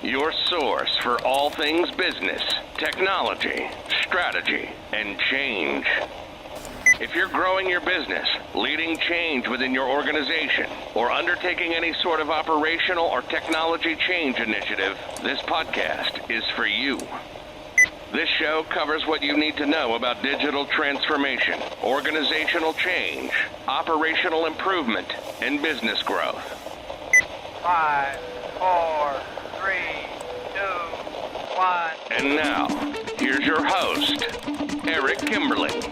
your source for all things business, technology, strategy, and change. If you're growing your business, leading change within your organization, or undertaking any sort of operational or technology change initiative, this podcast is for you. This show covers what you need to know about digital transformation, organizational change, operational improvement, and business growth. 5, 4, 3, 2, 1. And now, here's your host, Eric Kimberling.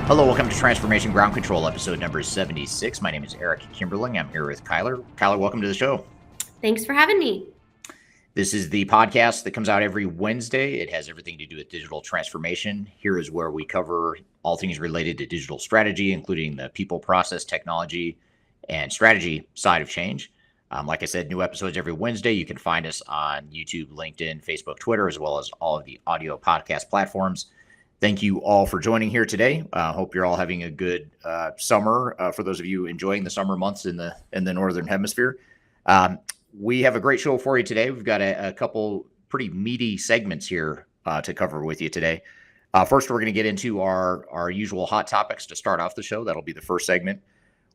Hello, welcome to Transformation Ground Control, episode number 76. My name is Eric Kimberling. I'm here with Kyler. Kyler, welcome to the show. Thanks for having me. This is the podcast that comes out every Wednesday. It has everything to do with digital transformation. Here is where we cover all things related to digital strategy, including the people, process, technology, and strategy side of change. Like I said, new episodes every Wednesday. You can find us on YouTube, LinkedIn, Facebook, Twitter, as well as all of the audio podcast platforms. Thank you all for joining here today. Hope you're all having a good summer. For those of you enjoying the summer months in the Northern Hemisphere. We have a great show for you today. We've got a couple pretty meaty segments here to cover with you today. First, we're going to get into our usual hot topics to start off the show. That'll be the first segment.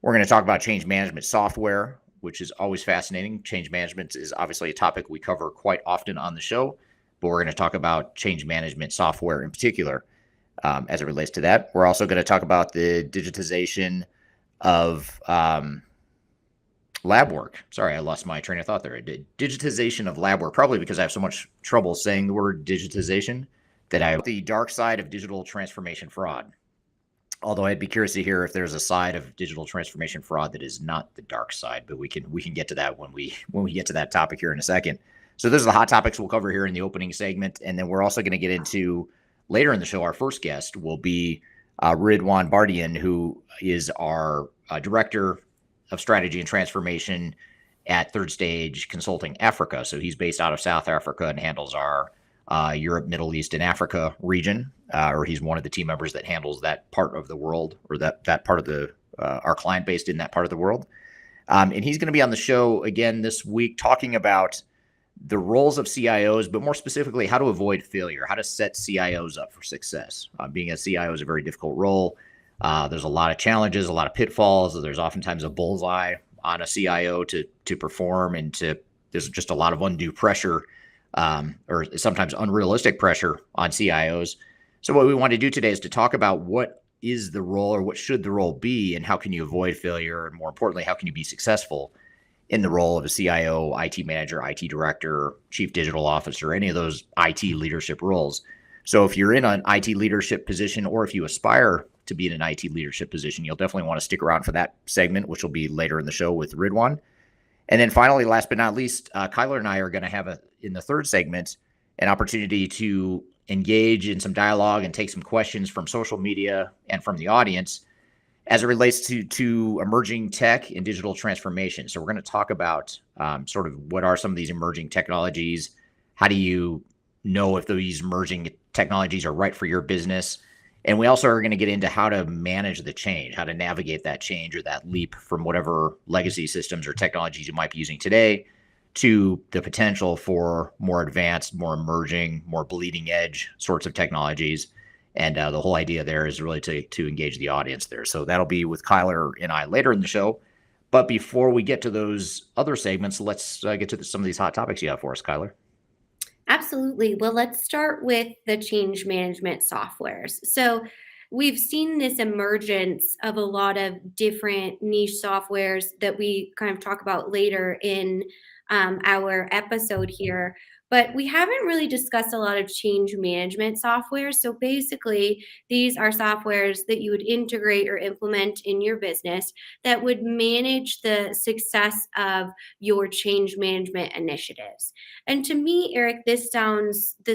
We're going to talk about change management software, which is always fascinating. Change management is obviously a topic we cover quite often on the show, but we're going to talk about change management software in particular as it relates to that. We're also going to talk about the digitization of lab work. Sorry, I lost my train of thought there. Digitization of lab work, probably because I have so much trouble saying the word digitization that the dark side of digital transformation fraud. Although I'd be curious to hear if there's a side of digital transformation fraud that is not the dark side, but we can get to that when we get to that topic here in a second. So those are the hot topics we'll cover here in the opening segment, and then we're also going to get into later in the show. Our first guest will be Ridwaan Bardien, who is our director of strategy and transformation at Third Stage Consulting Africa. So he's based out of South Africa and handles our Europe, Middle East, and Africa region, or he's one of the team members that handles that part of the world, or that part of the our client based in that part of the world. And he's going to be on the show again this week talking about the roles of CIOs, but more specifically, how to avoid failure, how to set CIOs up for success. Being a CIO is a very difficult role. There's a lot of challenges, a lot of pitfalls. There's oftentimes a bullseye on a CIO to perform, and there's just a lot of undue pressure, or sometimes unrealistic pressure on CIOs. So what we want to do today is to talk about what is the role, or what should the role be, and how can you avoid failure, and more importantly, how can you be successful in the role of a CIO, IT manager, IT director, chief digital officer, any of those IT leadership roles. So if you're in an IT leadership position, or if you aspire to be in an IT leadership position, you'll definitely want to stick around for that segment, which will be later in the show with Ridwaan. And then finally, last but not least, Kyler and I are going to have in the third segment, an opportunity to engage in some dialogue and take some questions from social media and from the audience as it relates to emerging tech and digital transformation. So we're going to talk about sort of what are some of these emerging technologies. How do you know if these emerging technologies are right for your business? And we also are going to get into how to manage the change, how to navigate that change or that leap from whatever legacy systems or technologies you might be using today to the potential for more advanced, more emerging, more bleeding edge sorts of technologies. And the whole idea there is really to engage the audience there. So that'll be with Kyler and I later in the show. But before we get to those other segments, let's get to some of these hot topics you have for us, Kyler. Absolutely. Well, let's start with the change management softwares. So we've seen this emergence of a lot of different niche softwares that we kind of talk about later in our episode here. But we haven't really discussed a lot of change management software. So basically, these are softwares that you would integrate or implement in your business that would manage the success of your change management initiatives. And to me, Eric, this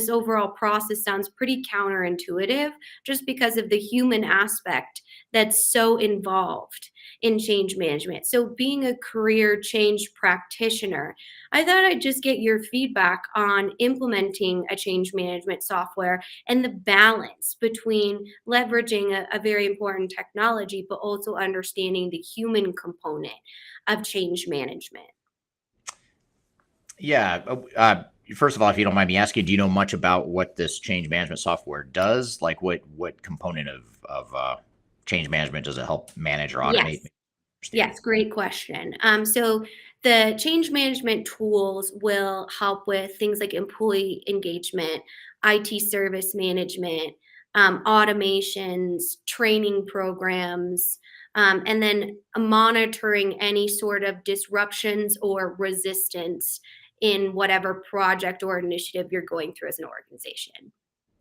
overall process sounds pretty counterintuitive just because of the human aspect that's so involved in change management. So being a career change practitioner, I thought I'd just get your feedback on implementing a change management software and the balance between leveraging a very important technology, but also understanding the human component of change management. Yeah. First of all, if you don't mind me asking, do you know much about what this change management software does? Like what component of change management does it help manage or Yes. automate? Yes, great question. So the change management tools will help with things like employee engagement, IT service management, automations, training programs, and then monitoring any sort of disruptions or resistance in whatever project or initiative you're going through as an organization.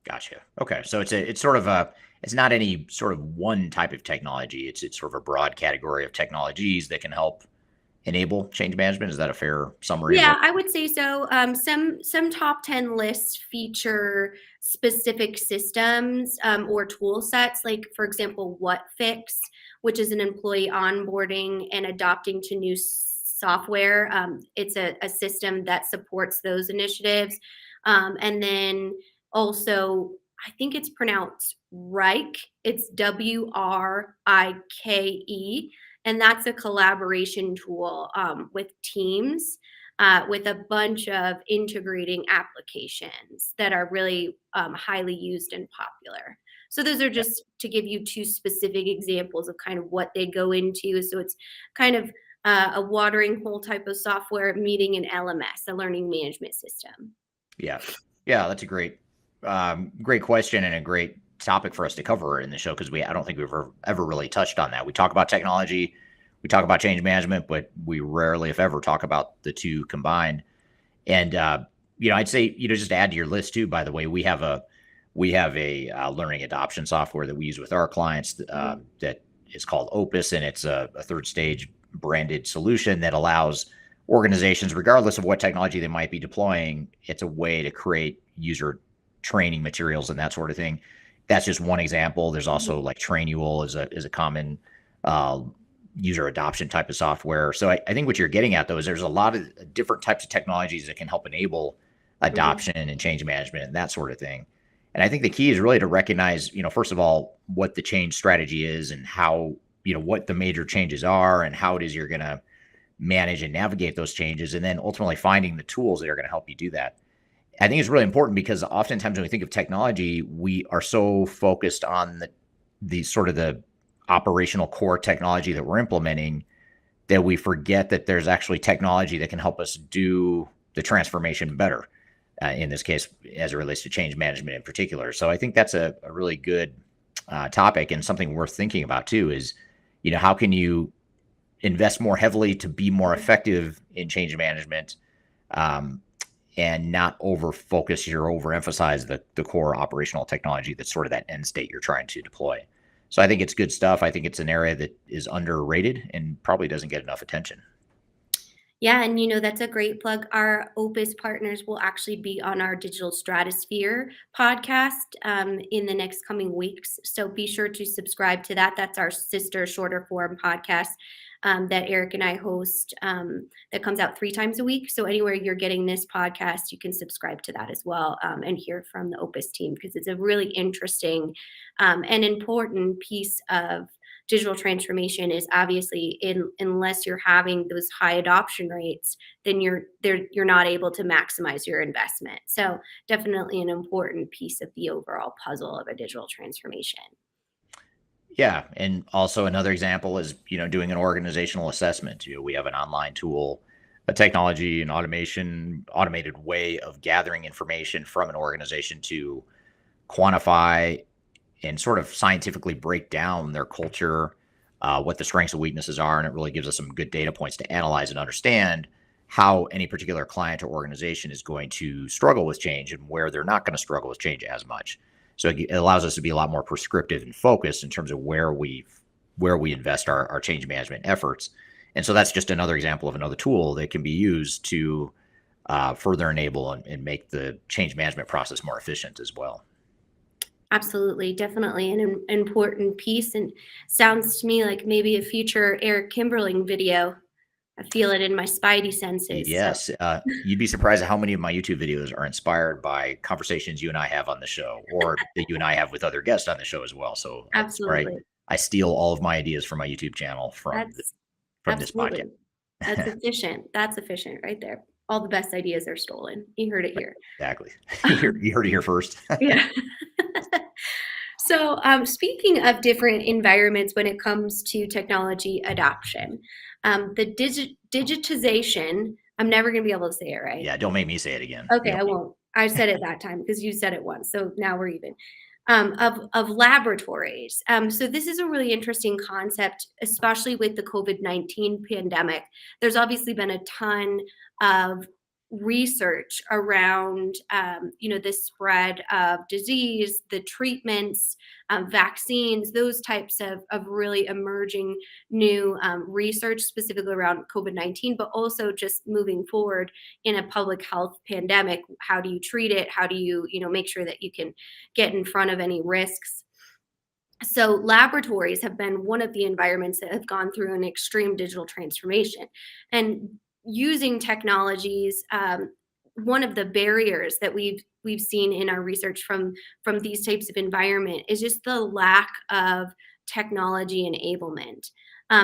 Gotcha. Okay. So it's sort of it's not any sort of one type of technology. It's sort of a broad category of technologies that can help enable change management. Is that a fair summary of Yeah, what? I would say so. Some top 10 lists feature specific systems or tool sets, like for example, WhatFix, which is an employee onboarding and adopting to new software. It's a system that supports those initiatives. And then also, I think it's pronounced Rike. It's WRIKE, and that's a collaboration tool with teams with a bunch of integrating applications that are really highly used and popular. So those are just to give you two specific examples of kind of what they go into. So it's kind of a watering hole type of software meeting an LMS, a learning management system. Yeah. Yeah, that's a great question and a great topic for us to cover in the show because I don't think we've ever really touched on that. We talk about technology, we talk about change management, but we rarely, if ever, talk about the two combined. And I'd say just to add to your list too. By the way, we have a learning adoption software that we use with our clients that is called Opus, and it's a third stage branded solution that allows organizations, regardless of what technology they might be deploying, it's a way to create user training materials and that sort of thing. That's just one example. There's also like Trainual is a common user adoption type of software. So I think what you're getting at though is there's a lot of different types of technologies that can help enable adoption and change management and that sort of thing. And I think the key is really to recognize, first of all, what the change strategy is and how, what the major changes are and how it is you're going to manage and navigate those changes, and then ultimately finding the tools that are going to help you do that. I think it's really important because oftentimes when we think of technology, we are so focused on the sort of the operational core technology that we're implementing that we forget that there's actually technology that can help us do the transformation better. In this case, as it relates to change management in particular. So I think that's a really good topic and something worth thinking about too is, how can you invest more heavily to be more effective in change management and not over focus or overemphasize the core operational technology that's sort of that end state you're trying to deploy. So I think it's good stuff. I think it's an area that is underrated and probably doesn't get enough attention. Yeah, and that's a great plug. Our Opus partners will actually be on our Digital Stratosphere podcast in the next coming weeks. So be sure to subscribe to that. That's our sister shorter form podcast that Eric and I host that comes out 3 times a week. So anywhere you're getting this podcast, you can subscribe to that as well and hear from the Opus team because it's a really interesting and important piece of digital transformation. Is obviously unless you're having those high adoption rates, then you're not able to maximize your investment. So definitely an important piece of the overall puzzle of a digital transformation. Yeah, and also another example is doing an organizational assessment. We have an online tool, a technology, an automated way of gathering information from an organization to quantify and sort of scientifically break down their culture, what the strengths and weaknesses are, and it really gives us some good data points to analyze and understand how any particular client or organization is going to struggle with change and where they're not going to struggle with change as much. So it allows us to be a lot more prescriptive and focused in terms of where we invest our change management efforts. And so that's just another example of another tool that can be used to further enable and make the change management process more efficient as well. Absolutely, definitely an important piece, and sounds to me like maybe a future Eric Kimberling video. I feel it in my spidey senses. So Yes, you'd be surprised at how many of my YouTube videos are inspired by conversations you and I have on the show, or that you and I have with other guests on the show as well. So that's where absolutely, I steal all of my ideas from my YouTube channel that's from this podcast. absolutely that's efficient. That's efficient right there. All the best ideas are stolen. You heard it here. Exactly. You heard it here first. Yeah. So, speaking of different environments when it comes to technology adoption, the digitization, I'm never going to be able to say it right. Yeah, don't make me say it again. Okay, You I won't. I said it that time because you said it once. So now we're even. Of laboratories. So this is a really interesting concept, especially with the COVID-19 pandemic. There's obviously been a ton of research around, the spread of disease, the treatments, vaccines, those types of really emerging new research specifically around COVID-19, but also just moving forward in a public health pandemic. How do you treat it? How do you, make sure that you can get in front of any risks? So, laboratories have been one of the environments that have gone through an extreme digital transformation. And using technologies, one of the barriers that we've seen in our research from these types of environment is just the lack of technology enablement.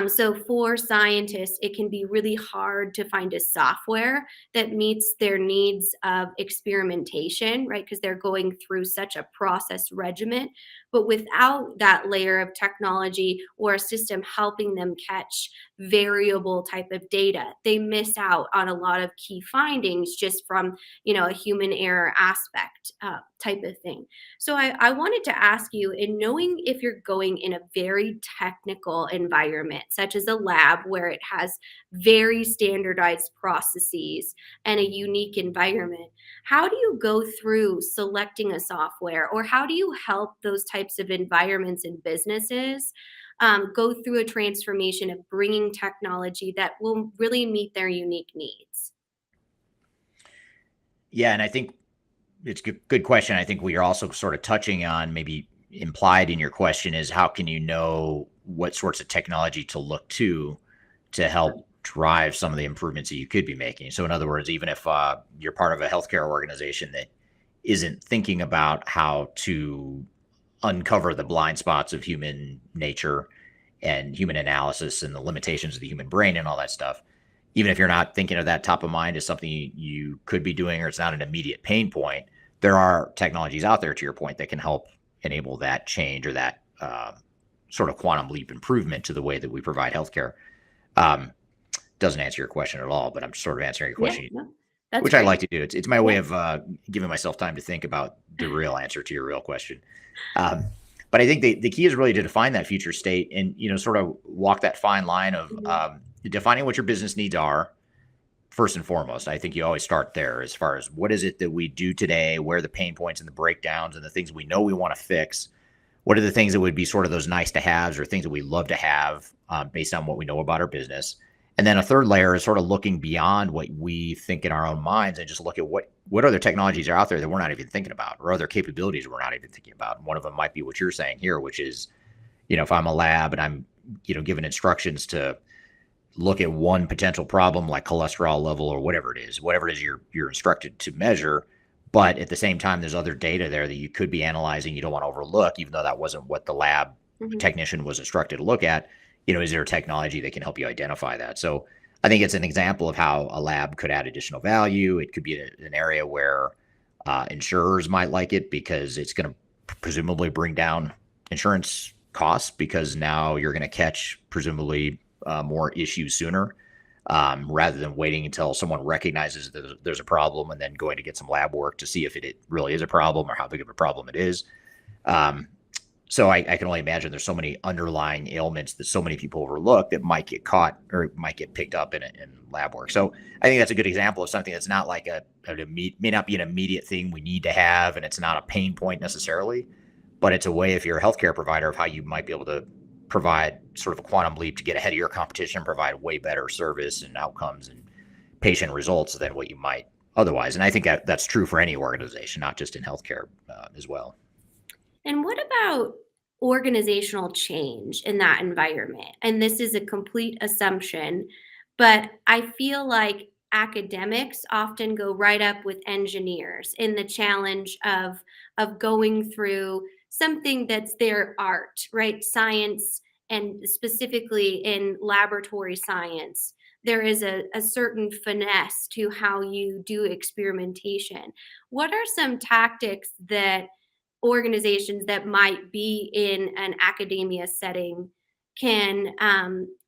So for scientists, it can be really hard to find a software that meets their needs of experimentation, right? Because they're going through such a process regimen. But without that layer of technology or a system helping them catch variable type of data, they miss out on a lot of key findings just from, a human error aspect type of thing. So I wanted to ask you, in knowing if you're going in a very technical environment, such as a lab where it has very standardized processes and a unique environment, how do you go through selecting a software, or how do you help those types of environments and businesses go through a transformation of bringing technology that will really meet their unique needs? Yeah, and I think it's a good question. I think what you're also sort of touching on, maybe implied in your question, is how can you know what sorts of technology to look to help drive some of the improvements that you could be making. So in other words, even if you're part of a healthcare organization that isn't thinking about how to uncover the blind spots of human nature and human analysis and the limitations of the human brain and all that stuff, even if you're not thinking of that top of mind as something you could be doing, or it's not an immediate pain point, there are technologies out there, to your point, that can help enable that change, or that sort of quantum leap improvement to the way that we provide healthcare. Doesn't answer your question at all, but I'm sort of answering your question, Yeah, no, that's which I great. like to do. It's my way Yeah. of giving myself time to think about the real answer to your real question. Um, but I think the key is really to define that future state, and sort of walk that fine line of Mhm. defining what your business needs are first and foremost. I think you always start there, as far as what is it that we do today, where are the pain points and the breakdowns and the things we know we want to fix. What are the things that would be sort of those nice to haves, or things that we love to have based on what we know about our business. And then a third layer is sort of looking beyond what we think in our own minds, and just look at what other technologies are out there that we're not even thinking about, or other capabilities we're not even thinking about. And one of them might be what you're saying here, which is, if I'm a lab and I'm, given instructions to look at one potential problem like cholesterol level, or whatever it is you're instructed to measure. But at the same time, there's other data there that you could be analyzing, you don't want to overlook, even though that wasn't what the lab Mhm. technician was instructed to look at. Is there a technology that can help you identify that? So I think it's an example of how a lab could add additional value. It could be an area where insurers might like it, because it's going to presumably bring down insurance costs, because now you're going to catch presumably more issues sooner, rather than waiting until someone recognizes that there's a problem and then going to get some lab work to see if it really is a problem, or how big of a problem it is. So I can only imagine there's so many underlying ailments that so many people overlook that might get caught, or might get picked up in lab work. So I think that's a good example of something that's not like may not be an immediate thing we need to have, and it's not a pain point necessarily, but it's a way, if you're a healthcare provider, of how you might be able to provide sort of a quantum leap to get ahead of your competition, provide way better service and outcomes and patient results than what you might otherwise. And I think that's true for any organization, not just in healthcare as well. And what about organizational change in that environment? And this is a complete assumption, but I feel like academics often go right up with engineers in the challenge of going through something that's their art, right? Science, and specifically in laboratory science, there is a certain finesse to how you do experimentation. What are some tactics that organizations that might be in an academia setting can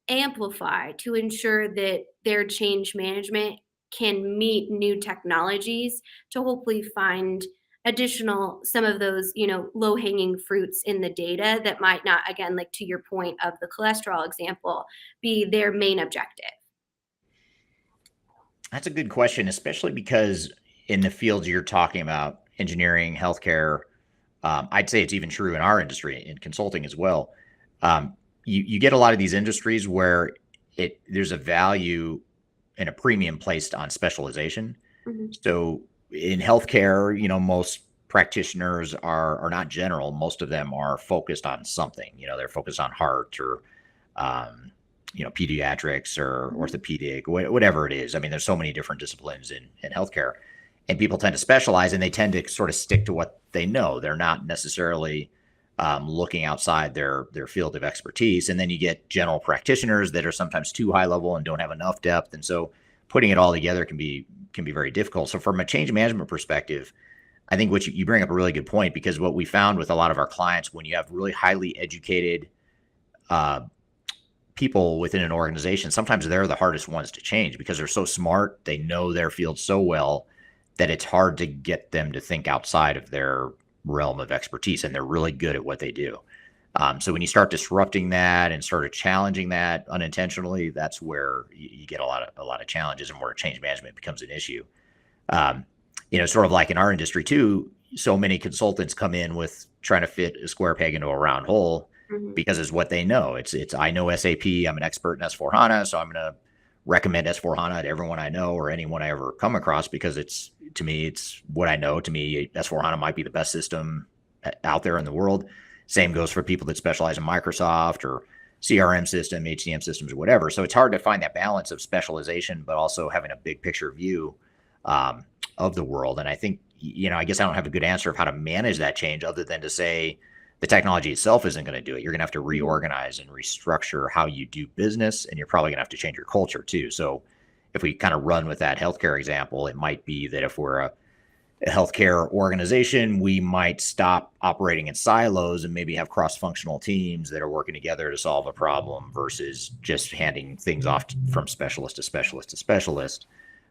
amplify to ensure that their change management can meet new technologies to hopefully find additional some of those low hanging fruits in the data that might not, again, like to your point of the cholesterol example, be their main objective? That's a good question, especially because in the fields you're talking about, engineering, healthcare, I'd say it's even true in our industry, in consulting as well. You get a lot of these industries where there's a value and a premium placed on specialization. Mhm. So in healthcare, most practitioners are not general. Most of them are focused on something. They're focused on heart or pediatrics or Mhm. orthopedic, whatever it is. I mean, there's so many different disciplines in healthcare, and people tend to specialize and they tend to sort of stick to what they know. They're not necessarily looking outside their field of expertise. And then you get general practitioners that are sometimes too high level and don't have enough depth. And so putting it all together can be very difficult. So from a change management perspective, I think what you bring up a really good point, because what we found with a lot of our clients, when you have really highly educated uh, people within an organization, sometimes they're the hardest ones to change because they're so smart. They know their field so well that it's hard to get them to think outside of their realm of expertise, and they're really good at what they do. So when you start disrupting that and sort of challenging that unintentionally, that's where you get a lot of challenges and where change management becomes an issue. Um, Sort of like in our industry too, so many consultants come in with trying to fit a square peg into a round hole Mhm. because it's what they know. It's I know SAP. I'm an expert in S4 HANA, so I'm going to recommend S4 HANA to everyone I know or anyone I ever come across because to me it's what I know. To me, S4 HANA might be the best system out there in the world. Same goes for people that specialize in Microsoft or CRM system, HCM systems, or whatever. So it's hard to find that balance of specialization, but also having a big picture view um, of the world. And I think, I guess I don't have a good answer of how to manage that change other than to say the technology itself isn't going to do it. You're going to have to Mhm. reorganize and restructure how you do business, and you're probably going to have to change your culture too. So if we kind of run with that healthcare example, it might be that if we're a healthcare organization, we might stop operating in silos and maybe have cross-functional teams that are working together to solve a problem versus just handing things off from specialist to specialist to specialist.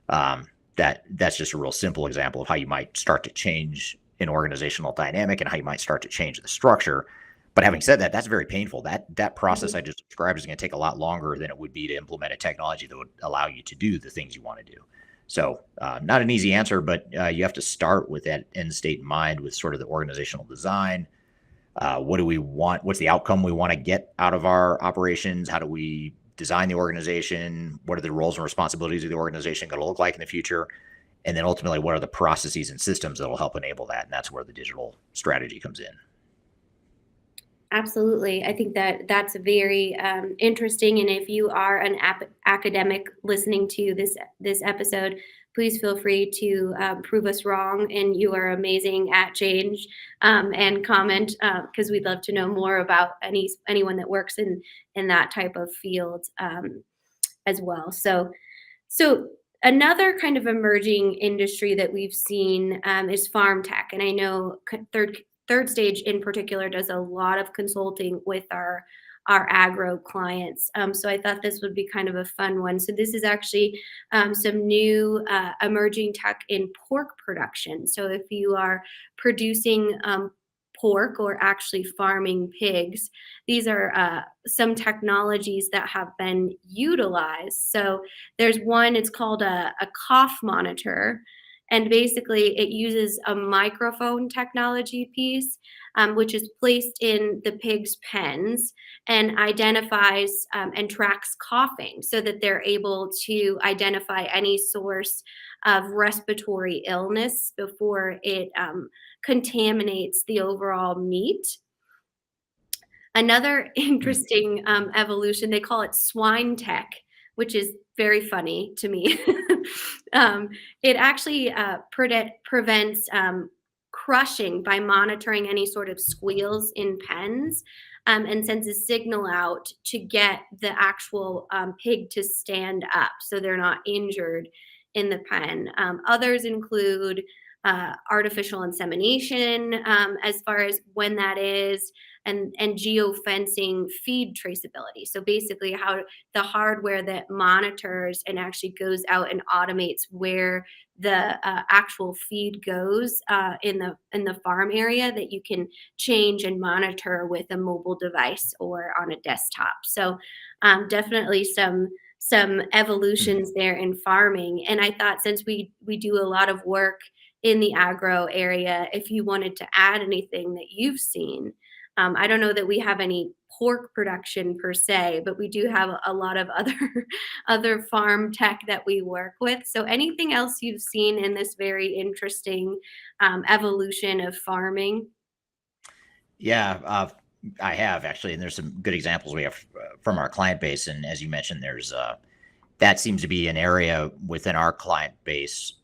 Um, that's just a real simple example of how you might start to change an organizational dynamic and how you might start to change the structure. But having said that, that's very painful. That process Mhm. I just described is going to take a lot longer than it would be to implement a technology that would allow you to do the things you want to do. So, not an easy answer, but you have to start with that end state in mind, with sort of the organizational design. What do we want? What's the outcome we want to get out of our operations? How do we design the organization? What are the roles and responsibilities of the organization going to look like in the future? And then ultimately, what are the processes and systems that will help enable that? And that's where the digital strategy comes in. Absolutely. I think that that's very interesting. And if you are an academic listening to this episode, please feel free to prove us wrong. And you are amazing at change, and comment, because we'd love to know more about anyone that works in that type of field, as well. So another kind of emerging industry that we've seen, is farm tech, and I know third stage in particular does a lot of consulting with our agro clients. So I thought this would be kind of a fun one. So this is actually some new emerging tech in pork production. So if you are producing pork or actually farming pigs, these are some technologies that have been utilized. So there's one, it's called a cough monitor. And basically, it uses a microphone technology piece, which is placed in the pig's pens and identifies and tracks coughing so that they're able to identify any source of respiratory illness before it contaminates the overall meat. Another interesting evolution, they call it swine tech, which is very funny to me. It actually prevents crushing by monitoring any sort of squeals in pens, and sends a signal out to get the actual pig to stand up so they're not injured in the pen. Others include artificial insemination, as far as when that is, and geofencing feed traceability. So basically, how the hardware that monitors and actually goes out and automates where the actual feed goes in the farm area, that you can change and monitor with a mobile device or on a desktop. So definitely some evolutions there in farming. And I thought, since we do a lot of work in the agro area, if you wanted to add anything that you've seen. I don't know that we have any pork production per se, but we do have a lot of other farm tech that we work with. So anything else you've seen in this very interesting evolution of farming? Yeah, I have actually, and there's some good examples we have from our client base. And as you mentioned, there's that seems to be an area within our client base.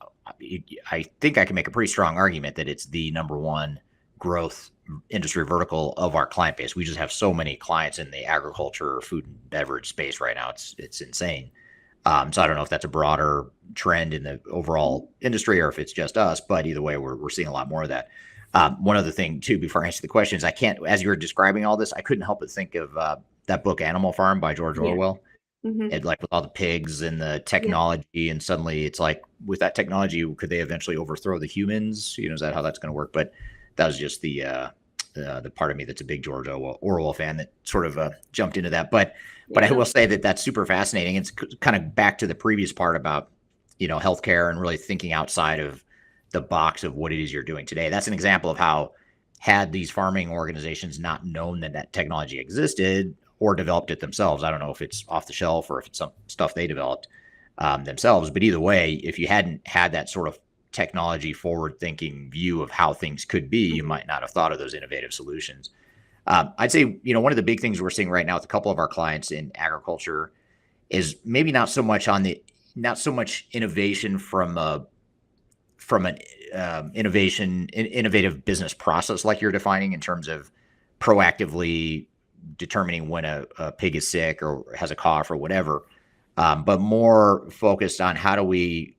I think I can make a pretty strong argument that it's the number one growth industry vertical of our client base. We just have so many clients in the agriculture, food and beverage space right now. It's insane. So I don't know if that's a broader trend in the overall industry or if it's just us, but either way, we're seeing a lot more of that. One other thing too, before I answer the questions, I can't, as you were describing all this, I couldn't help but think of that book Animal Farm by George Orwell. Mm-hmm. And like with all the pigs and the technology, and suddenly it's like, with that technology, could they eventually overthrow the humans? Is that how that's going to work? But that was just the part of me that's a big George Orwell fan that sort of jumped into that. But I will say that that's super fascinating. It's kind of back to the previous part about healthcare and really thinking outside of the box of what it is you're doing today. That's an example of how, had these farming organizations not known that technology existed or developed it themselves, I don't know if it's off the shelf or if it's some stuff they developed themselves, but either way, if you hadn't had that sort of technology forward thinking view of how things could be, you might not have thought of those innovative solutions. I'd say, one of the big things we're seeing right now with a couple of our clients in agriculture is maybe not so much innovation from an innovative business process like you're defining, in terms of proactively determining when a pig is sick or has a cough or whatever, but more focused on how do we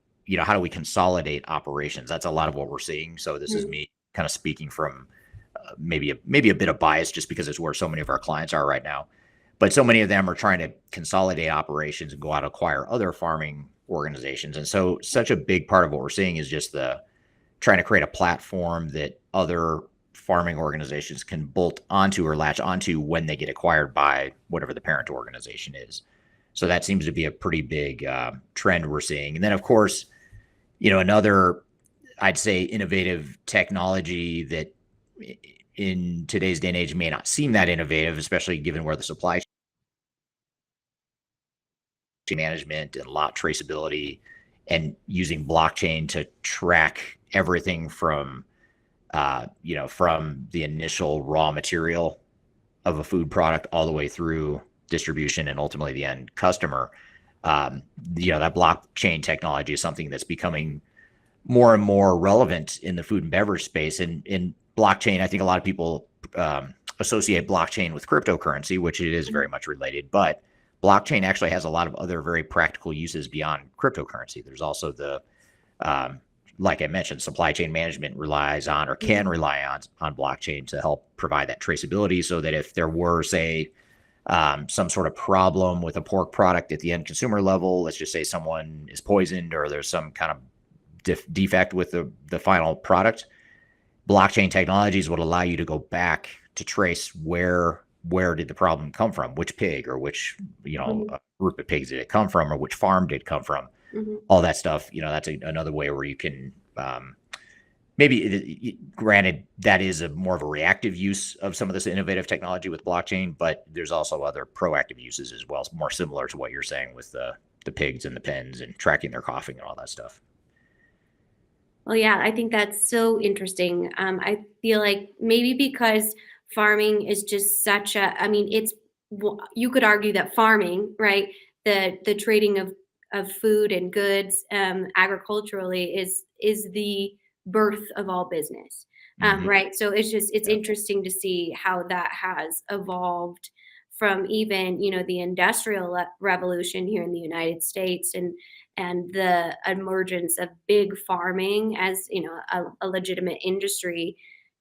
consolidate operations. That's a lot of what we're seeing. So this is me kind of speaking from maybe a bit of bias, just because it's where so many of our clients are right now. But so many of them are trying to consolidate operations and go out and acquire other farming organizations. And so such a big part of what we're seeing is just trying to create a platform that other farming organizations can bolt onto or latch onto when they get acquired by whatever the parent organization is. So that seems to be a pretty big trend we're seeing. And then, of course, another, I'd say, innovative technology that in today's day and age may not seem that innovative, especially given where the supply chain management and lot traceability and using blockchain to track everything from the initial raw material of a food product all the way through distribution and ultimately the end customer. That blockchain technology is something that's becoming more and more relevant in the food and beverage space. And in blockchain, I think a lot of people associate blockchain with cryptocurrency, which it is very much related, but blockchain actually has a lot of other very practical uses beyond cryptocurrency. There's also like I mentioned, supply chain management relies on, or can rely on blockchain to help provide that traceability, so that if there were, say, some sort of problem with a pork product at the end consumer level, let's just say someone is poisoned or there's some kind of defect with the final product, blockchain technologies would allow you to go back to trace where did the problem come from, which pig or which group of pigs did it come from, or which farm did it come from. All that stuff, that's another way where you can Granted, that is more of a reactive use of some of this innovative technology with blockchain, but there's also other proactive uses as well, more similar to what you're saying with the pigs and the pens and tracking their coughing and all that stuff. Well, yeah, I think that's so interesting. I feel like maybe because farming is just such a, I mean, you could argue that farming, right, the trading of food and goods agriculturally is the birth of all business, right? So it's interesting to see how that has evolved from even, the industrial revolution here in the United States and the emergence of big farming as a legitimate industry,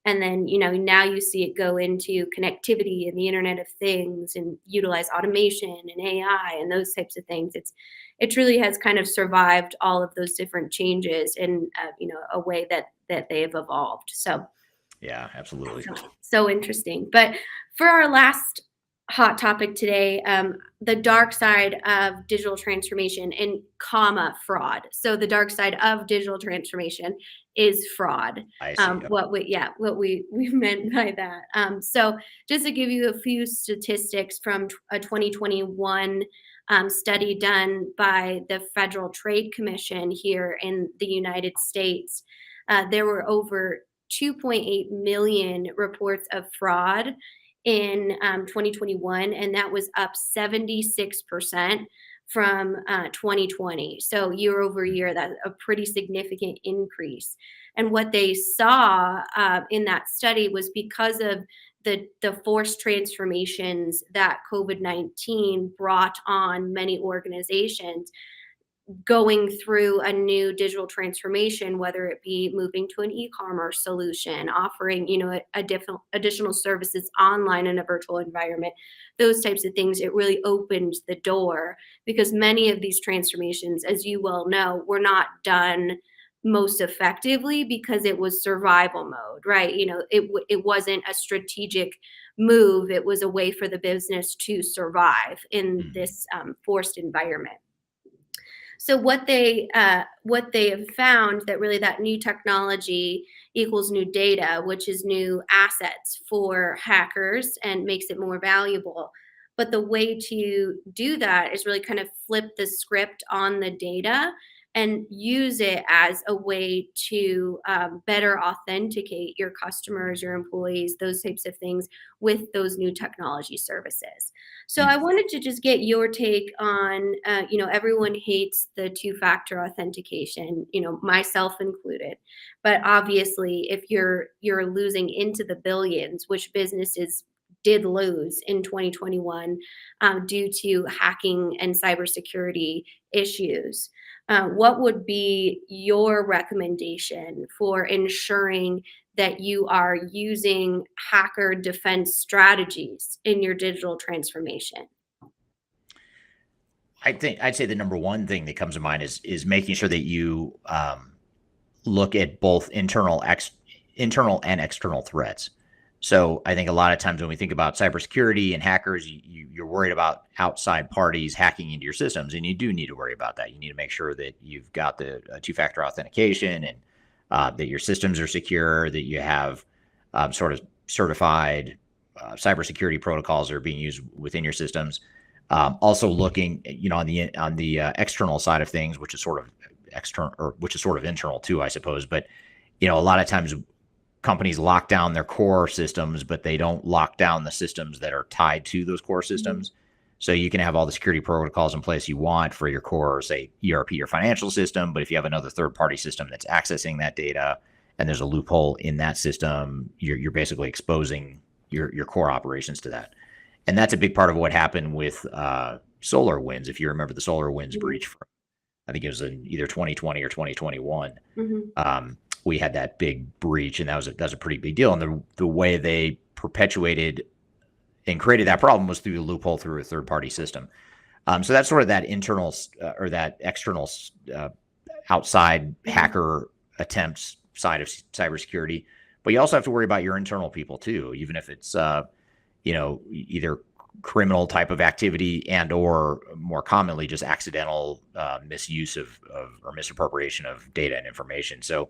and then now you see it go into connectivity and the Internet of Things and utilize automation and AI and those types of things. It truly has kind of survived all of those different changes in a way that they have evolved. So yeah, absolutely. So interesting. But for our last hot topic today, the dark side of digital transformation and fraud. So the dark side of digital transformation is fraud. I see. What we meant by that. So just to give you a few statistics from a 2021 study done by the Federal Trade Commission here in the United States, there were over 2.8 million reports of fraud in 2021, and that was up 76% from 2020. So year over year, that's a pretty significant increase. And what they saw in that study was because of the forced transformations that COVID-19 brought on many organizations, going through a new digital transformation, whether it be moving to an e-commerce solution, offering, additional services online in a virtual environment, those types of things, it really opened the door, because many of these transformations, as you well know, were not done most effectively because it was survival mode, right? It wasn't a strategic move. It was a way for the business to survive in this forced environment. So what they have found, that really that new technology equals new data, which is new assets for hackers and makes it more valuable. But the way to do that is really kind of flip the script on the data and use it as a way to better authenticate your customers, your employees, those types of things with those new technology services. So I wanted to just get your take on, everyone hates the two-factor authentication, myself included. But obviously, if you're losing into the billions, which businesses did lose in 2021 due to hacking and cybersecurity issues, what would be your recommendation for ensuring that you are using hacker defense strategies in your digital transformation? I'd say the number one thing that comes to mind is making sure that you look at both internal and external threats. So I think a lot of times when we think about cybersecurity and hackers, you're worried about outside parties hacking into your systems, and you do need to worry about that. You need to make sure that you've got the two-factor authentication, and that your systems are secure, that you have sort of certified cybersecurity protocols that are being used within your systems. Also looking, on the external side of things, which is sort of external, or which is sort of internal too, I suppose. But a lot of times companies lock down their core systems, but they don't lock down the systems that are tied to those core systems. So you can have all the security protocols in place you want for your core, say, ERP or financial system. But if you have another third-party system that's accessing that data and there's a loophole in that system, you're basically exposing your core operations to that. And that's a big part of what happened with SolarWinds. If you remember the SolarWinds breach from, I think it was in either 2020 or 2021. We had that big breach, and that was a pretty big deal. And the way they perpetuated and created that problem was through a loophole through a third-party system. So that's sort of that internal or that external outside hacker attempts side of cybersecurity. But you also have to worry about your internal people too, even if it's either criminal type of activity and or more commonly just accidental misuse of or misappropriation of data and information. So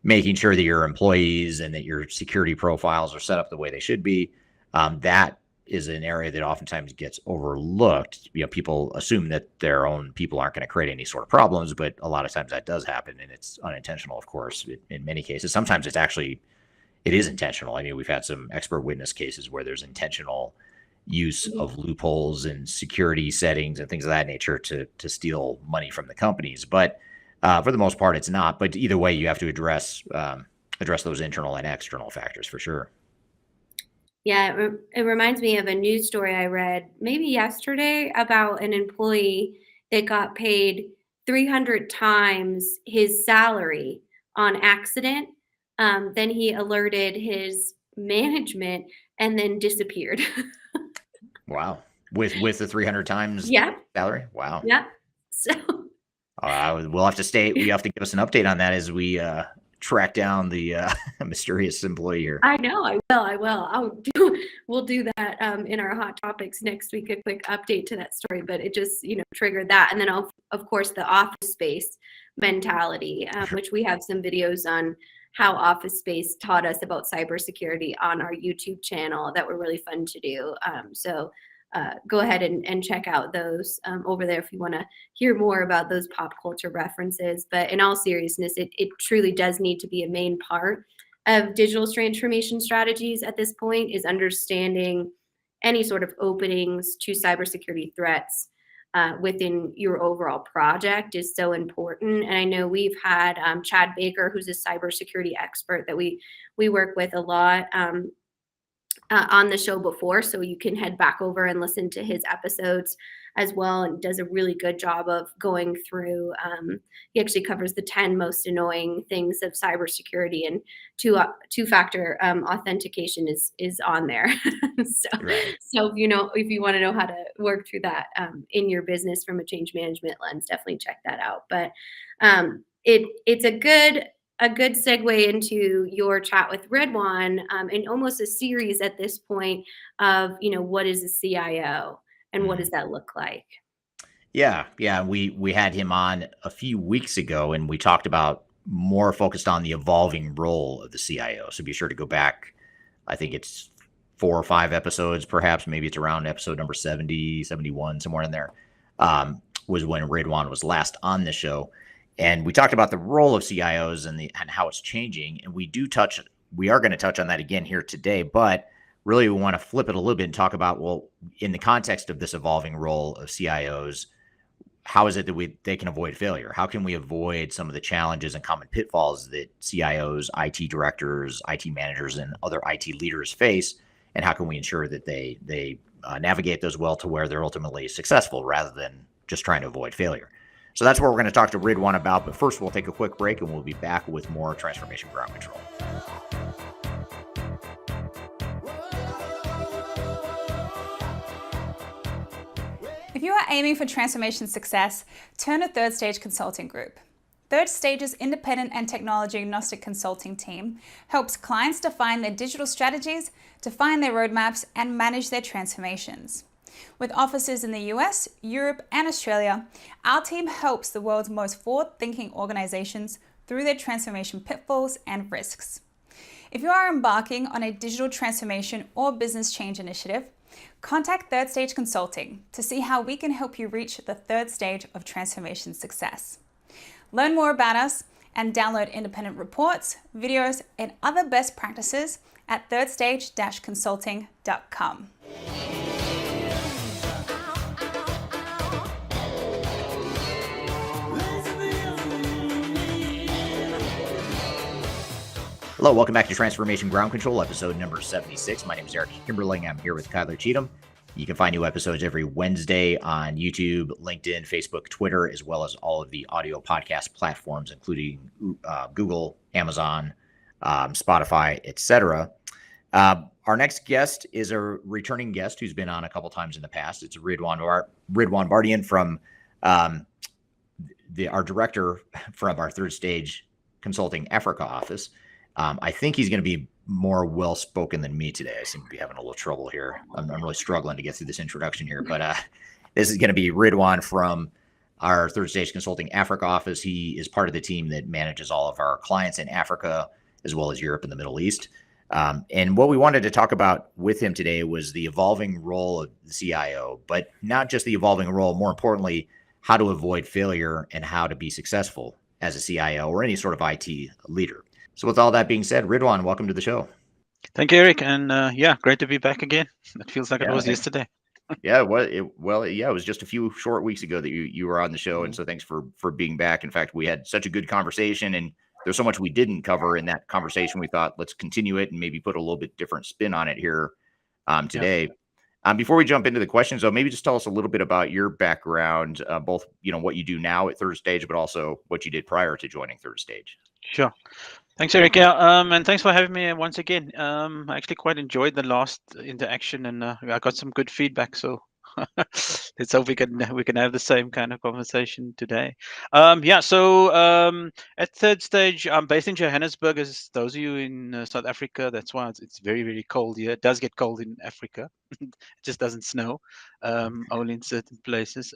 making sure that your employees and that your security profiles are set up the way they should be. That is an area that oftentimes gets overlooked. People assume that their own people aren't going to create any sort of problems, but a lot of times that does happen, and it's unintentional, of course, in many cases. Sometimes it is intentional. I mean, we've had some expert witness cases where there's intentional use of loopholes and security settings and things of that nature to steal money from the companies. But for the most part, it's not. But either way, you have to address those internal and external factors for sure. Yeah, it reminds me of a news story I read maybe yesterday about an employee that got paid 300 times his salary on accident. Then he alerted his management and then disappeared. Wow. With the 300 times Yeah, salary? Wow. yeah. So We have to give us an update on that as we track down the mysterious employee here. I know, I will. We'll do that in our hot topics next week, a quick update to that story, but it just, triggered that. And then of course the office space mentality, which we have some videos on how Office Space taught us about cybersecurity on our YouTube channel that were really fun to do. So go ahead and check out those over there if you want to hear more about those pop culture references. But in all seriousness, it truly does need to be a main part of digital transformation strategies at this point, is understanding any sort of openings to cybersecurity threats within your overall project is so important. And I know we've had Chad Baker, who's a cybersecurity expert that we work with a lot on the show before, so you can head back over and listen to his episodes as well, and does a really good job of going through. He actually covers the 10 most annoying things of cybersecurity, and two-factor authentication is on there. So if you want to know how to work through that in your business from a change management lens, definitely check that out. But it's a good segue into your chat with Ridwaan, and almost a series at this point of, what is a CIO and what does that look like? Yeah. We had him on a few weeks ago, and we talked about more focused on the evolving role of the CIO. So be sure to go back. I think it's 4 or 5 episodes, perhaps. Maybe it's around episode number 70, 71, somewhere in there, was when Ridwaan was last on the show. And we talked about the role of CIOs and how it's changing. And we are going to touch on that again here today, but really we want to flip it a little bit and talk about, well, in the context of this evolving role of CIOs, how is it that they can avoid failure? How can we avoid some of the challenges and common pitfalls that CIOs, IT directors, IT managers, and other IT leaders face? And how can we ensure that they navigate those well to where they're ultimately successful rather than just trying to avoid failure? So that's what we're going to talk to Ridwaan about. But first, we'll take a quick break, and we'll be back with more Transformation Ground Control. If you are aiming for transformation success, turn to Third Stage Consulting Group. Third Stage's independent and technology-agnostic consulting team helps clients define their digital strategies, define their roadmaps, and manage their transformations. With offices in the US, Europe, and Australia, our team helps the world's most forward-thinking organizations through their transformation pitfalls and risks. If you are embarking on a digital transformation or business change initiative, contact Third Stage Consulting to see how we can help you reach the third stage of transformation success. Learn more about us and download independent reports, videos, and other best practices at thirdstage-consulting.com. Hello, welcome back to Transformation Ground Control, episode number 76. My name is Eric Kimberling. I'm here with Kyler Cheatham. You can find new episodes every Wednesday on YouTube, LinkedIn, Facebook, Twitter, as well as all of the audio podcast platforms, including Google, Amazon, Spotify, etc. Our next guest is a returning guest who's been on a couple times in the past. It's Ridwaan Bardien from our director from our Third Stage Consulting Africa office. I think he's going to be more well-spoken than me today. I seem to be having a little trouble here. I'm really struggling to get through this introduction here, but this is going to be Ridwaan from our Third Stage Consulting Africa office. He is part of the team that manages all of our clients in Africa, as well as Europe and the Middle East. And what we wanted to talk about with him today was the evolving role of the CIO, but not just the evolving role, more importantly, how to avoid failure and how to be successful as a CIO or any sort of IT leader. So with all that being said, Ridwaan, welcome to the show. Thank you, Eric. And great to be back again. It feels like it was thanks. yesterday. Yeah, it was just a few short weeks ago that you were on the show, and so thanks for being back. In fact, we had such a good conversation, and there's so much we didn't cover in that conversation. We thought let's continue it and maybe put a little bit different spin on it here today. Before we jump into the questions, though, maybe just tell us a little bit about your background, both what you do now at Third Stage, but also what you did prior to joining Third Stage. Sure. Thanks, Eric. And thanks for having me once again. I actually quite enjoyed the last interaction, and I got some good feedback. So let's hope we can have the same kind of conversation today. So at Third Stage, I'm based in Johannesburg. As those of you in South Africa, that's why it's very, very cold here. It does get cold in Africa. It just doesn't snow, only in certain places.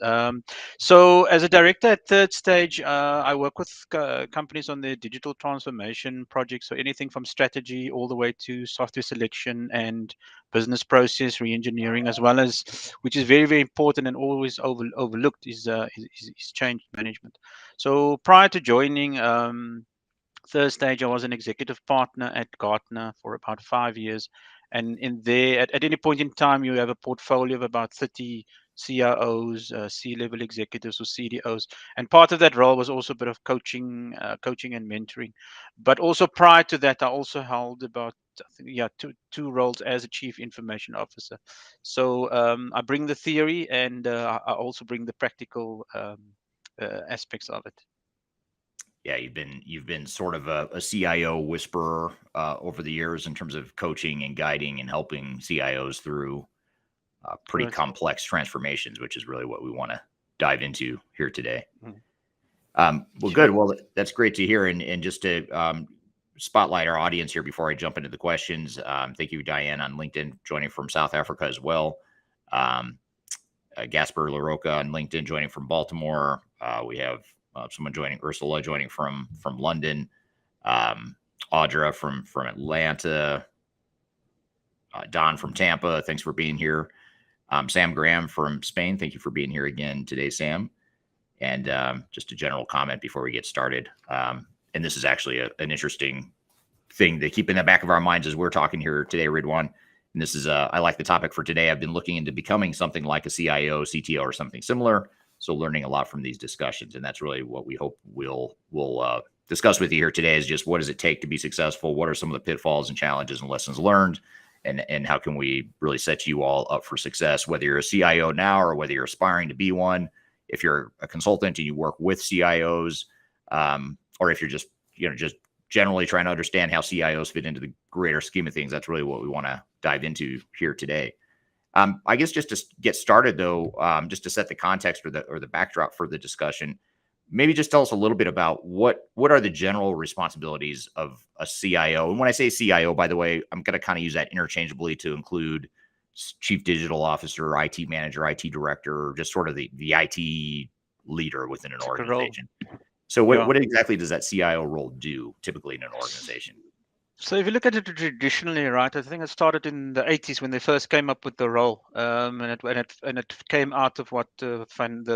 So as a director at Third Stage, I work with companies on their digital transformation projects. So anything from strategy all the way to software selection and business process re-engineering, as well as, which is very, very important and always overlooked, is change management. So prior to joining Third Stage, I was an executive partner at Gartner for about 5 years. And in there, at any point in time, you have a portfolio of about 30 CIOs, C-level executives or CDOs. And part of that role was also a bit of coaching and mentoring. But also prior to that, I also held about two roles as a chief information officer. So I bring the theory, and I also bring the practical aspects of it. Yeah, you've been sort of a CIO whisperer over the years in terms of coaching and guiding and helping CIOs through pretty complex transformations, which is really what we want to dive into here today. Good. Well, that's great to hear. And just to spotlight our audience here before I jump into the questions, thank you, Diane, on LinkedIn, joining from South Africa as well. Gasper LaRocca on LinkedIn, joining from Baltimore. We have someone joining, Ursula joining from London, Audra from Atlanta, Don from Tampa. Thanks for being here. Sam Graham from Spain. Thank you for being here again today, Sam. And just a general comment before we get started. And this is actually an interesting thing to keep in the back of our minds as we're talking here today, Ridwaan. And this is, I like the topic for today. I've been looking into becoming something like a CIO, CTO, or something similar. So learning a lot from these discussions. And that's really what we hope we'll discuss with you here today, is just what does it take to be successful? What are some of the pitfalls and challenges and lessons learned? And how can we really set you all up for success, whether you're a CIO now or whether you're aspiring to be one, if you're a consultant and you work with CIOs, or if you're just generally trying to understand how CIOs fit into the greater scheme of things. That's really what we want to dive into here today. I guess just to get started, though, just to set the context or the backdrop for the discussion, maybe just tell us a little bit about what are the general responsibilities of a CIO. And when I say CIO, by the way, I'm going to kind of use that interchangeably to include chief digital officer, IT manager, IT director, or just sort of the IT leader within an organization. So what exactly does that CIO role do typically in an organization? So if you look at it traditionally, right, I think it started in the 80s when they first came up with the role, and it came out of what the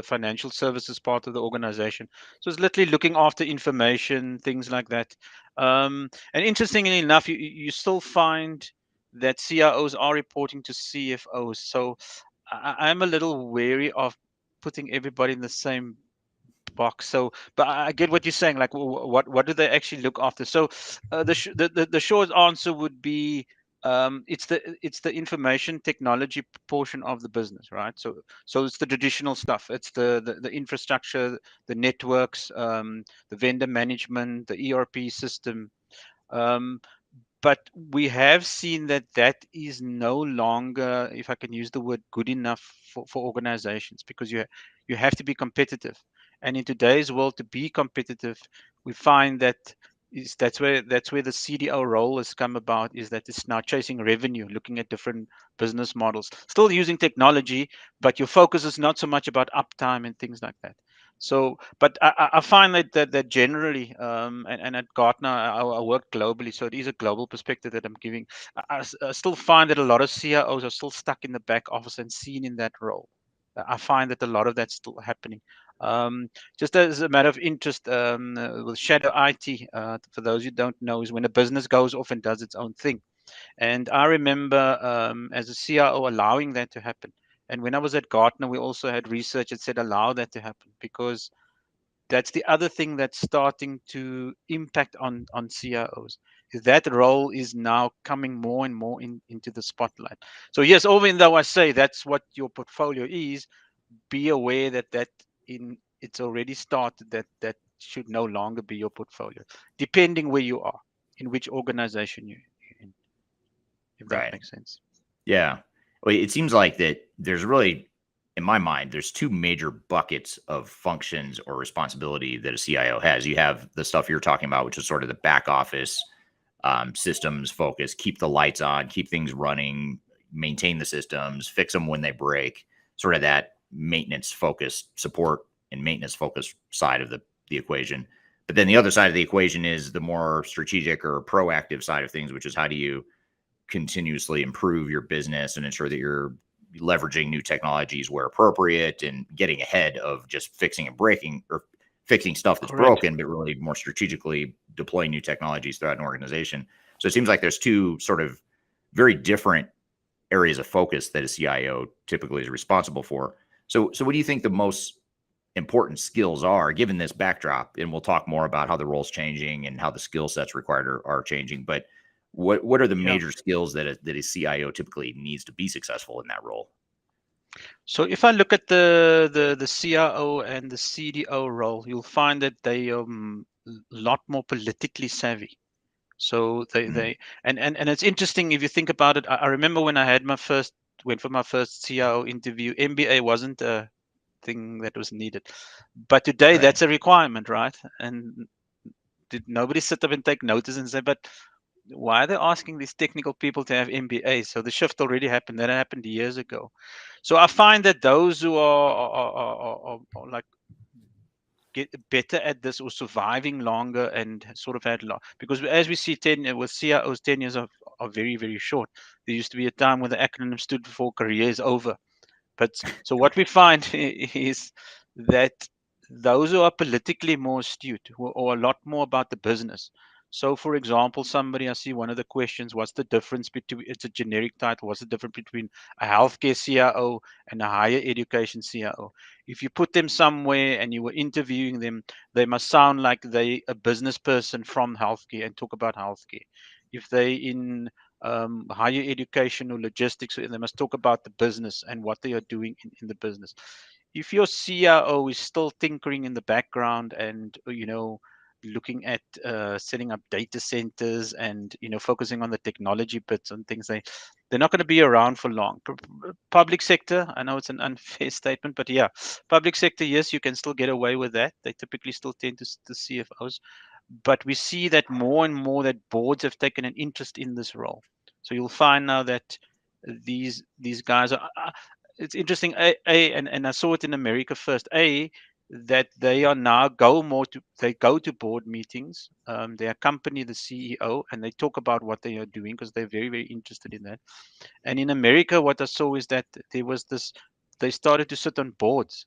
financial services part of the organization. So it's literally looking after information, things like that. And interestingly enough, you still find that CIOs are reporting to CFOs. So I'm a little wary of putting everybody in the same box. So, but I get what you're saying. Like, what do they actually look after? So, the short answer would be, it's the information technology portion of the business, right? So it's the traditional stuff. It's the infrastructure, the networks, the vendor management, the ERP system. But we have seen that is no longer, if I can use the word, good enough for organizations, because you have to be competitive. And in today's world, to be competitive, we find that's where the CDO role has come about, is that it's now chasing revenue, looking at different business models, still using technology, but your focus is not so much about uptime and things like that. So, but I find that generally, and at Gartner, I work globally, so it is a global perspective that I'm giving. I still find that a lot of CIOs are still stuck in the back office and seen in that role. I find that a lot of that's still happening. Just as a matter of interest, with shadow IT, for those who don't know, is when a business goes off and does its own thing. And I remember as a CIO allowing that to happen. And when I was at Gartner, we also had research that said allow that to happen, because that's the other thing that's starting to impact on CIOs. Is that role is now coming more and more into the spotlight. So yes, even though I say that's what your portfolio is, be aware that it's already started, that should no longer be your portfolio, depending where you are, in which organization you're in, if that Right. makes sense. Yeah. Well, it seems like that there's really, in my mind, there's two major buckets of functions or responsibility that a CIO has. You have the stuff you're talking about, which is sort of the back office systems focus, keep the lights on, keep things running, maintain the systems, fix them when they break, sort of that maintenance focused support and maintenance focused side of the equation. But then the other side of the equation is the more strategic or proactive side of things, which is how do you continuously improve your business and ensure that you're leveraging new technologies where appropriate and getting ahead of just fixing and breaking or fixing stuff that's Correct. broken, but really more strategically deploying new technologies throughout an organization. So it seems like there's two sort of very different areas of focus that a CIO typically is responsible for. So what do you think the most important skills are given this backdrop? And we'll talk more about how the role's changing and how the skill sets required are changing. But what are the Yeah. major skills that a CIO typically needs to be successful in that role? So if I look at the CIO and the CDO role, you'll find that they are a lot more politically savvy. So they and it's interesting if you think about it. I remember when I had went for my first CIO interview, MBA wasn't a thing that was needed, but today Right. that's a requirement, right? And did nobody sit up and take notice and say, but why are they asking these technical people to have MBAs? So the shift already happened. That happened years ago. So I find that those who are like get better at this or surviving longer and sort of had because as we see 10 with CIOs, 10 years are very, very short. There used to be a time when the acronym stood for career is over. But so what we find is that those who are politically more astute, who are a lot more about the business. So, for example, I see one of the questions, what's the difference between, it's a generic title, what's the difference between a healthcare CIO and a higher education CIO? If you put them somewhere and you were interviewing them, they must sound like they a business person from healthcare and talk about healthcare. If they in higher education or logistics, they must talk about the business and what they are doing in the business. If your CIO is still tinkering in the background and looking at setting up data centers and focusing on the technology bits and things, they're not going to be around for long. Public sector, I know it's an unfair statement, but yeah, public sector, yes, you can still get away with that. They typically still tend to CFOs, but we see that more and more that boards have taken an interest in this role. So you'll find now that these guys are. It's interesting. And I saw it in America first. That they are now they go to board meetings. They accompany the CEO and they talk about what they are doing because they're very, very interested in that. And in America, what I saw is that there was this. They started to sit on boards.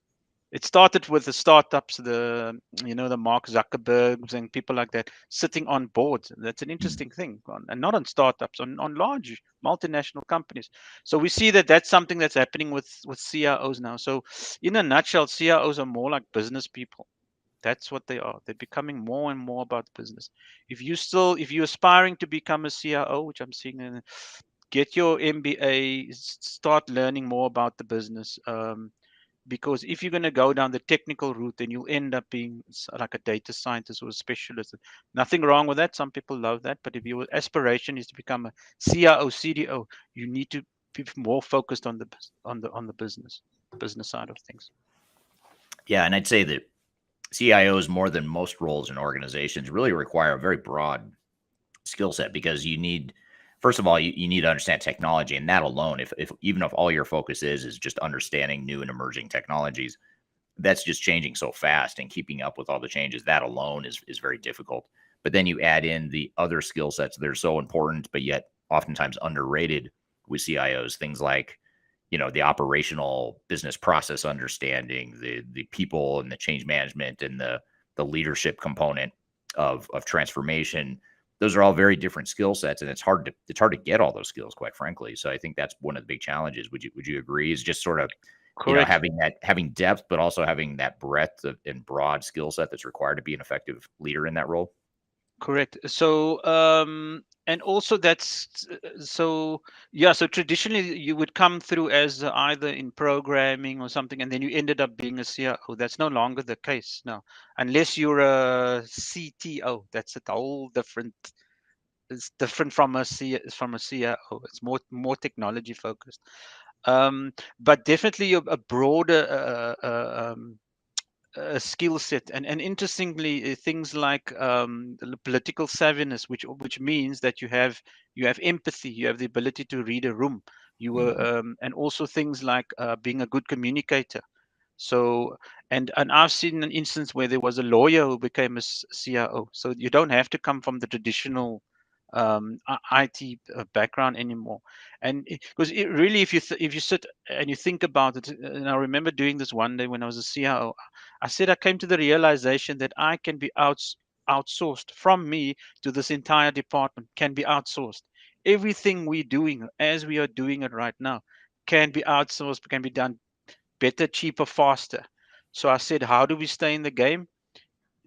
It started with the startups, the Mark Zuckerbergs and people like that sitting on boards. That's an interesting thing, and not on startups, on large multinational companies. So we see that that's something that's happening with CIOs now. So in a nutshell, CIOs are more like business people. That's what they are. They're becoming more and more about business. If you're aspiring to become a CIO, which I'm seeing, get your MBA, start learning more about the business. Because if you're going to go down the technical route, then you'll end up being like a data scientist or a specialist. Nothing wrong with that. Some people love that. But if your aspiration is to become a CIO, CDO, you need to be more focused on the business side of things. Yeah, and I'd say that CIOs, more than most roles in organizations, really require a very broad skill set because you need, first of all, you need to understand technology, and that alone, if even if all your focus is just understanding new and emerging technologies, that's just changing so fast, and keeping up with all the changes, that alone is very difficult. But then you add in the other skill sets that are so important, but yet oftentimes underrated with CIOs, things like, the operational business process understanding, the people and the change management, and the leadership component of transformation. Those are all very different skill sets, and it's hard to get all those skills, quite frankly. So I think that's one of the big challenges. Would you agree? Is just sort of Correct. having depth, but also having that breadth and broad skill set that's required to be an effective leader in that role. Correct. So, and also so yeah. So traditionally, you would come through as either in programming or something, and then you ended up being a CIO. That's no longer the case now, unless you're a CTO. That's a whole different. It's different from from a CIO. It's more technology focused. But definitely a broader skill set, and interestingly, things like the political savviness, which means that you have empathy, you have the ability to read a room, and also things like being a good communicator. So, and I've seen an instance where there was a lawyer who became a CIO. So you don't have to come from the traditional IT background anymore. And because really, if you sit and you think about it, and I remember doing this one day when I was a CIO, I said I came to the realization that I can be outsourced from me to this entire department can be outsourced. Everything we're doing as we are doing it right now can be outsourced, can be done better, cheaper, faster. So I said, how do we stay in the game?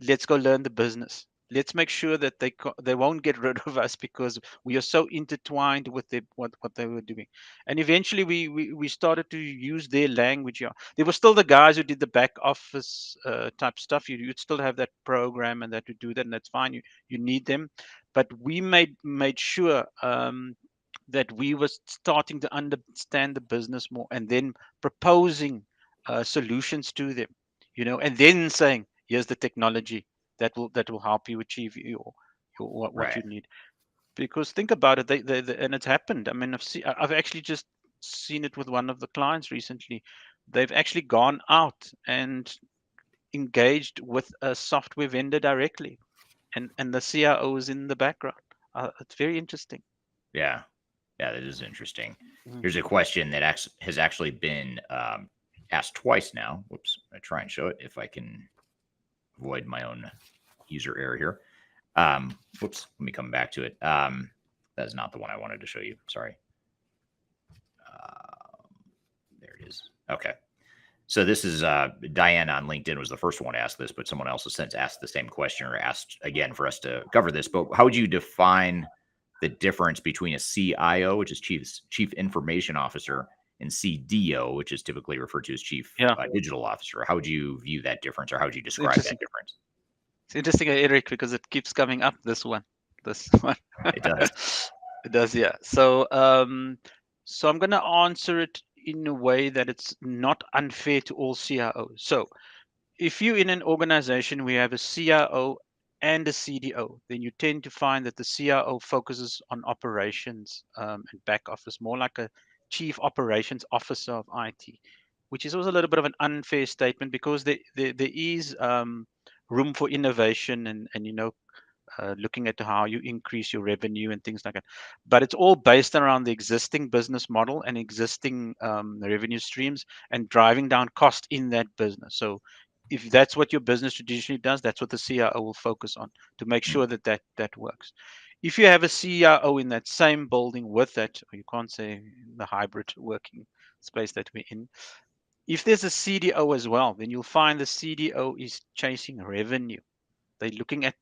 Let's go learn the business. Let's make sure that they won't get rid of us because we are so intertwined with what they were doing. And eventually we started to use their language. Yeah, there were still the guys who did the back office type stuff. You'd still have that program and that to do that, and that's fine. You need them, but we made sure that we were starting to understand the business more, and then proposing solutions to them, and then saying, here's the technology that will help you achieve what you Right. need. Because think about it, and it's happened. I mean, I've actually just seen it with one of the clients recently. They've actually gone out and engaged with a software vendor directly, and the CIO is in the background. It's very interesting. Yeah. Yeah, that is interesting. Mhm. Here's a question that has actually been asked twice now. Whoops. I try and show it if I can avoid my own user error here. Whoops. Let me come back to it. That's not the one I wanted to show you. Sorry. There it is. Okay. So this is Diane on LinkedIn was the first one to ask this, but someone else has since asked the same question or asked again for us to cover this. But how would you define the difference between a CIO, which is Chief Information Officer, and CDO, which is typically referred to as Chief Yeah, Digital Officer? How would you view that difference, or how would you it's describe that interesting. difference? It's interesting, Eric, because it keeps coming up. This one. It does. It does, yeah. So I'm gonna answer it in a way that it's not unfair to all CIOs. So if you're in an organization where you have a CIO and a CDO, then you tend to find that the CIO focuses on operations and back office, more like a chief operations officer of IT, which is also a little bit of an unfair statement because there is room for innovation and looking at how you increase your revenue and things like that. But it's all based around the existing business model and existing revenue streams and driving down cost in that business. So if that's what your business traditionally does, that's what the CIO will focus on to make Mm, sure that works. If you have a CIO in that same building with that, or you can't say in the hybrid working space that we're in, if there's a CDO as well, then you'll find the CDO is chasing revenue. They're looking at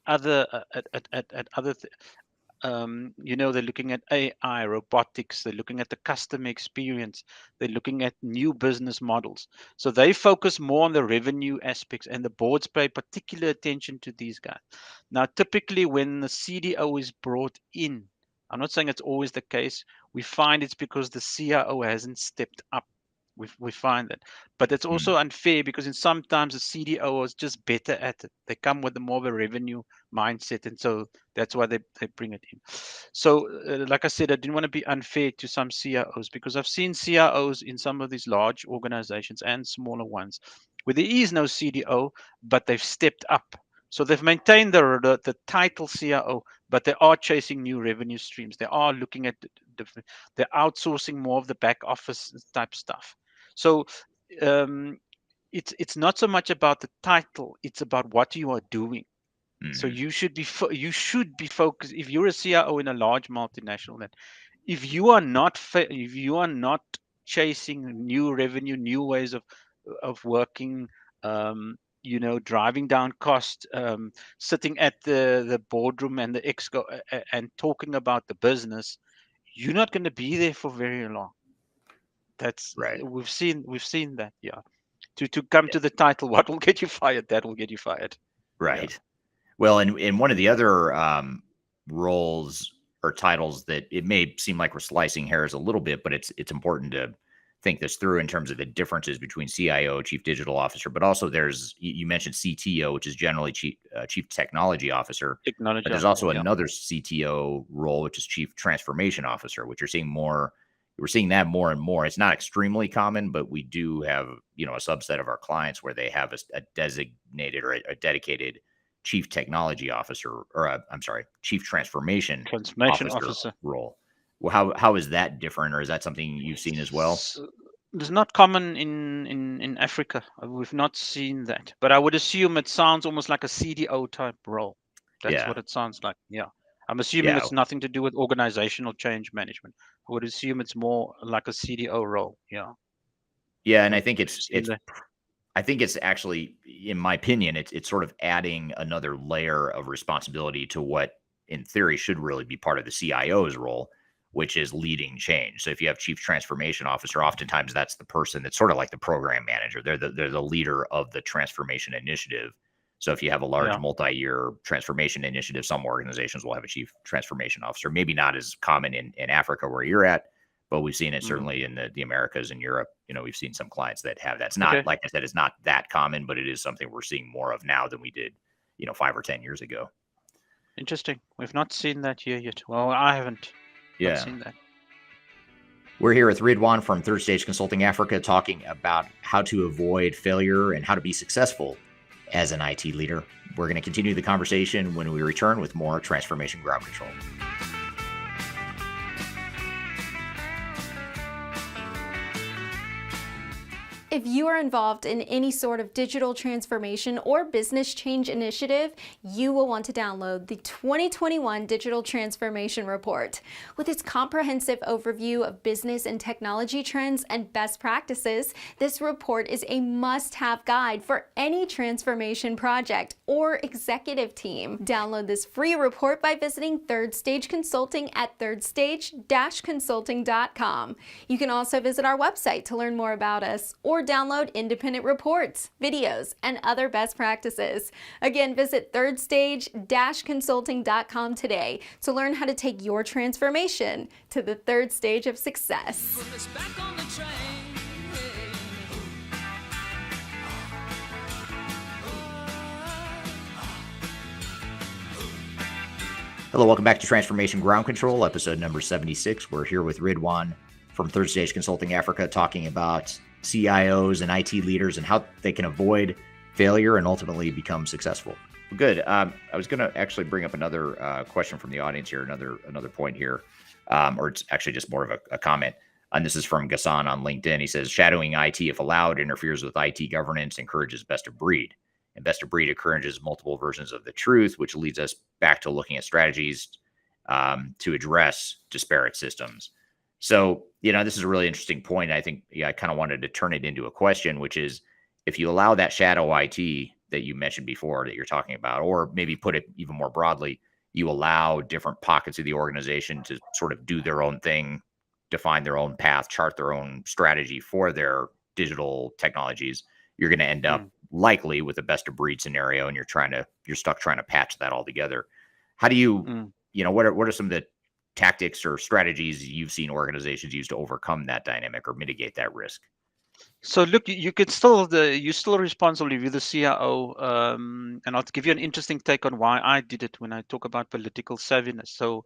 other at other they're looking at AI, robotics, they're looking at the customer experience, they're looking at new business models. So they focus more on the revenue aspects, and the boards pay particular attention to these guys. Now, typically when the CDO is brought in, I'm not saying it's always the case, we find it's because the CIO hasn't stepped up. We find that, but it's also unfair because sometimes the CDO is just better at it. They come with more of a revenue mindset, and so that's why they bring it in. So, like I said, I didn't want to be unfair to some CIOs because I've seen CIOs in some of these large organizations and smaller ones where there is no CDO, but they've stepped up. So they've maintained the title CIO, but they are chasing new revenue streams. They are looking at different. They're outsourcing more of the back office type stuff. So it's not so much about the title; it's about what you are doing. So you should be focused. If you're a CIO in a large multinational, then if you are not chasing new revenue, new ways of working, driving down cost, sitting at the boardroom and the exco and talking about the business, you're not going to be there for very long. That's Right. we've seen that. Yeah. To come to the title, what will get you fired? That will get you fired. Right. Well, and one of the other roles or titles that it may seem like we're slicing hairs a little bit, but it's important to think this through in terms of the differences between CIO, Chief Digital Officer, but also there's you mentioned CTO, which is generally Chief Technology Officer, Technology. but there's also another CTO role, which is Chief Transformation Officer, which we're seeing that more and more. It's not extremely common, but we do have a subset of our clients where they have a designated or a dedicated Chief Technology Officer, or Chief Transformation Officer role. Well, how is that different, or is that something you've seen as well? It's not common in Africa. We've not seen that, but I would assume it sounds almost like a CDO type role. That's what it sounds like. Yeah, I'm assuming it's nothing to do with organizational change management. I would assume it's more like a CDO role. Yeah. Yeah, and I think it's actually, in my opinion, it's sort of adding another layer of responsibility to what, in theory, should really be part of the CIO's role, which is leading change. So if you have Chief Transformation Officer, oftentimes that's the person that's sort of like the program manager. They're the leader of the transformation initiative. So if you have a large multi-year transformation initiative, some organizations will have a Chief Transformation Officer. Maybe not as common in Africa where you're at, but we've seen it certainly in the Americas and Europe. We've seen some clients that have that. It's not, like I said, it's not that common, but it is something we're seeing more of now than we did, 5 or 10 years ago. Interesting. We've not seen that here yet. Well, I haven't seen that. We're here with Ridwaan from Third Stage Consulting Africa talking about how to avoid failure and how to be successful as an IT leader. We're going to continue the conversation when we return with more Transformation Ground Control. If you are involved in any sort of digital transformation or business change initiative, you will want to download the 2021 Digital Transformation Report. With its comprehensive overview of business and technology trends and best practices, this report is a must-have guide for any transformation project or executive team. Download this free report by visiting Third Stage Consulting at thirdstage-consulting.com. You can also visit our website to learn more about us or download independent reports, videos, and other best practices. Again, visit thirdstage-consulting.com today to learn how to take your transformation to the third stage of success. Hello, welcome back to Transformation Ground Control, episode number 76. We're here with Ridwaan from Third Stage Consulting Africa talking about CIOs and IT leaders and how they can avoid failure and ultimately become successful. Good. I was going to actually bring up another question from the audience here, another point here, or it's actually just more of a comment. And this is from Ghassan on LinkedIn. He says, shadowing IT, if allowed, interferes with IT governance, encourages best of breed. And best of breed encourages multiple versions of the truth, which leads us back to looking at strategies to address disparate systems. So, this is a really interesting point. I think I kind of wanted to turn it into a question, which is if you allow that shadow IT that you mentioned before that you're talking about, or maybe put it even more broadly, you allow different pockets of the organization to sort of do their own thing, define their own path, chart their own strategy for their digital technologies, you're going to end up likely with a best of breed scenario, and you're stuck trying to patch that all together. How do you, what are some of the tactics or strategies you've seen organizations use to overcome that dynamic or mitigate that risk? So look, you could still you're still responsible if you're the CIO, and I'll give you an interesting take on why I did it when I talk about political savviness. So,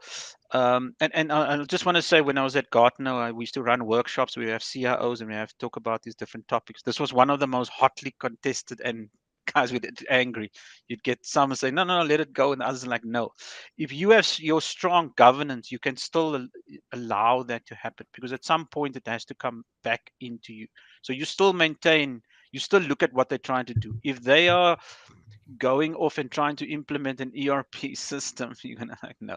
I just want to say, when I was at Gartner, we used to run workshops. We have CIOs and we have to talk about these different topics. This was one of the most hotly contested, and guys would get angry. You'd get some say, no, no, no, let it go, and others are like, no. If you have your strong governance, you can still allow that to happen, because at some point it has to come back into you. So you still maintain, you still look at what they're trying to do. If they are going off and trying to implement an ERP system, you're gonna like, no.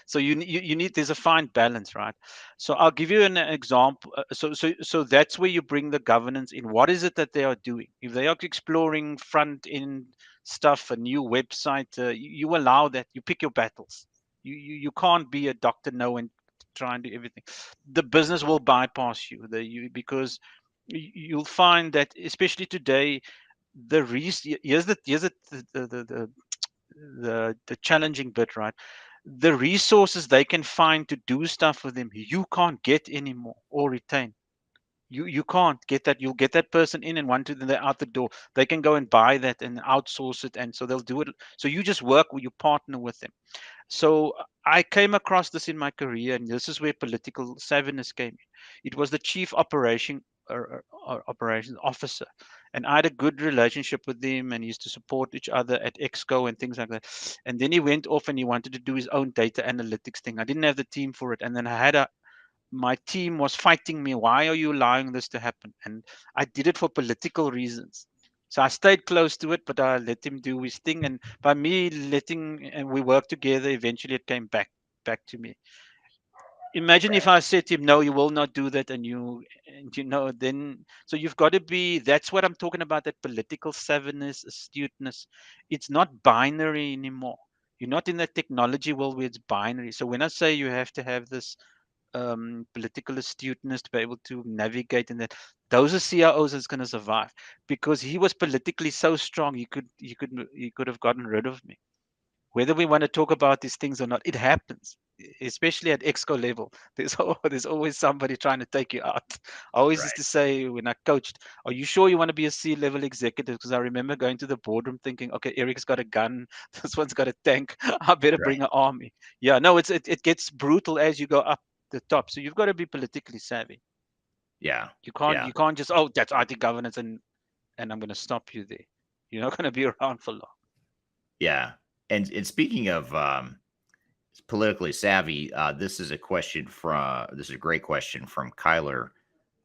So you need, there's a fine balance, right? So I'll give you an example. So that's where you bring the governance in. What is it that they are doing? If they are exploring front end stuff, a new website, you allow that. You pick your battles. You can't be a Dr. No and try and do everything. The business will bypass because you'll find that, especially today, here's the challenging bit, right? The resources they can find to do stuff with them, you can't get anymore or retain. You can't get that. You'll get that person in, and one to they're out the door. They can go and buy that and outsource it, and so they'll do it. So you just work with, you partner with them. So I came across this in my career, and this is where political savviness came in. It was the chief operations officer, and I had a good relationship with him, and he used to support each other at Exco and things like that. And then he went off and he wanted to do his own data analytics thing. I didn't have the team for it, and then I had a my team was fighting me. Why are you allowing this to happen? And I did it for political reasons. So I stayed close to it, but I let him do his thing. And by me letting, and we worked together, eventually it came back to me. Imagine if I said to him, no, you will not do that. And then, so you've got to be, that's what I'm talking about, that political savviness, astuteness. It's not binary anymore. You're not in that technology world where it's binary. So when I say you have to have this political astuteness to be able to navigate in that, those are CIOs that's going to survive, because he was politically so strong. He could have gotten rid of me. Whether we want to talk about these things or not, it happens, especially at exco level. There's always somebody trying to take you out. I always used Right. to say when I coached, are you sure you want to be a C-level executive? Because I remember going to the boardroom thinking, okay, Eric's got a gun, this one's got a tank, I better Right. bring an army. Yeah, no, it gets brutal as you go up the top. So you've got to be politically savvy. Yeah. You can't Yeah. you can't just, oh, that's IT governance, and I'm going to stop you there. You're not going to be around for long. Yeah. And speaking of politically savvy, this is a great question from Kyler,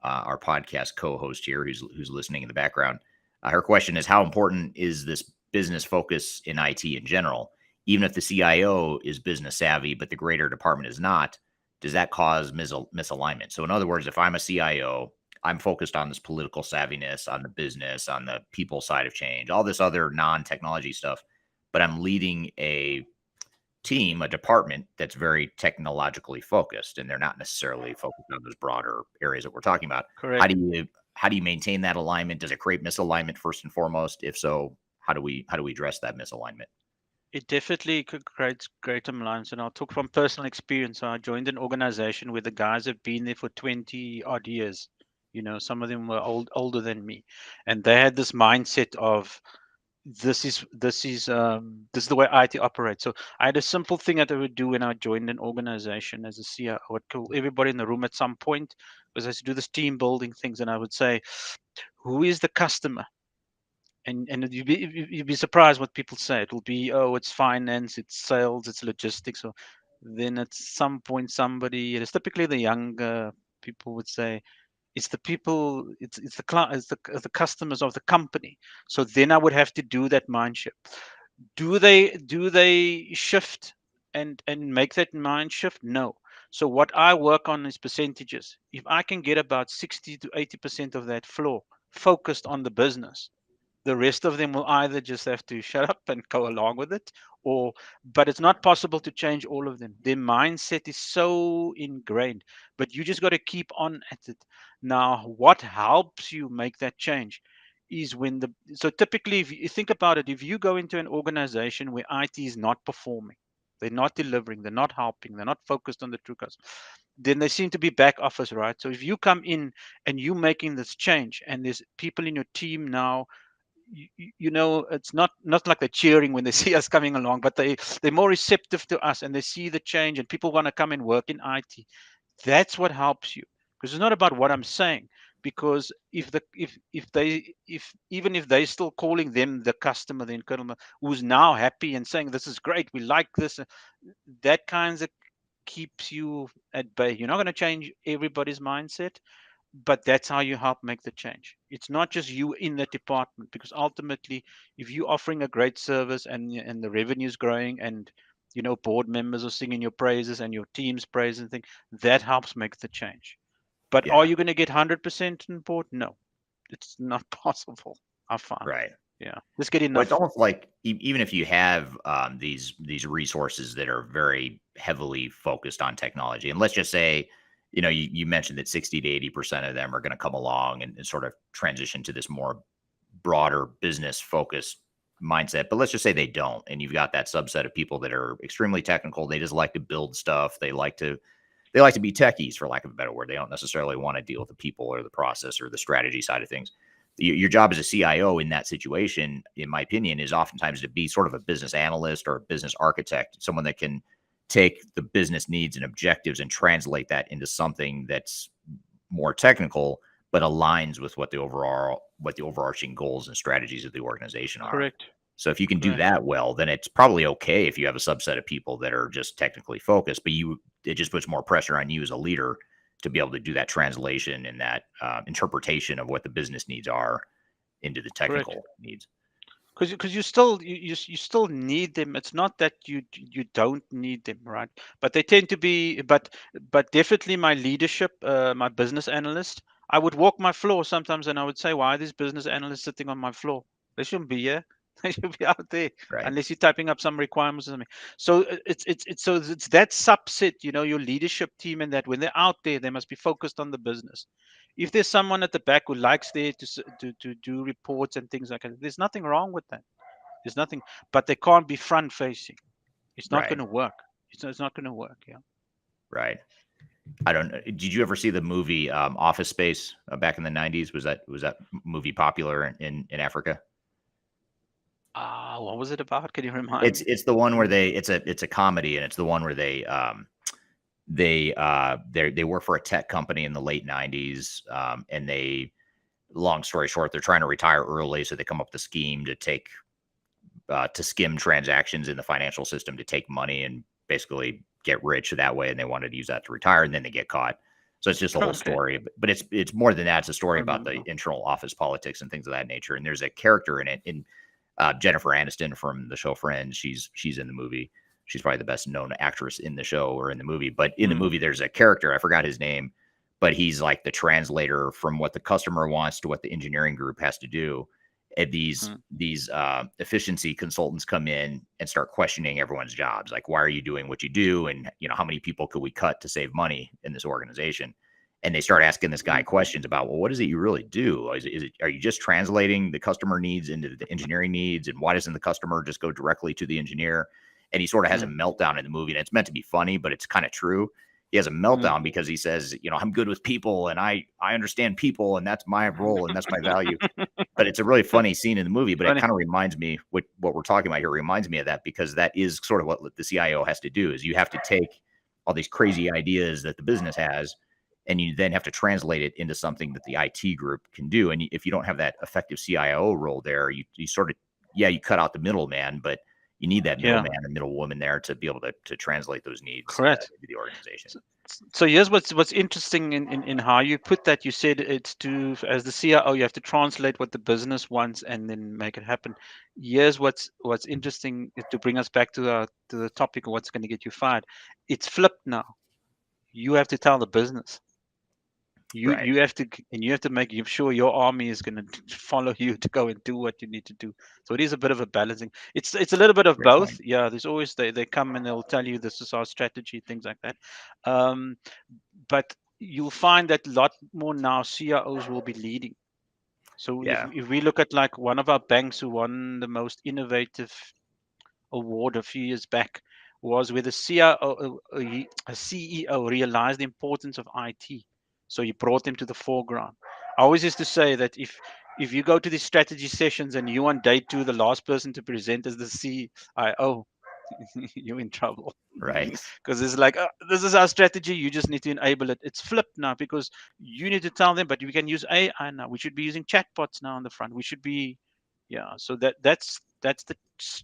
our podcast co-host here, who's listening in the background. Her question is, how important is this business focus in IT in general? Even if the CIO is business savvy, but the greater department is not, does that cause misalignment? So in other words, if I'm a CIO, I'm focused on this political savviness, on the business, on the people side of change, all this other non-technology stuff, but I'm leading a team, a department that's very technologically focused, and they're not necessarily focused on those broader areas that we're talking about. How Correct. do you maintain that alignment? Does it create misalignment first and foremost? If so, how do we address that misalignment? It definitely could create greater imbalance. And I'll talk from personal experience. So I joined an organization where the guys have been there for 20 odd years. Some of them were older than me, and they had this mindset of, this is the way IT operates. So I had a simple thing that I would do when I joined an organization as a CEO. I would call everybody in the room at some point, because I used to do this team building things, and I would say, who is the customer? And you'd be surprised what people say. It will be, oh, it's finance, it's sales, it's logistics. Or then at some point, somebody, it's typically the younger people, would say, it's the people, it's the customers of the company. So then I would have to do that mind shift. Do they shift and make that mind shift? No. So what I work on is percentages. If I can get about 60 to 80% of that floor focused on the business, the rest of them will either just have to shut up and go along with it, or, but it's not possible to change all of them. Their mindset is so ingrained, but you just got to keep on at it. Now, what helps you make that change is so typically, if you think about it, if you go into an organization where IT is not performing, they're not delivering, they're not helping, they're not focused on the true customer, then they seem to be back office, right? So if you come in and you making this change, and there's people in your team now, you know, it's not like they're cheering when they see us coming along, but they're more receptive to us, and they see the change, and people want to come and work in IT. That's what helps you, because it's not about what I'm saying. Because if even if they still calling them the customer, the internal, who's now happy and saying this is great, we like this, that kind of keeps you at bay. You're not going to change everybody's mindset, but that's how you help make the change. It's not just you in the department, because ultimately, if you're offering a great service and the revenue is growing, and you know board members are singing your praises and your team's praise and things, that helps make the change. But are Yeah. you going to get 100% on board? No, it's not possible. I find. Right. Yeah, just get Well, it's enough. almost like even if you have these resources that are very heavily focused on technology, and let's just say, you know, you mentioned that 60 to 80% of them are going to come along and sort of transition to this more broader business focused mindset. But let's just say they don't, and you've got that subset of people that are extremely technical. They just like to build stuff. They like to be techies, for lack of a better word. They don't necessarily want to deal with the people or the process or the strategy side of things. Your job as a CIO in that situation, in my opinion, is oftentimes to be sort of a business analyst or a business architect, someone that can take the business needs and objectives and translate that into something that's more technical, but aligns with what the overarching goals and strategies of the organization are. Correct. So if you can do Correct. that well, then it's probably okay if you have a subset of people that are just technically focused, but it just puts more pressure on you as a leader to be able to do that translation and that interpretation of what the business needs are into the technical Correct. needs. Because you still need them. It's not that you don't need them, right? But they tend to be. But definitely my leadership, my business analyst, I would walk my floor sometimes, and I would say, why are these business analysts sitting on my floor? They shouldn't be here. They should be out there, Right. unless you're typing up some requirements or something. So it's that subset, you know, your leadership team, and that when they're out there, they must be focused on the business. If there's someone at the back who likes there to do reports and things like that, there's nothing wrong with that. There's nothing, but they can't be front facing. It's not Right. going to work. It's not going to work. Yeah. Right. I don't know. Did you ever see the movie Office Space back in the 90s? Was that movie popular in Africa? What was it about? Can you remind me? It's the one where it's a comedy, and it's the one where they work for a tech company in the late 90s, and long story short, they're trying to retire early, so they come up with a scheme to to skim transactions in the financial system to take money and basically get rich that way, and they wanted to use that to retire, and then they get caught. So it's just a whole Okay. story, but it's more than that. It's a story I about the remember. internal office politics and things of that nature. And there's a character in it, Jennifer Aniston from the show Friends. She's in the movie. She's probably the best known actress in the show or in the movie. But in the movie, there's a character, I forgot his name, but he's like the translator from what the customer wants to what the engineering group has to do. And these efficiency consultants come in and start questioning everyone's jobs. Like, why are you doing what you do? And, you know, how many people could we cut to save money in this organization? And they start asking this guy questions about, well, what is it you really do? Are you just translating the customer needs into the engineering needs? And why doesn't the customer just go directly to the engineer? And he sort of has a meltdown in the movie, and it's meant to be funny, but it's kind of true. He has a meltdown because he says, you know, I'm good with people, and I understand people, and that's my role, and that's my value. But it's a really funny scene in the movie, but it Funny. kind of reminds me what we're talking about here reminds me of that, because that is sort of what the CIO has to do. Is you have to take all these crazy ideas that the business has, and you then have to translate it into something that the IT group can do. And if you don't have that effective CIO role there, you sort of, you cut out the middleman, but you need that Yeah. middleman and middlewoman there to be able to translate those needs Correct. into the organization. So here's what's interesting in how you put that. You said it's as the CIO, you have to translate what the business wants and then make it happen. Here's what's interesting to bring us back to the topic of what's going to get you fired. It's flipped now. You have to tell the business. Right. You have to make sure your army is going to follow you to go and do what you need to do. So it is a bit of a balancing. It's a little bit of Great both. point. Yeah, there's always they come and they'll tell you this is our strategy, things like that. But you'll find that a lot more now CIOs will be leading. So Yeah. if we look at like one of our banks who won the most innovative award a few years back, was where the CEO realized the importance of IT. So he brought them to the foreground. I always used to say that if you go to these strategy sessions and you on day 2, the last person to present as the CIO, you're in trouble. Right. Because it's like, this is our strategy. You just need to enable it. It's flipped now because you need to tell them, but we can use AI now. We should be using chatbots now on the front. We should be, yeah. So that's the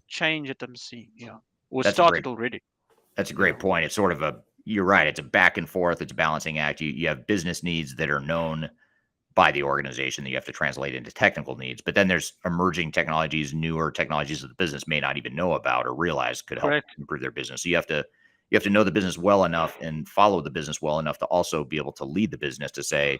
change that I'm seeing. Yeah, or That's a great started already. That's a great point. It's sort of you're right. It's a back and forth. It's a balancing act. You have business needs that are known by the organization that you have to translate into technical needs. But then there's emerging technologies, newer technologies that the business may not even know about or realize could help Correct. improve their business. So you have to know the business well enough and follow the business well enough to also be able to lead the business to say,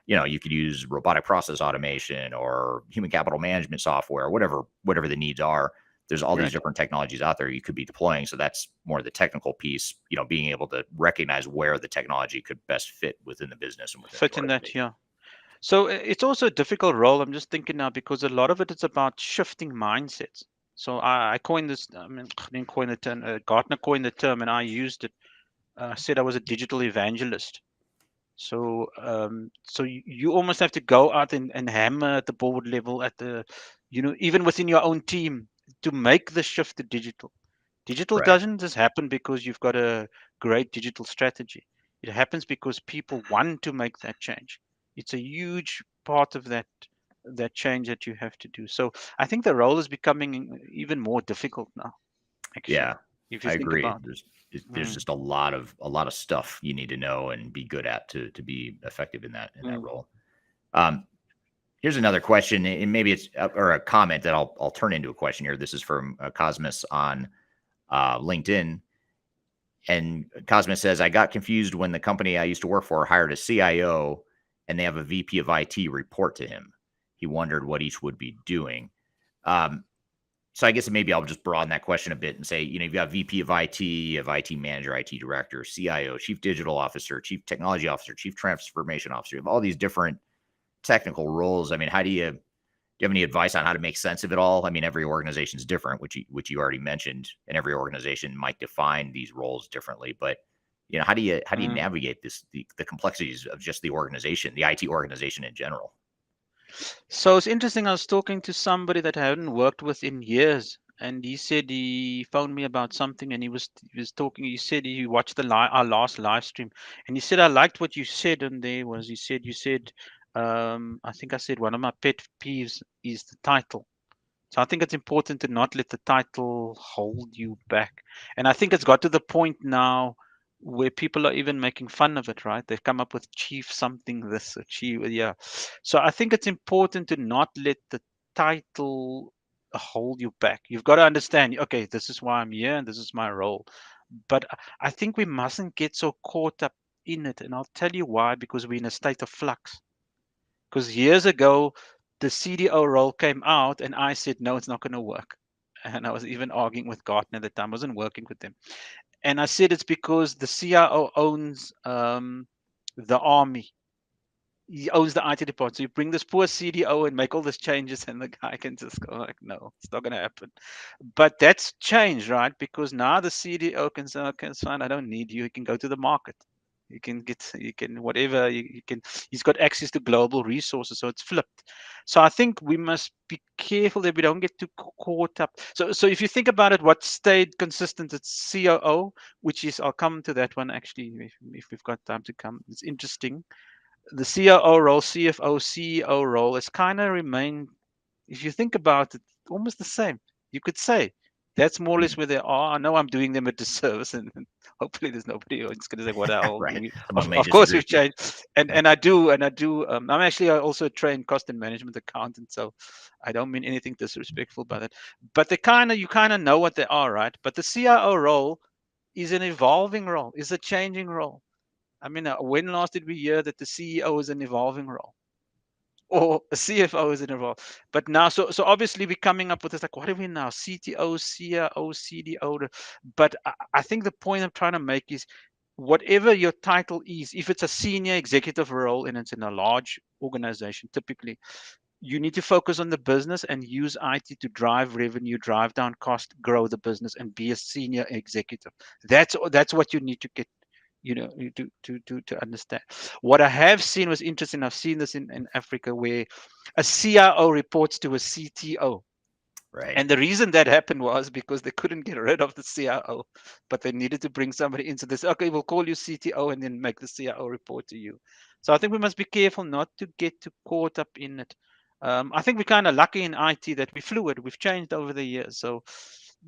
you could use robotic process automation or human capital management software, whatever the needs are. There's all these different technologies out there you could be deploying. So that's more the technical piece, being able to recognize where the technology could best fit within the business and within Fit the in that, organization. yeah. So it's also a difficult role. I'm just thinking now because a lot of it is about shifting mindsets. So I coined this. I mean, I didn't coin the term. Gartner coined the term, and I used it. Said I was a digital evangelist. So you almost have to go out and hammer at the board level, at the, even within your own team, to make the shift to digital. Digital Right. doesn't just happen because you've got a great digital strategy. It happens because people want to make that change. It's a huge part of that change that you have to do. So I think the role is becoming even more difficult now, Yeah, actually, if you I think agree. about it. There's just a lot of stuff you need to know and be good at to be effective in that Mm. role. Um, Here's another question, and maybe it's or a comment that I'll turn into a question here. This is from Cosmos on LinkedIn, and Cosmos says, "I got confused when the company I used to work for hired a CIO, and they have a VP of IT report to him. He wondered what each would be doing." Um, so I guess maybe I'll just broaden that question a bit and say, you've got VP of IT, you have IT manager, IT director, CIO, chief digital officer, chief technology officer, chief transformation officer. You have all these different technical roles. I mean, do you have any advice on how to make sense of it all? I mean, every organization is different, which you already mentioned, and every organization might define these roles differently. But how do you Mm. navigate the complexities of just the organization, the IT organization in general? So it's interesting. I was talking to somebody that I hadn't worked with in years, and he said he phoned me about something, and he was talking. He said he watched our last live stream, and he said I liked what you said. And there was, he said, you said, I think I said one of my pet peeves is the title. So I think it's important to not let the title hold you back. And I think it's got to the point now where people are even making fun of it, right? They've come up with chief something this or chief, yeah. So I think it's important to not let the title hold you back. You've got to understand, okay, this is why I'm here and this is my role. But I think we mustn't get so caught up in it. And I'll tell you why, because we're in a state of flux. Because years ago, the CDO role came out, and I said, no, it's not going to work. And I was even arguing with Gartner at the time. I wasn't working with them. And I said it's because the CIO owns the army. He owns the IT department. So you bring this poor CDO and make all these changes, and the guy can just go like, no, it's not going to happen. But that's changed, right? Because now the CDO can say, okay, it's fine. I don't need you. You can go to the market. You can whatever you can. He's got access to global resources, so it's flipped. So I think we must be careful that we don't get too caught up. So if you think about it, what stayed consistent, it's COO, which is, I'll come to that one actually if we've got time to come. It's interesting. The COO role, CFO, CEO role has kind of remained, if you think about it, almost the same. You could say that's more or less Mm. where they are. I know I'm doing them a disservice, and hopefully there's nobody who's going to say, "What the hell?" Right. Someone Of, may of course, disagree we've with you. changed, and I do, and I do. I'm actually also a trained cost and management accountant, so I don't mean anything disrespectful by that. But you kind of know what they are, right? But the CIO role is an evolving role, is a changing role. I mean, when last did we hear that the CEO is an evolving role? Or a CFO is involved. But now, so obviously we're coming up with this, like, what are we now? CTO, CIO, CDO. But I think the point I'm trying to make is, whatever your title is, if it's a senior executive role and it's in a large organization, typically, you need to focus on the business and use IT to drive revenue, drive down cost, grow the business, and be a senior executive. That's what you need to get, to understand. What I have seen was interesting. I've seen this in Africa where a CIO reports to a CTO. Right. And the reason that happened was because they couldn't get rid of the CIO, but they needed to bring somebody into this. Okay, we'll call you CTO and then make the CIO report to you. So I think we must be careful not to get too caught up in it. I think we're kind of lucky in IT that we're fluid. We've changed over the years. So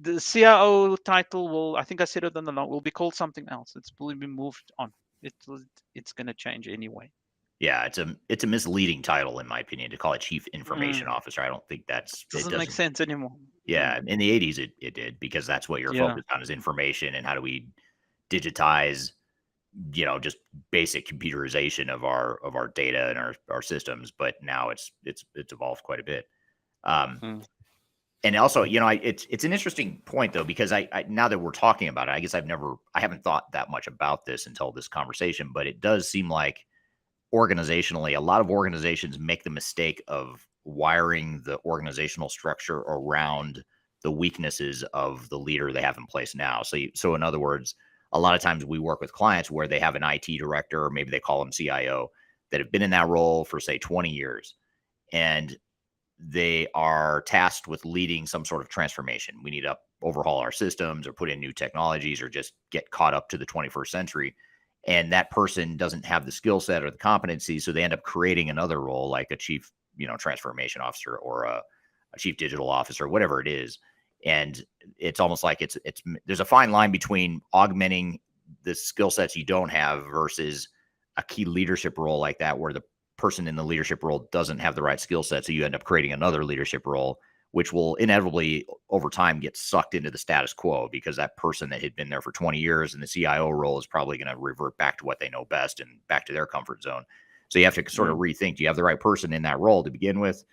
the CIO title will, I think I said it on the long, will be called something else. It's will be moved on. It's going to change anyway. Yeah, it's a misleading title in my opinion to call it Chief Information Officer. I don't think it Doesn't make sense anymore. Yeah, in the 80s it did, because that's what you're Yeah. focused on, is information and how do we digitize, just basic computerization of our data and our systems. But now it's evolved quite a bit. And also, it's an interesting point though, because I now that we're talking about it, I guess I haven't thought that much about this until this conversation, but it does seem like organizationally, a lot of organizations make the mistake of wiring the organizational structure around the weaknesses of the leader they have in place now. So in other words, a lot of times we work with clients where they have an IT director, or maybe they call them CIO, that have been in that role for say 20 years. And they are tasked with leading some sort of transformation. We need to overhaul our systems or put in new technologies or just get caught up to the 21st century. And that person doesn't have the skill set or the competency. So they end up creating another role like a chief, transformation officer or a chief digital officer, whatever it is. And it's almost like there's a fine line between augmenting the skill sets you don't have versus a key leadership role like that, where the person in the leadership role doesn't have the right skill set. So you end up creating another leadership role, which will inevitably over time get sucked into the status quo, because that person that had been there for 20 years in the CIO role is probably going to revert back to what they know best and back to their comfort zone. So you have to sort of rethink, do you have the right person in that role to begin with?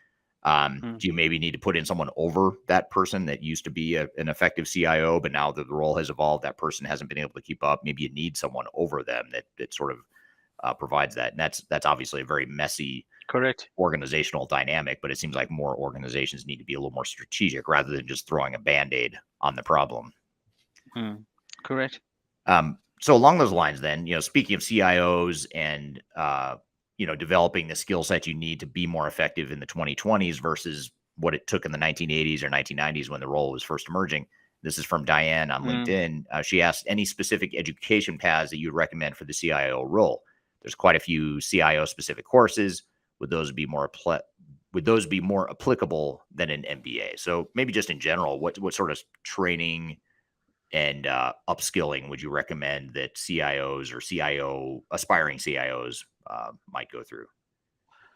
Do you maybe need to put in someone over that person that used to be an effective CIO, but now that the role has evolved, that person hasn't been able to keep up? Maybe you need someone over them that sort of provides that. And that's obviously a very messy, correct, organizational dynamic, but it seems like more organizations need to be a little more strategic rather than just throwing a Band-Aid on the problem. Correct. So along those lines then, speaking of CIOs and, developing the skill set you need to be more effective in the 2020s versus what it took in the 1980s or 1990s when the role was first emerging. This is from Diane on LinkedIn. She asked, any specific education paths that you'd recommend for the CIO role? There's quite a few CIO specific courses. Would those be more applicable than an MBA? So maybe just in general, what sort of training and upskilling would you recommend that CIOs or aspiring CIOs might go through?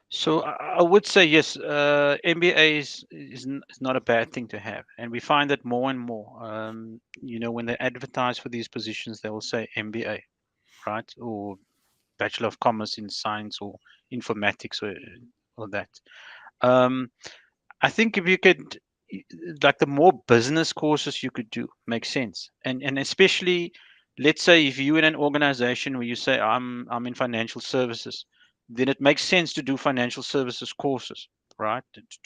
So I would say yes. MBA is not a bad thing to have, and we find that more and more. When they advertise for these positions, they will say MBA, right, or Bachelor of Commerce in Science or Informatics or that. I think if you could, like, the more business courses you could do makes sense, and especially, let's say if you're in an organization where you say I'm in financial services, then it makes sense to do financial services courses, right?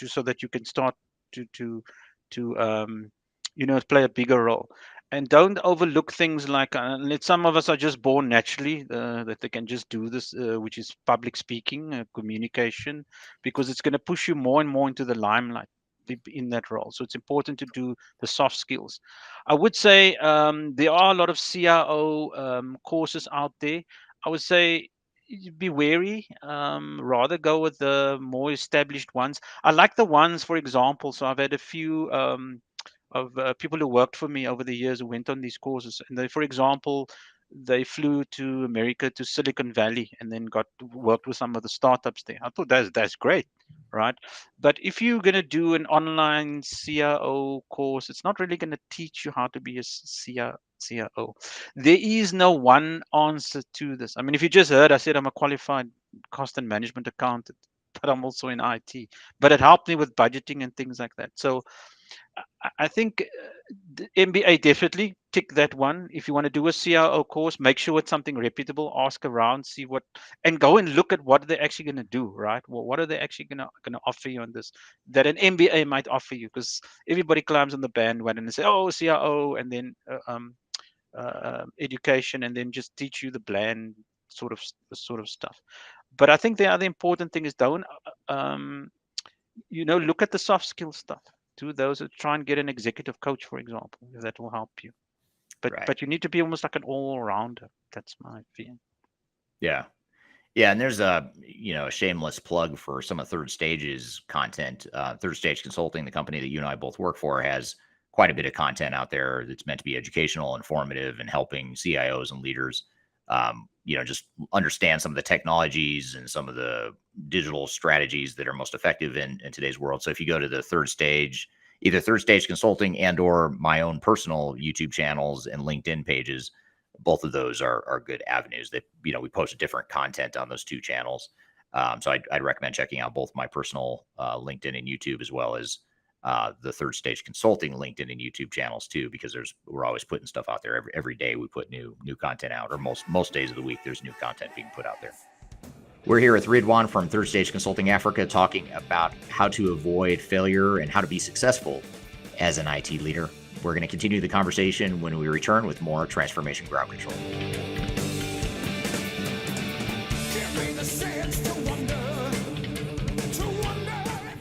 So that you can start to play a bigger role. And don't overlook things like some of us are just born naturally that they can just do this, which is public speaking, communication, because it's going to push you more and more into the limelight in that role. So it's important to do the soft skills. I would say there are a lot of CIO courses out there. I would say be wary. Rather go with the more established ones. I like the ones, for example. So I've had a few of people who worked for me over the years who went on these courses, and they, for example, they flew to America, to Silicon Valley, and then worked with some of the startups there. I thought that's great, right? But if you're going to do an online CIO course, it's not really going to teach you how to be a CIO. There is no one answer to this. I mean, if you just heard, I said I'm a qualified cost and management accountant, but I'm also in IT. But it helped me with budgeting and things like that. So I think the MBA definitely, tick that one. If you want to do a CIO course, make sure it's something reputable. Ask around, see what, and go and look at what they're actually going to do. Right? Well, what are they actually going to offer you on this that an MBA might offer you? Because everybody climbs on the bandwagon and say, "Oh, CIO," and then education, and then just teach you the bland sort of stuff. But I think the other important thing is don't look at the soft skill stuff. Do those. Try and get an executive coach, for example, if that will help you. But you need to be almost like an all-rounder. That's my feeling. Yeah. Yeah, and there's a shameless plug for some of Third Stage's content. Third Stage Consulting, the company that you and I both work for, has quite a bit of content out there that's meant to be educational, informative, and helping CIOs and leaders, just understand some of the technologies and some of the digital strategies that are most effective in today's world. So if you go to the Third Stage, either Third Stage Consulting and or my own personal YouTube channels and LinkedIn pages, both of those are good avenues that, we post different content on those two channels. So I'd recommend checking out both my personal LinkedIn and YouTube, as well as the Third Stage Consulting LinkedIn and YouTube channels too, because we're always putting stuff out there. Every day we put new content out, or most days of the week there's new content being put out there. We're here with Ridwaan from Third Stage Consulting Africa, talking about how to avoid failure and how to be successful as an IT leader. We're going to continue the conversation when we return with more Transformation Ground Control.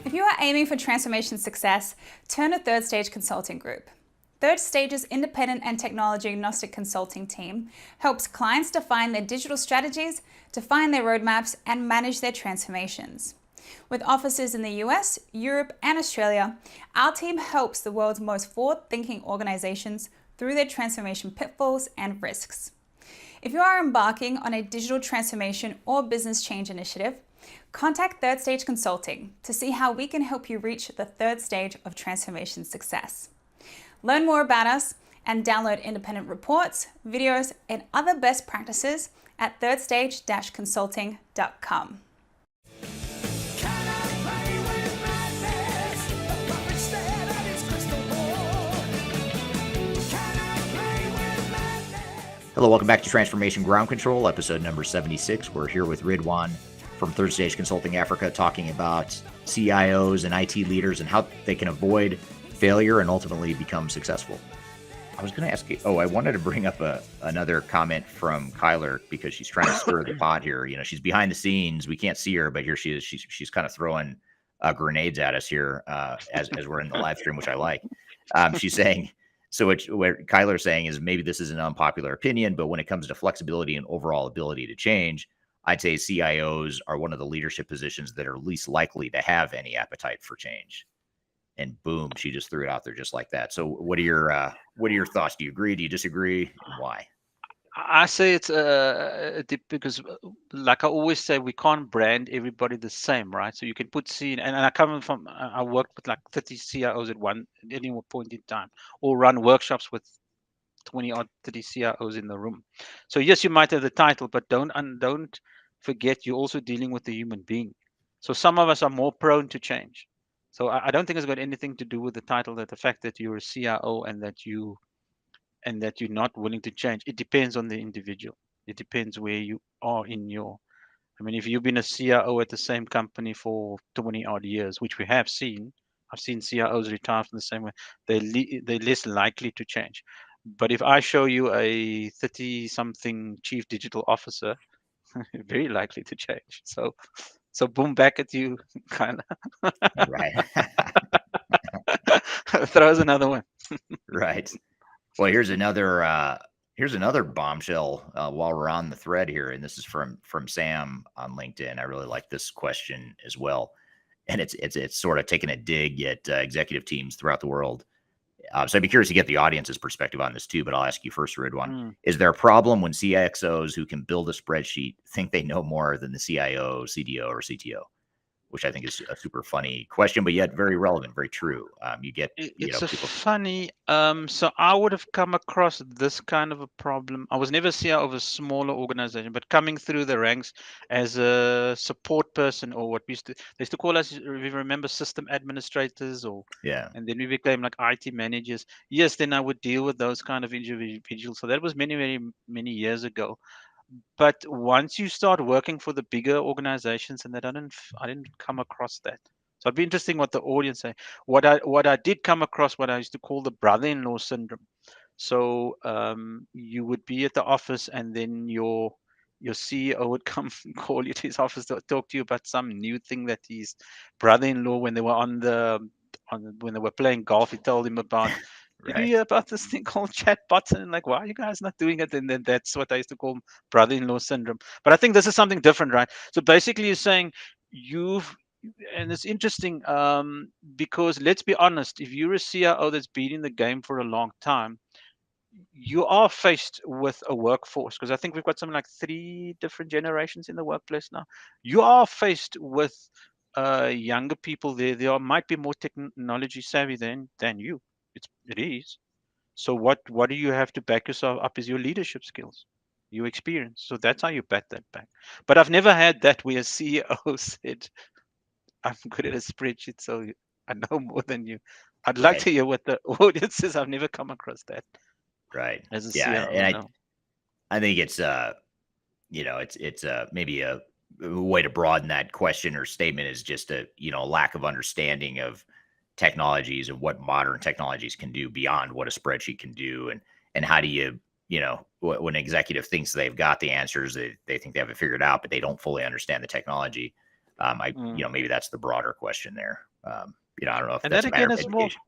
If you are aiming for transformation success, turn to Third Stage Consulting Group. Third Stage's independent and technology agnostic consulting team helps clients define their digital strategies, define their roadmaps, and manage their transformations. With offices in the US, Europe, and Australia, our team helps the world's most forward-thinking organizations through their transformation pitfalls and risks. If you are embarking on a digital transformation or business change initiative, contact Third Stage Consulting to see how we can help you reach the third stage of transformation success. Learn more about us and download independent reports, videos, and other best practices at thirdstage-consulting.com. Hello, welcome back to Transformation Ground Control, episode number 76. We're here with Ridwaan from Third Stage Consulting Africa, talking about CIOs and IT leaders and how they can avoid failure and ultimately become successful. I was going to ask you, I wanted to bring up another comment from Kyler, because she's trying to stir the pot here. She's behind the scenes. We can't see her, but here she is. She's kind of throwing grenades at us here as we're in the live stream, which I like. She's saying, so what Kyler's saying is, maybe this is an unpopular opinion, but when it comes to flexibility and overall ability to change, I'd say CIOs are one of the leadership positions that are least likely to have any appetite for change. And boom, she just threw it out there just like that. So what are your thoughts? Do you agree? Do you disagree? And why? I say it's because, like I always say, we can't brand everybody the same, right? So you can put and I worked with like 30 CIOs at any point in time, or run workshops with 20 or 30 CIOs in the room. So yes, you might have the title, but don't forget you're also dealing with the human being. So some of us are more prone to change. So I don't think it's got anything to do with the title, that the fact that you're a CIO and that you're not willing to change. It depends on the individual. It depends where you are if you've been a CIO at the same company for 20 odd years, which we have seen, I've seen CIOs retire from the same way, they're less likely to change. But if I show you a 30-something chief digital officer, very likely to change. So boom, back at you, kind of. Right. Throws another one. Right. Well, here's another bombshell while we're on the thread here, and this is from Sam on LinkedIn. I really like this question as well, and it's sort of taking a dig at executive teams throughout the world. So I'd be curious to get the audience's perspective on this too, but I'll ask you first, Ridwaan. Is there a problem when CXOs who can build a spreadsheet think they know more than the CIO, CDO, or CTO? which I think is a super funny question, but yet very relevant, very true. You get, It's a people. funny. So I would have come across this kind of a problem. I was never CEO of a smaller organization, but coming through the ranks as a support person, or what they used to call us, if you remember, system administrators, or Yeah. and then we became like IT managers. Yes, then I would deal with those kind of individuals. So that was many years ago. But once you start working for the bigger organizations, and I didn't come across that. So it'd be interesting what the audience say. What I did come across, what I used to call the brother-in-law syndrome. So you would be at the office, and then your CEO would come and call you to his office to talk to you about some new thing that his brother-in-law, when they were when they were playing golf, he told him about. Did you Right. hear about this thing called chatbots? And like, why are you guys not doing it? And then that's what I used to call brother-in-law syndrome. But I think this is something different, right? So basically, you're saying you've, and it's interesting because let's be honest, if you're a CIO that's been in the game for a long time, you are faced with a workforce, because I think we've got something like 3 different generations in the workplace now. You are faced with younger people there. They might be more technology savvy than you. It is. So what do you have to back yourself up is your leadership skills, your experience. So that's how you bat that back. But I've never had that where a CEO said, I'm good at a spreadsheet, so I know more than you. I'd like Right. to hear what the audience says. I've never come across that Right. as a Yeah. CIO. And No. I think it's, it's maybe a way to broaden that question or statement is just a, lack of understanding of technologies and what modern technologies can do beyond what a spreadsheet can do. And how do you, when an executive thinks they've got the answers, they think they have it figured out, but they don't fully understand the technology. Mm. Maybe that's the broader question there. I don't know if And that that's a matter again of is more. education.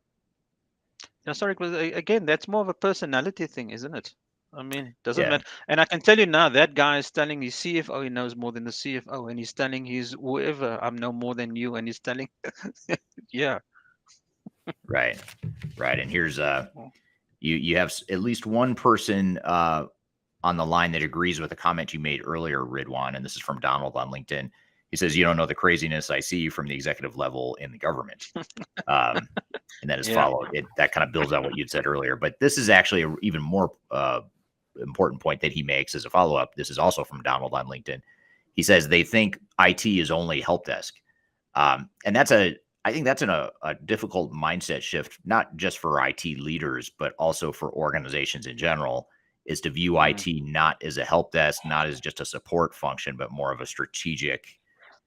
Yeah, sorry, but again, that's more of a personality thing, isn't it? I mean, it doesn't Yeah. matter. And I can tell you now, that guy is telling his CFO he knows more than the CFO, and he's telling his whoever, I know more than you, and he's telling, yeah. Right. Right. And here's, Oh. you have at least one person on the line that agrees with the comment you made earlier, Ridwaan, and this is from Donald on LinkedIn. He says, "You don't know the craziness I see from the executive level in the government." Um, and then his Yeah. follow that kind of builds on what you'd said earlier. But this is actually an even more important point that he makes as a follow up. This is also from Donald on LinkedIn. He says they think IT is only help desk, and I think that's a difficult mindset shift, not just for IT leaders, but also for organizations in general, is to view Mm. IT not as a help desk, not as just a support function, but more of a strategic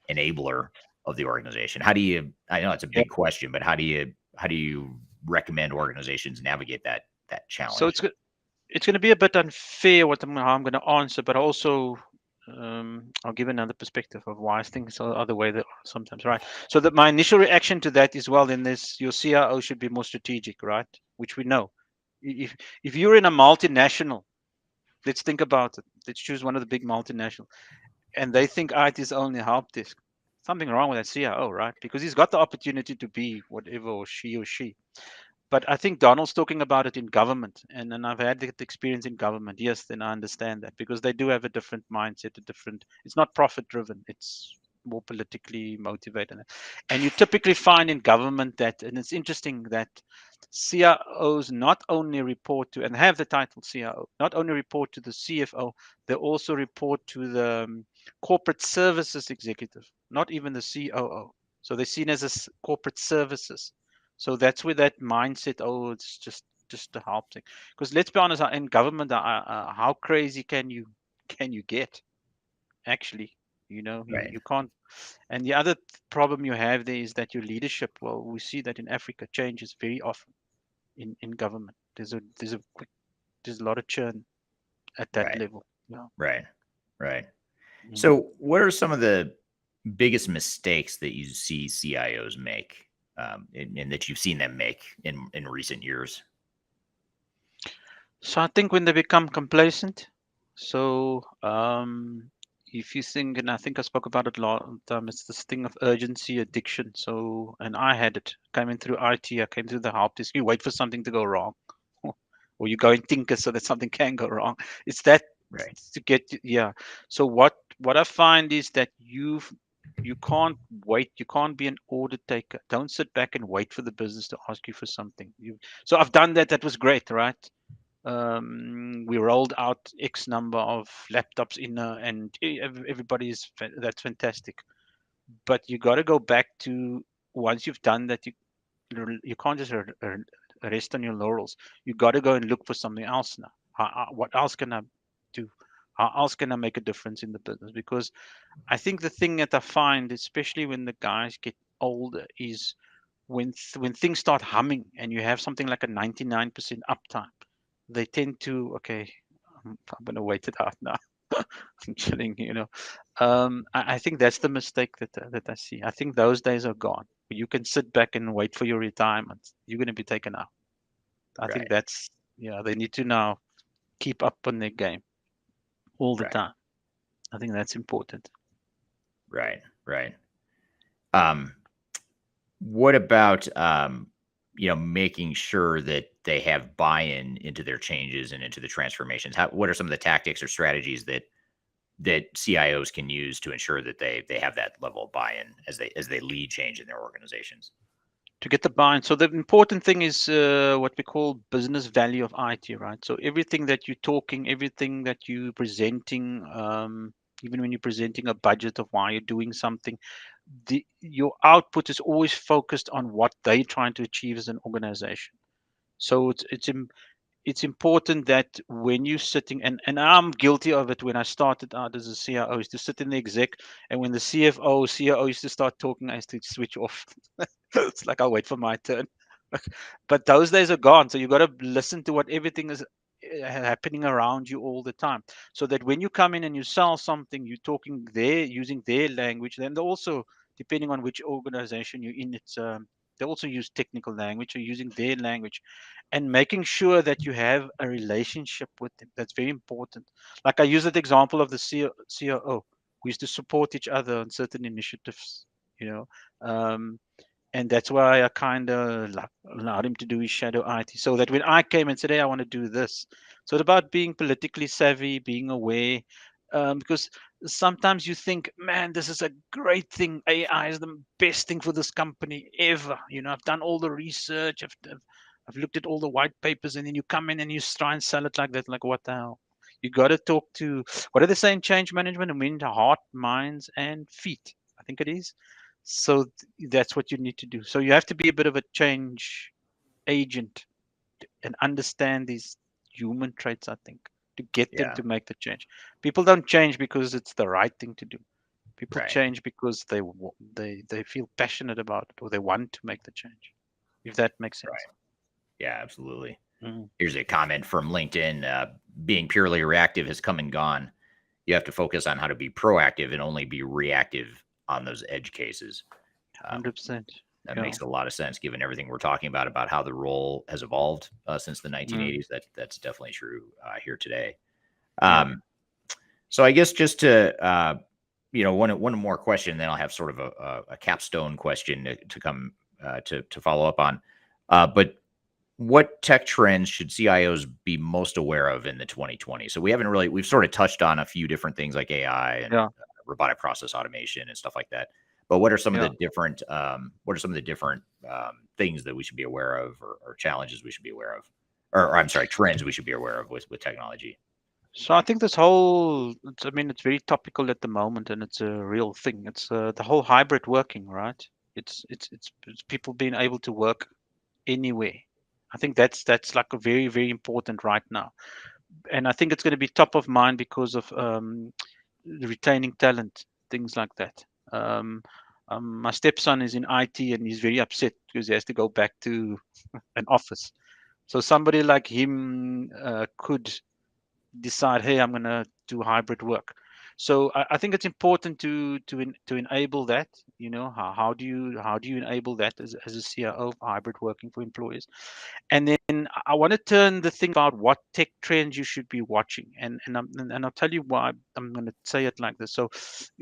enabler of the organization. How do you, I know it's a Yeah. big question, but how do you recommend organizations navigate that So challenge? it's going to be a bit unfair how I'm going to answer, but also I'll give another perspective of why things are the way they are sometimes, right? So that my initial reaction to that is, well, then your CIO should be more strategic, right? Which we know. If you're in a multinational, let's think about it. Let's choose one of the big multinational, and they think IT is only help desk. Something wrong with that CIO, right? Because he's got the opportunity to be whatever, or she. But I think Donald's talking about it in government, and then I've had that experience in government. Yes, then I understand that, because they do have a different mindset, a different. It's not profit driven. It's more politically motivated, and you typically find in government that, and it's interesting that CIOs not only report to and have the title CIO, not only report to the CFO, they also report to the corporate services executive, not even the COO. So they're seen as corporate services. So that's where that mindset, oh, it's just a help thing. Because let's be honest, in government, how crazy can you get? Actually, Right. you can't. And the other problem you have there is that your leadership. Well, we see that in Africa changes very often in government. There's a lot of churn at that Right. level. Yeah. Right. Right. Mm. So, what are some of the biggest mistakes that you see CIOs make, and that you've seen them make in recent years? So I think when they become complacent, so if you think, and I think I spoke about it last time, it's this thing of urgency addiction. So, and I had it coming through IT, I came through the help desk. You wait for something to go wrong, or you go and tinker so that something can go wrong. It's that Right. to get, yeah. So what I find is that You can't wait. You can't be an order taker. Don't sit back and wait for the business to ask you for something. So I've done that. That was great, right? We rolled out X number of laptops and everybody's that's fantastic. But you got to go back to, once you've done that, you can't just rest on your laurels. You got to go and look for something else now. What else can I do? How else can I make a difference in the business? Because I think the thing that I find, especially when the guys get older, is when things start humming and you have something like a 99% uptime, they tend to, okay, I'm gonna wait it out now. I'm chilling, I think that's the mistake that I see. I think those days are gone. You can sit back and wait for your retirement. You're going to be taken out. I think Right. that's, yeah, they need to now keep up on their game all the Right. time. I think that's important. Right. Right. Um, what about making sure that they have buy-in into their changes and into the transformations? What are some of the tactics or strategies that CIOs can use to ensure that they have that level of buy-in as they lead change in their organizations? To get the buy-in. So the important thing is what we call business value of IT, right? So everything that you're talking, everything that you're presenting, even when you're presenting a budget of why you're doing something, your output is always focused on what they're trying to achieve as an organization. So it's important that when you're sitting, and I'm guilty of it when I started out as a CIO, I used to sit in the exec, and when the CIO used to start talking, I used to switch off. It's like I'll wait for my turn. But those days are gone. So you got to listen to what everything is happening around you all the time. So that when you come in and you sell something, you're talking there using their language. Then they also, depending on which organization you're in, they also use technical language or using their language, and making sure that you have a relationship with them. That's very important. Like I use that example of the COO. We used to support each other on certain initiatives, you know. Um, and that's why I kind of allowed him to do his shadow IT, so that when I came and said, "Hey, I want to do this," so it's about being politically savvy, being aware, because sometimes you think, "Man, this is a great thing. AI is the best thing for this company ever." I've done all the research, I've looked at all the white papers, and then you come in and you try and sell it like that. Like, what the hell? You got to talk to, what do they say in change management? I mean, heart, minds, and feet. I think it is. So that's what you need to do. So you have to be a bit of a change agent and understand these human traits, I think, to get them Yeah. to make the change. People don't change because it's the right thing to do. People Right. change because they feel passionate about it, or they want to make the change. If that makes sense. Right. Yeah, absolutely. Mhm. Here's a comment from LinkedIn. Being purely reactive has come and gone. You have to focus on how to be proactive and only be reactive on those edge cases. Um, 100%. that Yeah. makes a lot of sense given everything we're talking about how the role has evolved since the Mm. 1980s. That's definitely true here today. Yeah. So I guess just to one more question, then I'll have sort of a capstone question to come to follow up on. But what tech trends should CIOs be most aware of in the 2020s? So we've sort of touched on a few different things like AI and Yeah. robotic process automation and stuff like that. But what are some of Yeah. the different things that we should be aware of, or challenges we should be aware of, or I'm sorry, trends we should be aware of with technology? So I think this whole, I mean, it's very topical at the moment, and it's a real thing. It's the whole hybrid working, right? It's people being able to work anywhere. I think that's like a very, very important right now, and I think it's going to be top of mind because of retaining talent, things like that. Um, my stepson is in IT, and he's very upset because he has to go back to an office. So somebody like him could decide, hey, I'm going to do hybrid work. So I think it's important to enable that. How do you enable that as a CIO of hybrid working for employees? And then I want to turn the thing about what tech trends you should be watching, and I'll tell you why I'm going to say it like this. So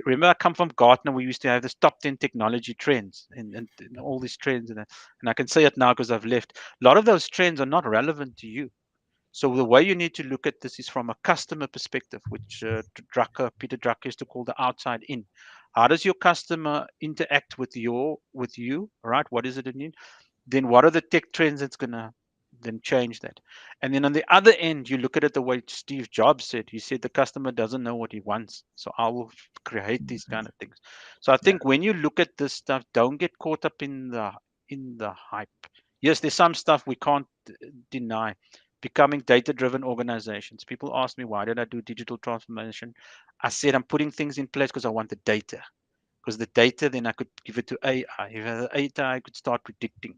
remember, I come from Gartner. We used to have this top 10 technology trends, and all these trends, and I can say it now because I've left. A lot of those trends are not relevant to you. So the way you need to look at this is from a customer perspective, which Peter Drucker used to call the outside in. How does your customer interact with you, right? What is it in you? Then what are the tech trends that's gonna then change that? And then on the other end, you look at it the way Steve Jobs said. He said the customer doesn't know what he wants, so I will create these kind of things. So I Yeah. think when you look at this stuff, don't get caught up in the hype. Yes, there's some stuff we can't deny. Becoming data-driven organizations. People ask me, why did I do digital transformation? I said I'm putting things in place because I want the data. Because the data, then I could give it to AI. If I had AI, I could start predicting.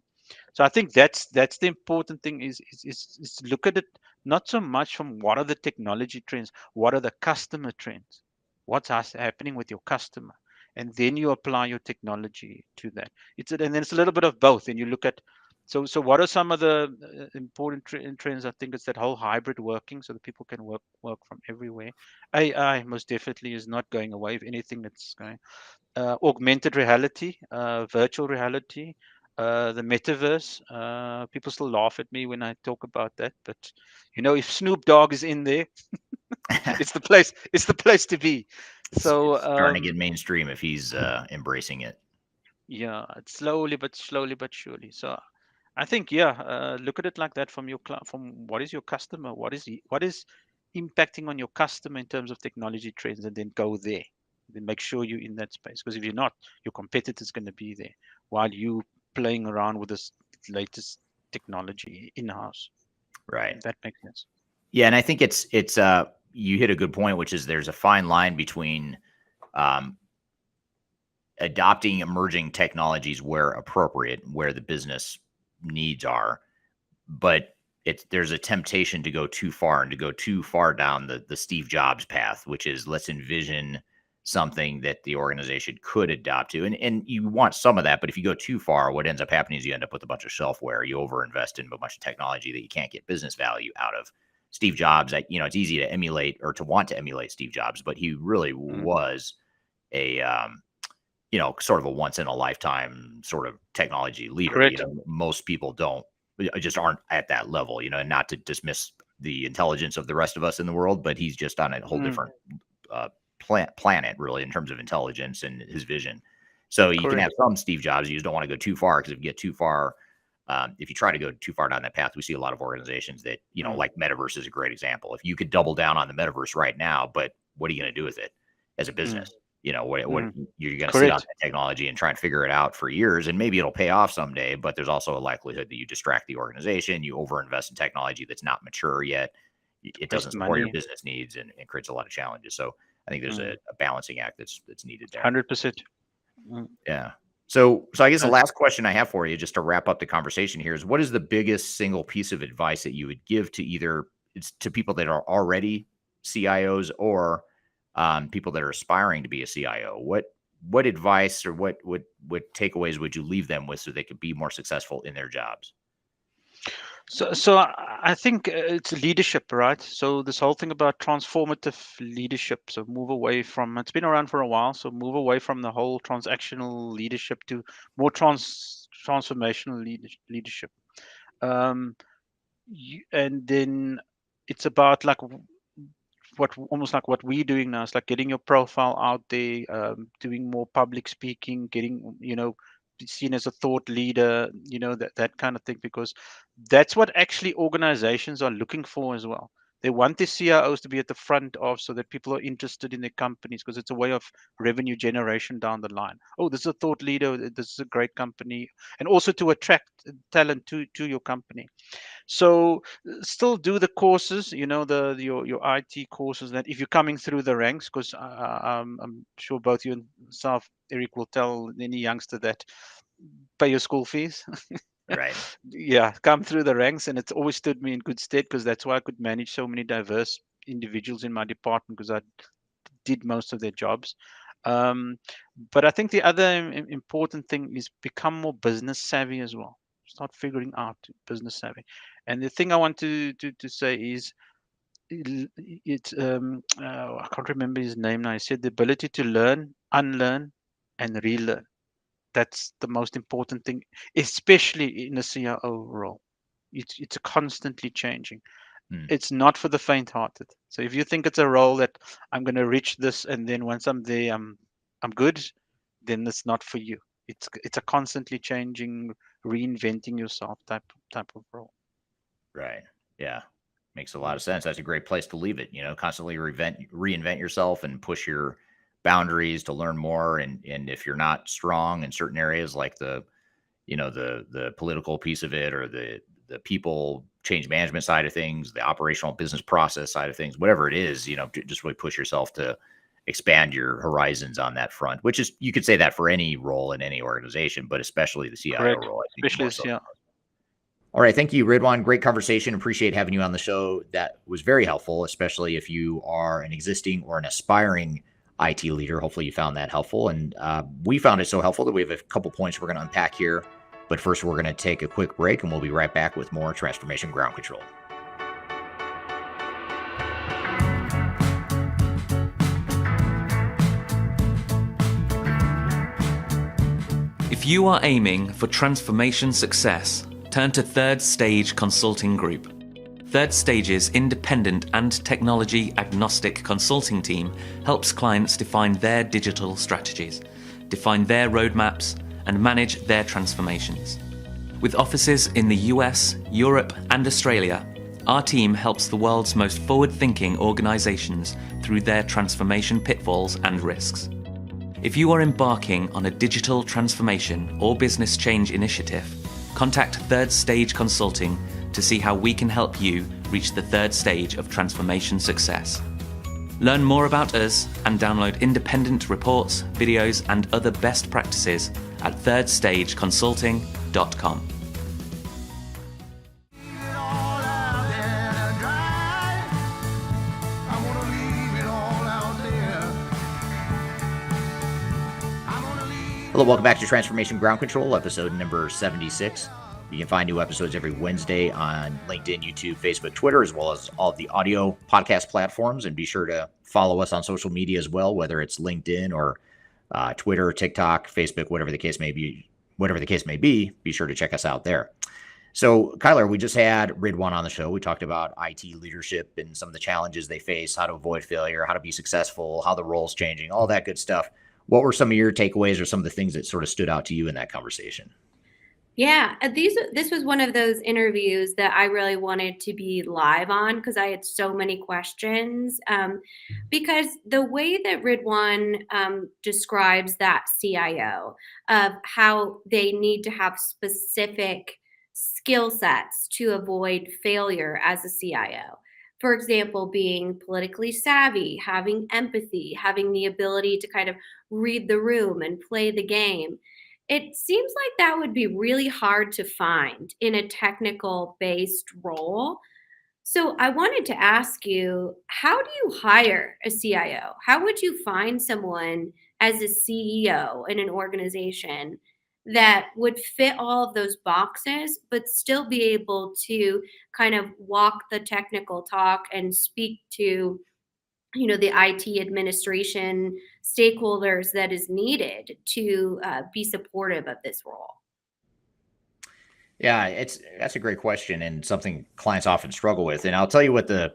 So I think that's the important thing is to look at it not so much from what are the technology trends, what are the customer trends, what's happening with your customer, and then you apply your technology to that. And then it's a little bit of both. And you look at so what are some of the important trends? I think it's that whole hybrid working, so that people can work from everywhere. AI most definitely is not going away. If anything, it's going augmented reality, virtual reality, the metaverse. People still laugh at me when I talk about that, but if Snoop Dogg is in there, it's the place. It's the place to be. So It's starting to get mainstream if he's embracing it. yeah, it's slowly but surely. So I think look at it like that from from what is your customer, what is impacting on your customer in terms of technology trends, and then go there. Then make sure you're in that space, because if you're not, your competitor's going to be there while you playing around with this latest technology in house. Right. That makes sense. Yeah, and I think it's you hit a good point, which is there's a fine line between um, adopting emerging technologies where appropriate, where the business needs are, but there's a temptation to go too far and to go too far down the Steve Jobs path, which is let's envision something that the organization could adopt to. And you want some of that, but if you go too far, what ends up happening is you end up with a bunch of shelfware. You overinvest in a bunch of technology that you can't get business value out of. Steve Jobs, it's easy to emulate or to want to emulate Steve Jobs, but he really was a sort of a once in a lifetime sort of technology leader. Correct. Most people just aren't at that level, and not to dismiss the intelligence of the rest of us in the world, but he's just on a whole different planet, really, in terms of intelligence and his vision. So you can have some Steve Jobs. You just don't want to go too far, because if you get too far, if you try to go too far down that path, we see a lot of organizations that, like Metaverse is a great example. If you could double down on the Metaverse right now, but what are you going to do with it as a business? What you're going to sit on that technology and try and figure it out for years, and maybe it'll pay off someday, but there's also a likelihood that you distract the organization, you overinvest in technology that's not mature yet, it doesn't support your business needs, and it creates a lot of challenges. So I think there's a balancing act that's needed there. 100%. Yeah. So I guess the last question I have for you, just to wrap up the conversation here, is what is the biggest single piece of advice that you would give to either to people that are already CIOs or people that are aspiring to be a CIO? What advice or what takeaways would you leave them with so they could be more successful in their jobs? So I think it's leadership, right? So this whole thing about transformative leadership. So move away from, it's been around for a while. So move away from the whole transactional leadership to more transformational leadership. And then it's about like almost like what we're doing now. It's like getting your profile out there, doing more public speaking, getting seen as a thought leader, that kind of thing, because that's what actually organizations are looking for as well. They want the CIOs to be at the front of, so that people are interested in their companies, because it's a way of revenue generation down the line. Oh, this is a thought leader, this is a great company, and also to attract talent to your company. So still do the courses, your IT courses, that if you're coming through the ranks, because I'm sure both you and South Eric will tell any youngster that pay your school fees. Right. Yeah, come through the ranks, and it's always stood me in good stead, because that's why I could manage so many diverse individuals in my department, because I did most of their jobs. But I think the other important thing is become more business savvy as well. Start figuring out business savvy. And the thing I want to say is, it's I can't remember his name now. He said the ability to learn, unlearn, and relearn. That's the most important thing, especially in a CIO role. It's constantly changing. It's not for the faint-hearted. So if you think it's a role that I'm going to reach this, and then once I'm there, I'm I'm good, then it's not for you. It's a constantly changing, reinventing yourself type of role. Right. Yeah. Makes a lot of sense. That's a great place to leave it. Constantly reinvent yourself and push your boundaries to learn more. And if you're not strong in certain areas like the political piece of it, or the people change management side of things, the operational business process side of things, whatever it is, just really push yourself to expand your horizons on that front, which is, you could say that for any role in any organization, but especially the CIO Correct. role. I think Especially more so. yeah. All right. Thank you, Ridwaan. Great conversation. Appreciate having you on the show. That was very helpful, especially if you are an existing or an aspiring IT leader. Hopefully you found that helpful. And we found it so helpful that we have a couple points we're going to unpack here. But first, we're going to take a quick break, and we'll be right back with more Transformation Ground Control. If you are aiming for transformation success, turn to Third Stage Consulting Group. Third Stage's independent and technology agnostic consulting team helps clients define their digital strategies, define their roadmaps, and manage their transformations. With offices in the US, Europe, and Australia, our team helps the world's most forward-thinking organizations through their transformation pitfalls and risks. If you are embarking on a digital transformation or business change initiative, contact Third Stage Consulting to see how we can help you reach the third stage of transformation success. Learn more about us and download independent reports, videos, and other best practices at thirdstageconsulting.com. Hello, welcome back to Transformation Ground Control, episode number 76. You can find new episodes every Wednesday on LinkedIn, YouTube, Facebook, Twitter, as well as all of the audio podcast platforms. And be sure to follow us on social media as well, whether it's LinkedIn or Twitter, TikTok, Facebook, whatever the case may be. Be sure to check us out there. So, Kyler, we just had Ridwaan on the show. We talked about IT leadership and some of the challenges they face, how to avoid failure, how to be successful, how the role's changing, all that good stuff. What were some of your takeaways or some of the things that sort of stood out to you in that conversation? Yeah, this was one of those interviews that I really wanted to be live on because I had so many questions. Because the way that Ridwaan describes that CIO of how they need to have specific skill sets to avoid failure as a CIO. For example, being politically savvy, having empathy, having the ability to kind of read the room and play the game. It seems like that would be really hard to find in a technical based role. So I wanted to ask you, how do you hire a CIO? How would you find someone as a CEO in an organization that would fit all of those boxes, but still be able to kind of walk the technical talk and speak to the IT administration stakeholders that is needed to be supportive of this role? Yeah, that's a great question and something clients often struggle with. And I'll tell you what the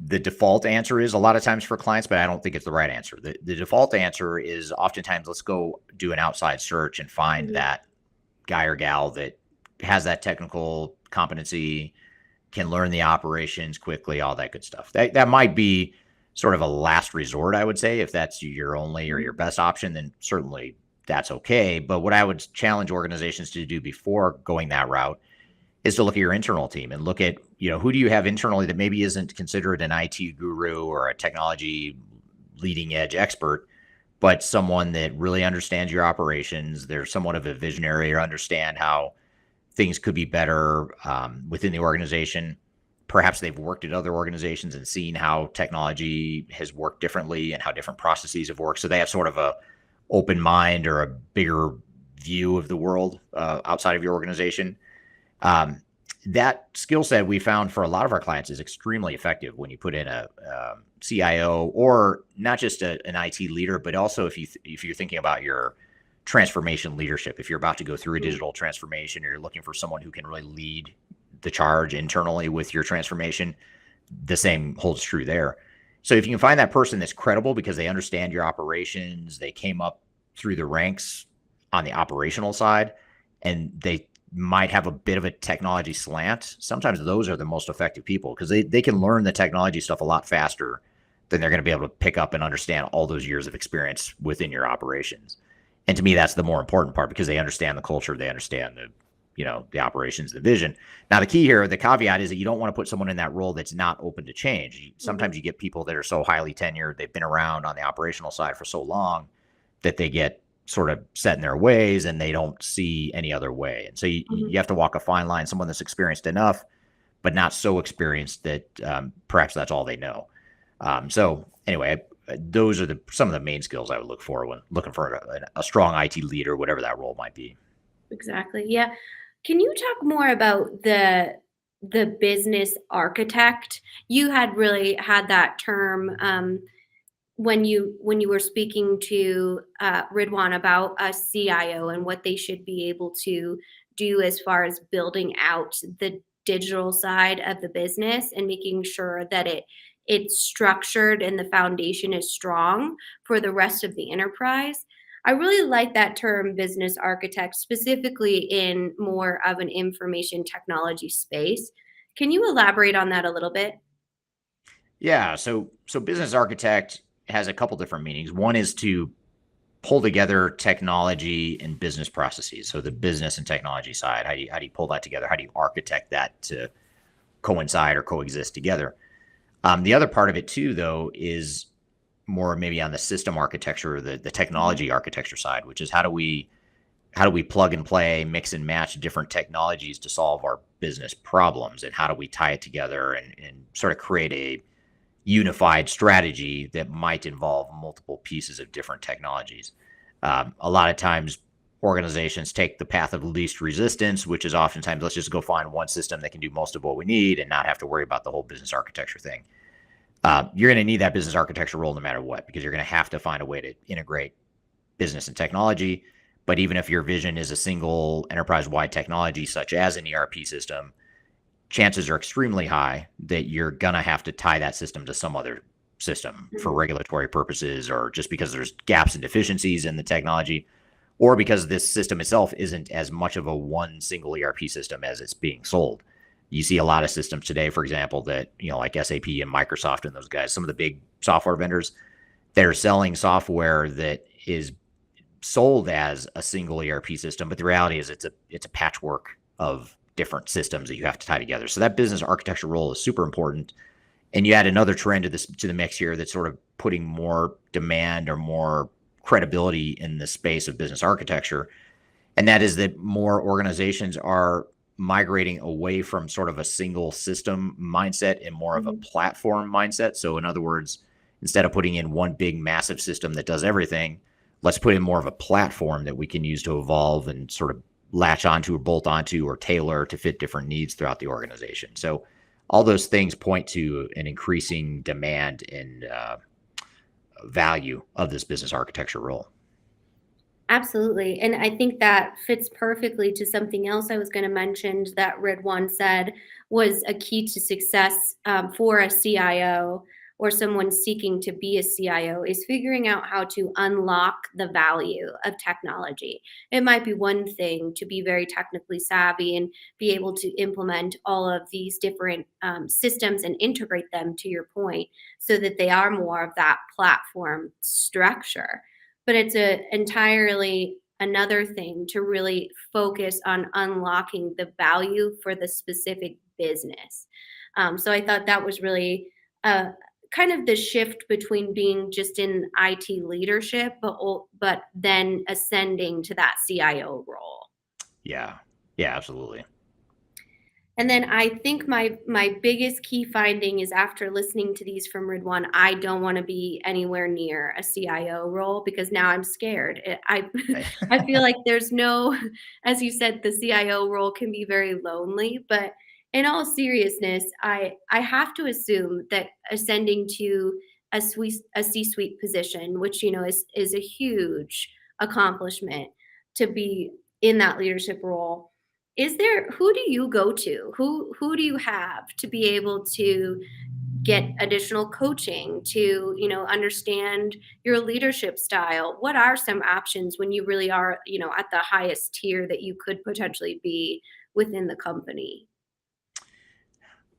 default answer is a lot of times for clients, but I don't think it's the right answer. The default answer is oftentimes, let's go do an outside search and find that guy or gal that has that technical competency, can learn the operations quickly, all that good stuff. That might be sort of a last resort, I would say. If that's your only or your best option, then certainly that's okay. But what I would challenge organizations to do before going that route is to look at your internal team and look at, who do you have internally that maybe isn't considered an IT guru or a technology leading edge expert, but someone that really understands your operations. They're somewhat of a visionary or understand how things could be better within the organization. Perhaps they've worked at other organizations and seen how technology has worked differently and how different processes have worked. So they have sort of a open mind or a bigger view of the world outside of your organization. That skill set we found for a lot of our clients is extremely effective when you put in a CIO, or not just an IT leader, but also if you're thinking about your transformation leadership. If you're about to go through a digital transformation, or you're looking for someone who can really lead the charge internally with your transformation, the same holds true there. So if you can find that person that's credible because they understand your operations, they came up through the ranks on the operational side, and they might have a bit of a technology slant, sometimes those are the most effective people because they can learn the technology stuff a lot faster than they're going to be able to pick up and understand all those years of experience within your operations. And to me, that's the more important part because they understand the culture, they understand the operations, the vision. Now, the key here, the caveat is that you don't want to put someone in that role that's not open to change. Sometimes you get people that are so highly tenured, they've been around on the operational side for so long that they get sort of set in their ways and they don't see any other way. And so you have to walk a fine line, someone that's experienced enough, but not so experienced that perhaps that's all they know. So anyway, those are some of the main skills I would look for when looking for a strong IT leader, whatever that role might be. Exactly. Yeah. Can you talk more about the business architect? You had really had that term when you were speaking to Ridwaan about a CIO and what they should be able to do as far as building out the digital side of the business and making sure that it's structured and the foundation is strong for the rest of the enterprise. I really like that term business architect, specifically in more of an information technology space. Can you elaborate on that a little bit? Yeah, so business architect has a couple different meanings. One is to pull together technology and business processes. So the business and technology side, how do you pull that together? How do you architect that to coincide or coexist together? The other part of it too, though, is more maybe on the system architecture, the technology architecture side, which is how do we plug and play, mix and match different technologies to solve our business problems, and how do we tie it together and sort of create a unified strategy that might involve multiple pieces of different technologies. A lot of times organizations take the path of least resistance, which is oftentimes let's just go find one system that can do most of what we need and not have to worry about the whole business architecture thing. You're going to need that business architecture role no matter what, because you're going to have to find a way to integrate business and technology. But even if your vision is a single enterprise-wide technology, such as an ERP system, chances are extremely high that you're going to have to tie that system to some other system for regulatory purposes, or just because there's gaps and deficiencies in the technology, or because this system itself isn't as much of a one single ERP system as it's being sold. You see a lot of systems today, for example, that, like SAP and Microsoft and those guys, some of the big software vendors, they're selling software that is sold as a single ERP system, but the reality is it's a patchwork of different systems that you have to tie together. So that business architecture role is super important. And you add another trend to the mix here that's sort of putting more demand or more credibility in the space of business architecture. And that is that more organizations are migrating away from sort of a single system mindset and more of a platform mindset. So in other words, instead of putting in one big massive system that does everything, let's put in more of a platform that we can use to evolve and sort of latch onto or bolt onto or tailor to fit different needs throughout the organization. So all those things point to an increasing demand and value of this business architecture role. Absolutely. And I think that fits perfectly to something else I was going to mention that Ridwaan said was a key to success for a CIO or someone seeking to be a CIO is figuring out how to unlock the value of technology. It might be one thing to be very technically savvy and be able to implement all of these different systems and integrate them, to your point, so that they are more of that platform structure. But it's entirely another thing to really focus on unlocking the value for the specific business. So I thought that was really kind of the shift between being just in IT leadership, but then ascending to that CIO role. Yeah, absolutely. And then I think my biggest key finding is after listening to these from Ridwaan, I don't want to be anywhere near a CIO role because now I'm scared. I feel like there's no, as you said, the CIO role can be very lonely, but in all seriousness, I have to assume that ascending to a C-suite position, which is a huge accomplishment to be in that leadership role. Who do you go to? Who do you have to be able to get additional coaching to, understand your leadership style? What are some options when you really are, at the highest tier that you could potentially be within the company?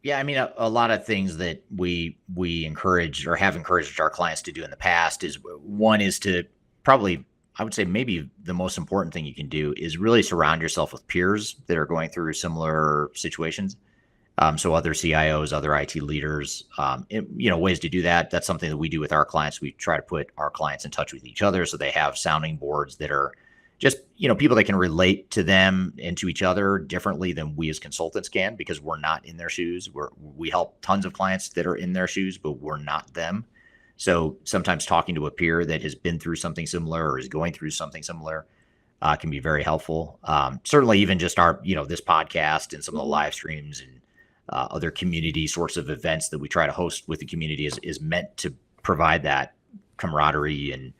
Yeah, I mean, a lot of things that we encourage or have encouraged our clients to do in the past is one is to probably, I would say maybe the most important thing you can do is really surround yourself with peers that are going through similar situations. So other CIOs, other IT leaders, ways to do that. That's something that we do with our clients. We try to put our clients in touch with each other so they have sounding boards that are just, people that can relate to them and to each other differently than we as consultants can, because we're not in their shoes. We help tons of clients that are in their shoes, but we're not them. So sometimes talking to a peer that has been through something similar or is going through something similar can be very helpful. Certainly even just our, this podcast and some of the live streams and other community sorts of events that we try to host with the community is meant to provide that camaraderie and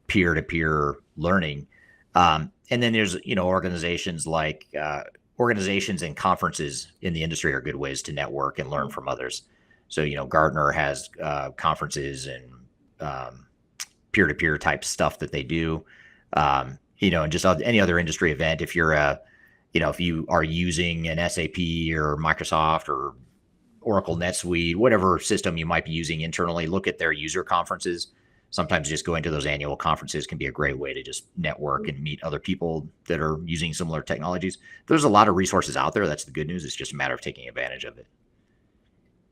peer-to-peer learning. And then there's, organizations like organizations and conferences in the industry are good ways to network and learn from others. So, Gartner has conferences and peer-to-peer type stuff that they do, and just any other industry event. If you're if you are using an SAP or Microsoft or Oracle NetSuite, whatever system you might be using internally, look at their user conferences. Sometimes just going to those annual conferences can be a great way to just network and meet other people that are using similar technologies. There's a lot of resources out there. That's the good news. It's just a matter of taking advantage of it.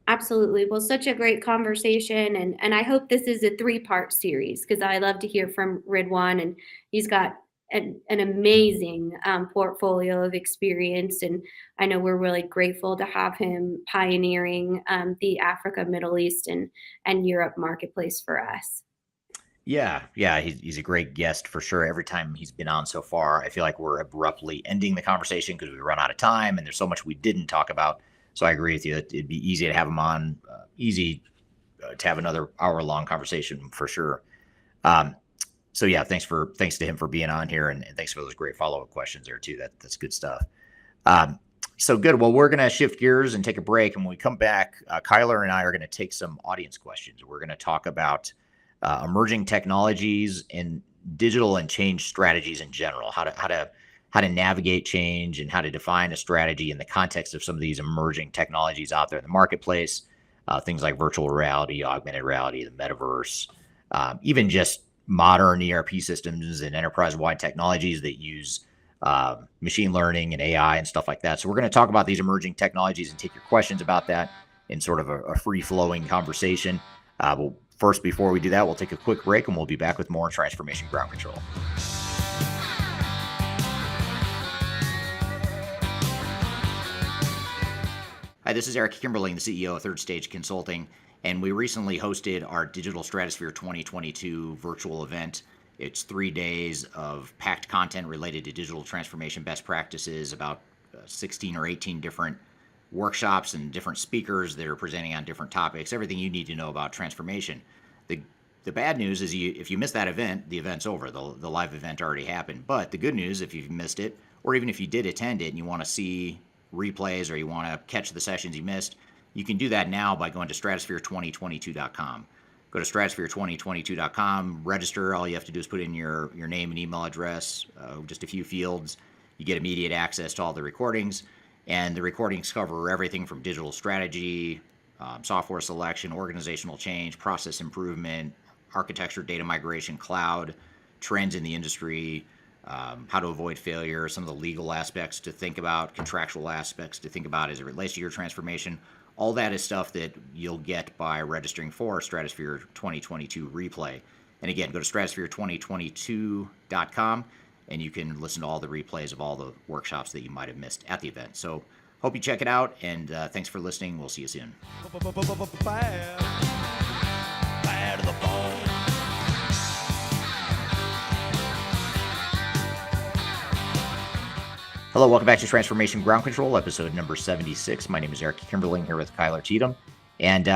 Absolutely. Well, such a great conversation. And I hope this is a 3-part series, because I love to hear from Ridwaan, and he's got an amazing portfolio of experience. And I know we're really grateful to have him pioneering the Africa, Middle East, and Europe marketplace for us. Yeah, he's a great guest for sure. Every time he's been on so far, I feel like we're abruptly ending the conversation because we run out of time and there's so much we didn't talk about. So I agree with you. It'd be easy to have him on, easy to have another hour-long conversation for sure. So yeah, thanks to him for being on here, and thanks for those great follow-up questions there too. That's good stuff. So good. Well, we're going to shift gears and take a break, and when we come back, Kyler and I are going to take some audience questions. We're going to talk about emerging technologies and digital and change strategies in general, how to navigate change and how to define a strategy in the context of some of these emerging technologies out there in the marketplace, things like virtual reality, augmented reality, the metaverse, even just modern ERP systems and enterprise-wide technologies that use machine learning and AI and stuff like that. So we're going to talk about these emerging technologies and take your questions about that in sort of a free-flowing conversation. But first, before we do that, we'll take a quick break and we'll be back with more Transformation Ground Control. Hi, this is Eric Kimberling, the CEO of Third Stage Consulting, and we recently hosted our Digital Stratosphere 2022 virtual event. It's 3 days of packed content related to digital transformation best practices, about 16 or 18 different workshops and different speakers that are presenting on different topics, everything you need to know about transformation. The bad news is if you miss that event, the event's over. The live event already happened. But the good news, if you've missed it, or even if you did attend it and you want to see replays or you want to catch the sessions you missed, you can do that now by going to stratosphere2022.com. Go to stratosphere2022.com, register. All you have to do is put in your name and email address, just a few fields. You get immediate access to all the recordings. And the recordings cover everything from digital strategy, software selection, organizational change, process improvement, architecture, data migration, cloud, trends in the industry, how to avoid failure, some of the legal aspects to think about, contractual aspects to think about as it relates to your transformation. All that is stuff that you'll get by registering for Stratosphere 2022 replay. And again, go to stratosphere2022.com and you can listen to all the replays of all the workshops that you might have missed at the event. So hope you check it out, and thanks for listening. We'll see you soon. Bad to the bone. Hello, welcome back to Transformation Ground Control, episode number 76. My name is Eric Kimberling here with Kyler Cheatham. And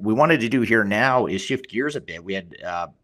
we wanted to do here now is shift gears a bit. We had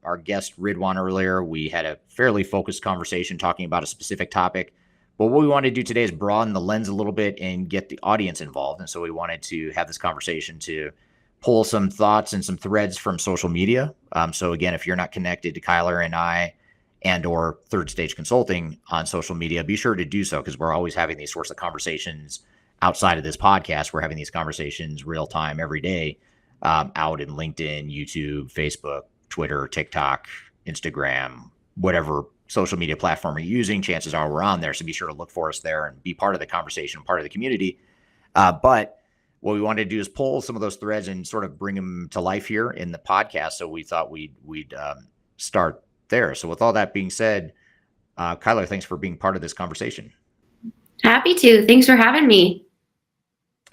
our guest Ridwaan earlier. We had a fairly focused conversation talking about a specific topic. But what we want to do today is broaden the lens a little bit and get the audience involved. And so we wanted to have this conversation to pull some thoughts and some threads from social media. So again, if you're not connected to Kyler and I and or Third Stage Consulting on social media, be sure to do so, because we're always having these sorts of conversations outside of this podcast. We're having these conversations real time every day, out in LinkedIn, YouTube, Facebook, Twitter, TikTok, Instagram, whatever social media platform you're using. Chances are we're on there. So be sure to look for us there and be part of the conversation, part of the community. But what we wanted to do is pull some of those threads and sort of bring them to life here in the podcast. So we thought we'd start there. So with all that being said, Kyler, thanks for being part of this conversation. Happy to. Thanks for having me.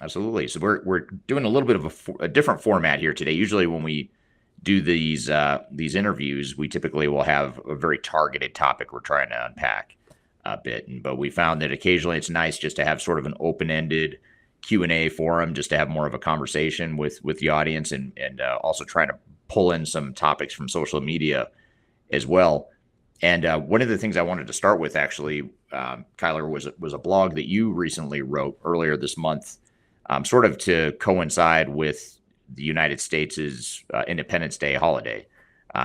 Absolutely. So we're doing a little bit of a different format here today. Usually when we do these interviews, we typically will have a very targeted topic we're trying to unpack a bit. But we found that occasionally it's nice just to have sort of an open-ended Q&A forum, just to have more of a conversation with the audience, and also trying to pull in some topics from social media as well. And one of the things I wanted to start with, actually, Kyler, was a blog that you recently wrote earlier this month, sort of to coincide with the United States' Independence Day holiday.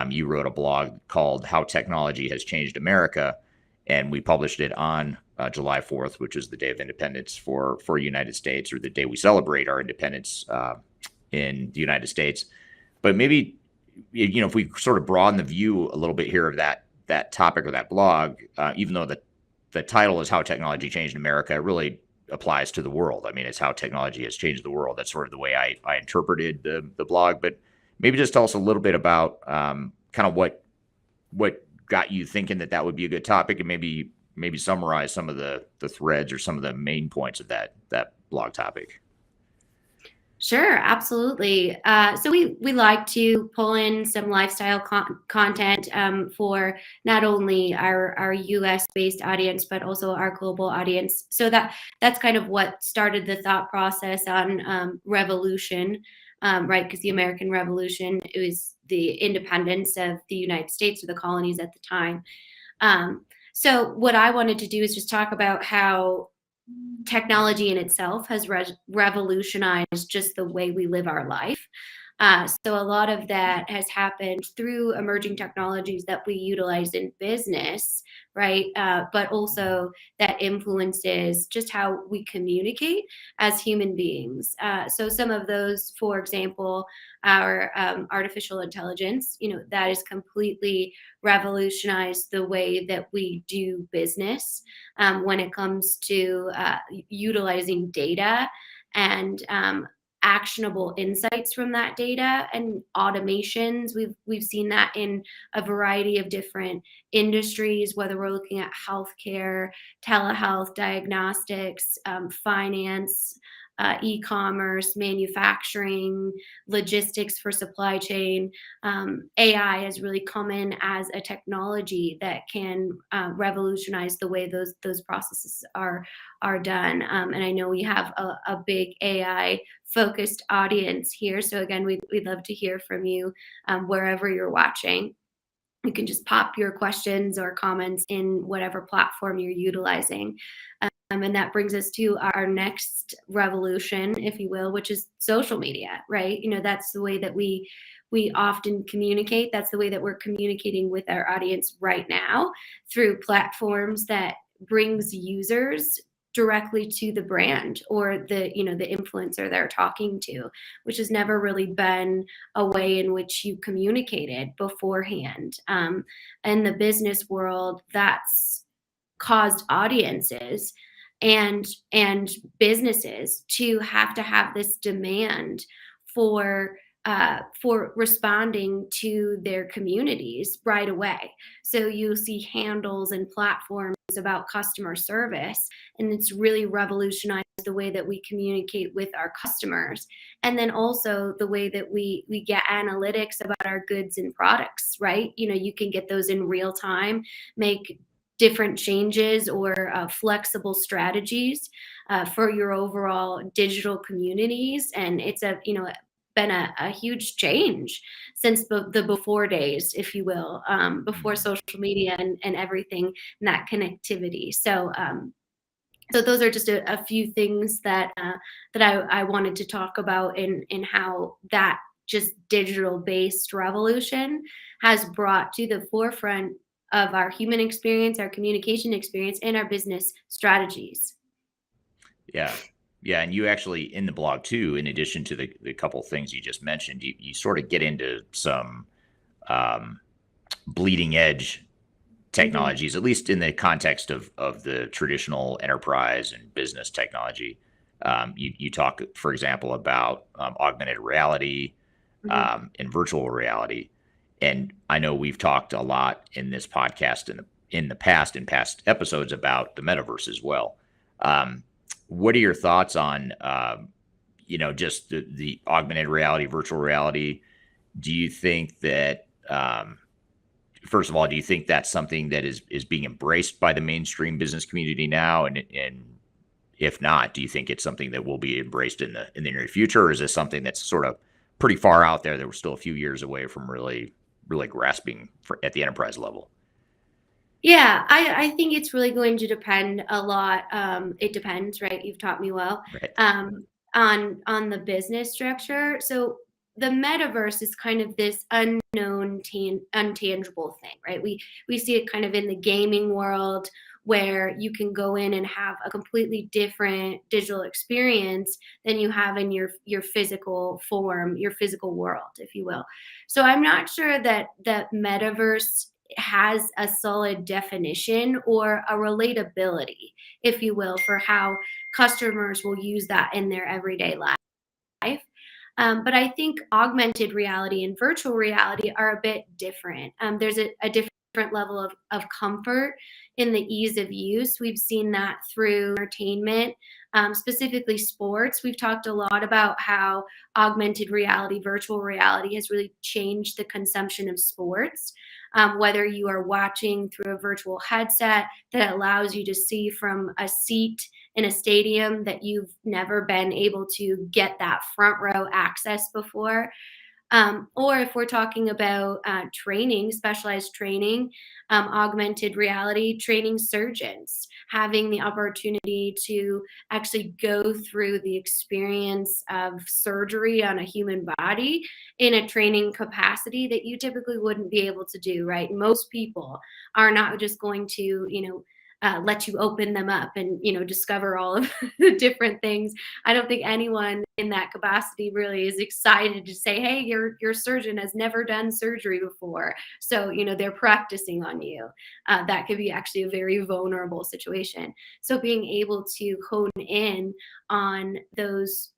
You wrote a blog called "How Technology Has Changed America," and we published it on July 4th, which is the Day of Independence for the United States, or the day we celebrate our independence in the United States. But maybe, if we sort of broaden the view a little bit here of that topic or that blog, even though the title is "How Technology Changed America," it really applies to the world. I mean, it's how technology has changed the world. That's sort of the way I interpreted the blog. But maybe just tell us a little bit about kind of what got you thinking that would be a good topic, and maybe summarize some of the threads or some of the main points of that blog topic. Sure, absolutely. So we like to pull in some lifestyle content for not only our U.S. based audience, but also our global audience. So that's kind of what started the thought process on revolution, right? Because the American Revolution, it was the independence of the United States, or the colonies at the time. So what I wanted to do is just talk about how technology in itself has revolutionized just the way we live our life. So a lot of that has happened through emerging technologies that we utilize in business, right? But also that influences just how we communicate as human beings. So some of those, for example, our artificial intelligence, that has completely revolutionized the way that we do business when it comes to utilizing data and actionable insights from that data and automations. We've seen that in a variety of different industries, whether we're looking at healthcare, telehealth, diagnostics, finance, e-commerce, manufacturing, logistics for supply chain. AI has really come in as a technology that can revolutionize the way those processes are done. And I know we have a big AI focused audience here. So again, we'd love to hear from you wherever you're watching. You can just pop your questions or comments in whatever platform you're utilizing. And that brings us to our next revolution, if you will, which is social media, right? That's the way that we often communicate. That's the way that we're communicating with our audience right now, through platforms that brings users directly to the brand or the influencer they're talking to, which has never really been a way in which you communicated beforehand. In the business world, that's caused audiences and businesses to have this demand for responding to their communities right away. So you see handles and platforms about customer service, and it's really revolutionized the way that we communicate with our customers, and then also the way that we get analytics about our goods and products, right? You can get those in real time, make different changes or flexible strategies for your overall digital communities, and it's been a huge change since the before days, if you will, before social media and everything and that connectivity. So So those are just a few things that I wanted to talk about in how that just digital-based revolution has brought to the forefront of our human experience, our communication experience, and our business strategies. Yeah. Yeah. And you actually, in the blog too, in addition to the couple things you just mentioned, you sort of get into some um, bleeding edge technologies, at least in the context of the traditional enterprise and business technology. You talk, for example, about augmented reality and virtual reality. And I know we've talked a lot in this podcast in the past, in past episodes, about the metaverse as well. What are your thoughts on, just the augmented reality, virtual reality? Do you think that, first of all, do you think that's something that is being embraced by the mainstream business community now? And if not, do you think it's something that will be embraced in the near future, or is this something that's sort of pretty far out there that we're still a few years away from really grasping at the enterprise level? Yeah, I think it's really going to depend a lot. It depends, right? You've taught me well. Right. On the business structure. So the metaverse is kind of this unknown, untangible thing, right? We see it kind of in the gaming world, where you can go in and have a completely different digital experience than you have in your physical form, your physical world, if you will. So I'm not sure that metaverse has a solid definition or a relatability, if you will, for how customers will use that in their everyday life. But I think augmented reality and virtual reality are a bit different. There's a different level of comfort in the ease of use. We've seen that through entertainment, specifically sports. We've talked a lot about how augmented reality, virtual reality has really changed the consumption of sports. Whether you are watching through a virtual headset that allows you to see from a seat in a stadium that you've never been able to get that front row access before. Or if we're talking about training, specialized training, augmented reality, training surgeons, having the opportunity to actually go through the experience of surgery on a human body in a training capacity that you typically wouldn't be able to do, right? Most people are not just going to, let you open them up and discover all of the different things. I don't think anyone in that capacity really is excited to say, hey, your surgeon has never done surgery before, so they're practicing on you. That could be actually a very vulnerable situation. So being able to hone in on those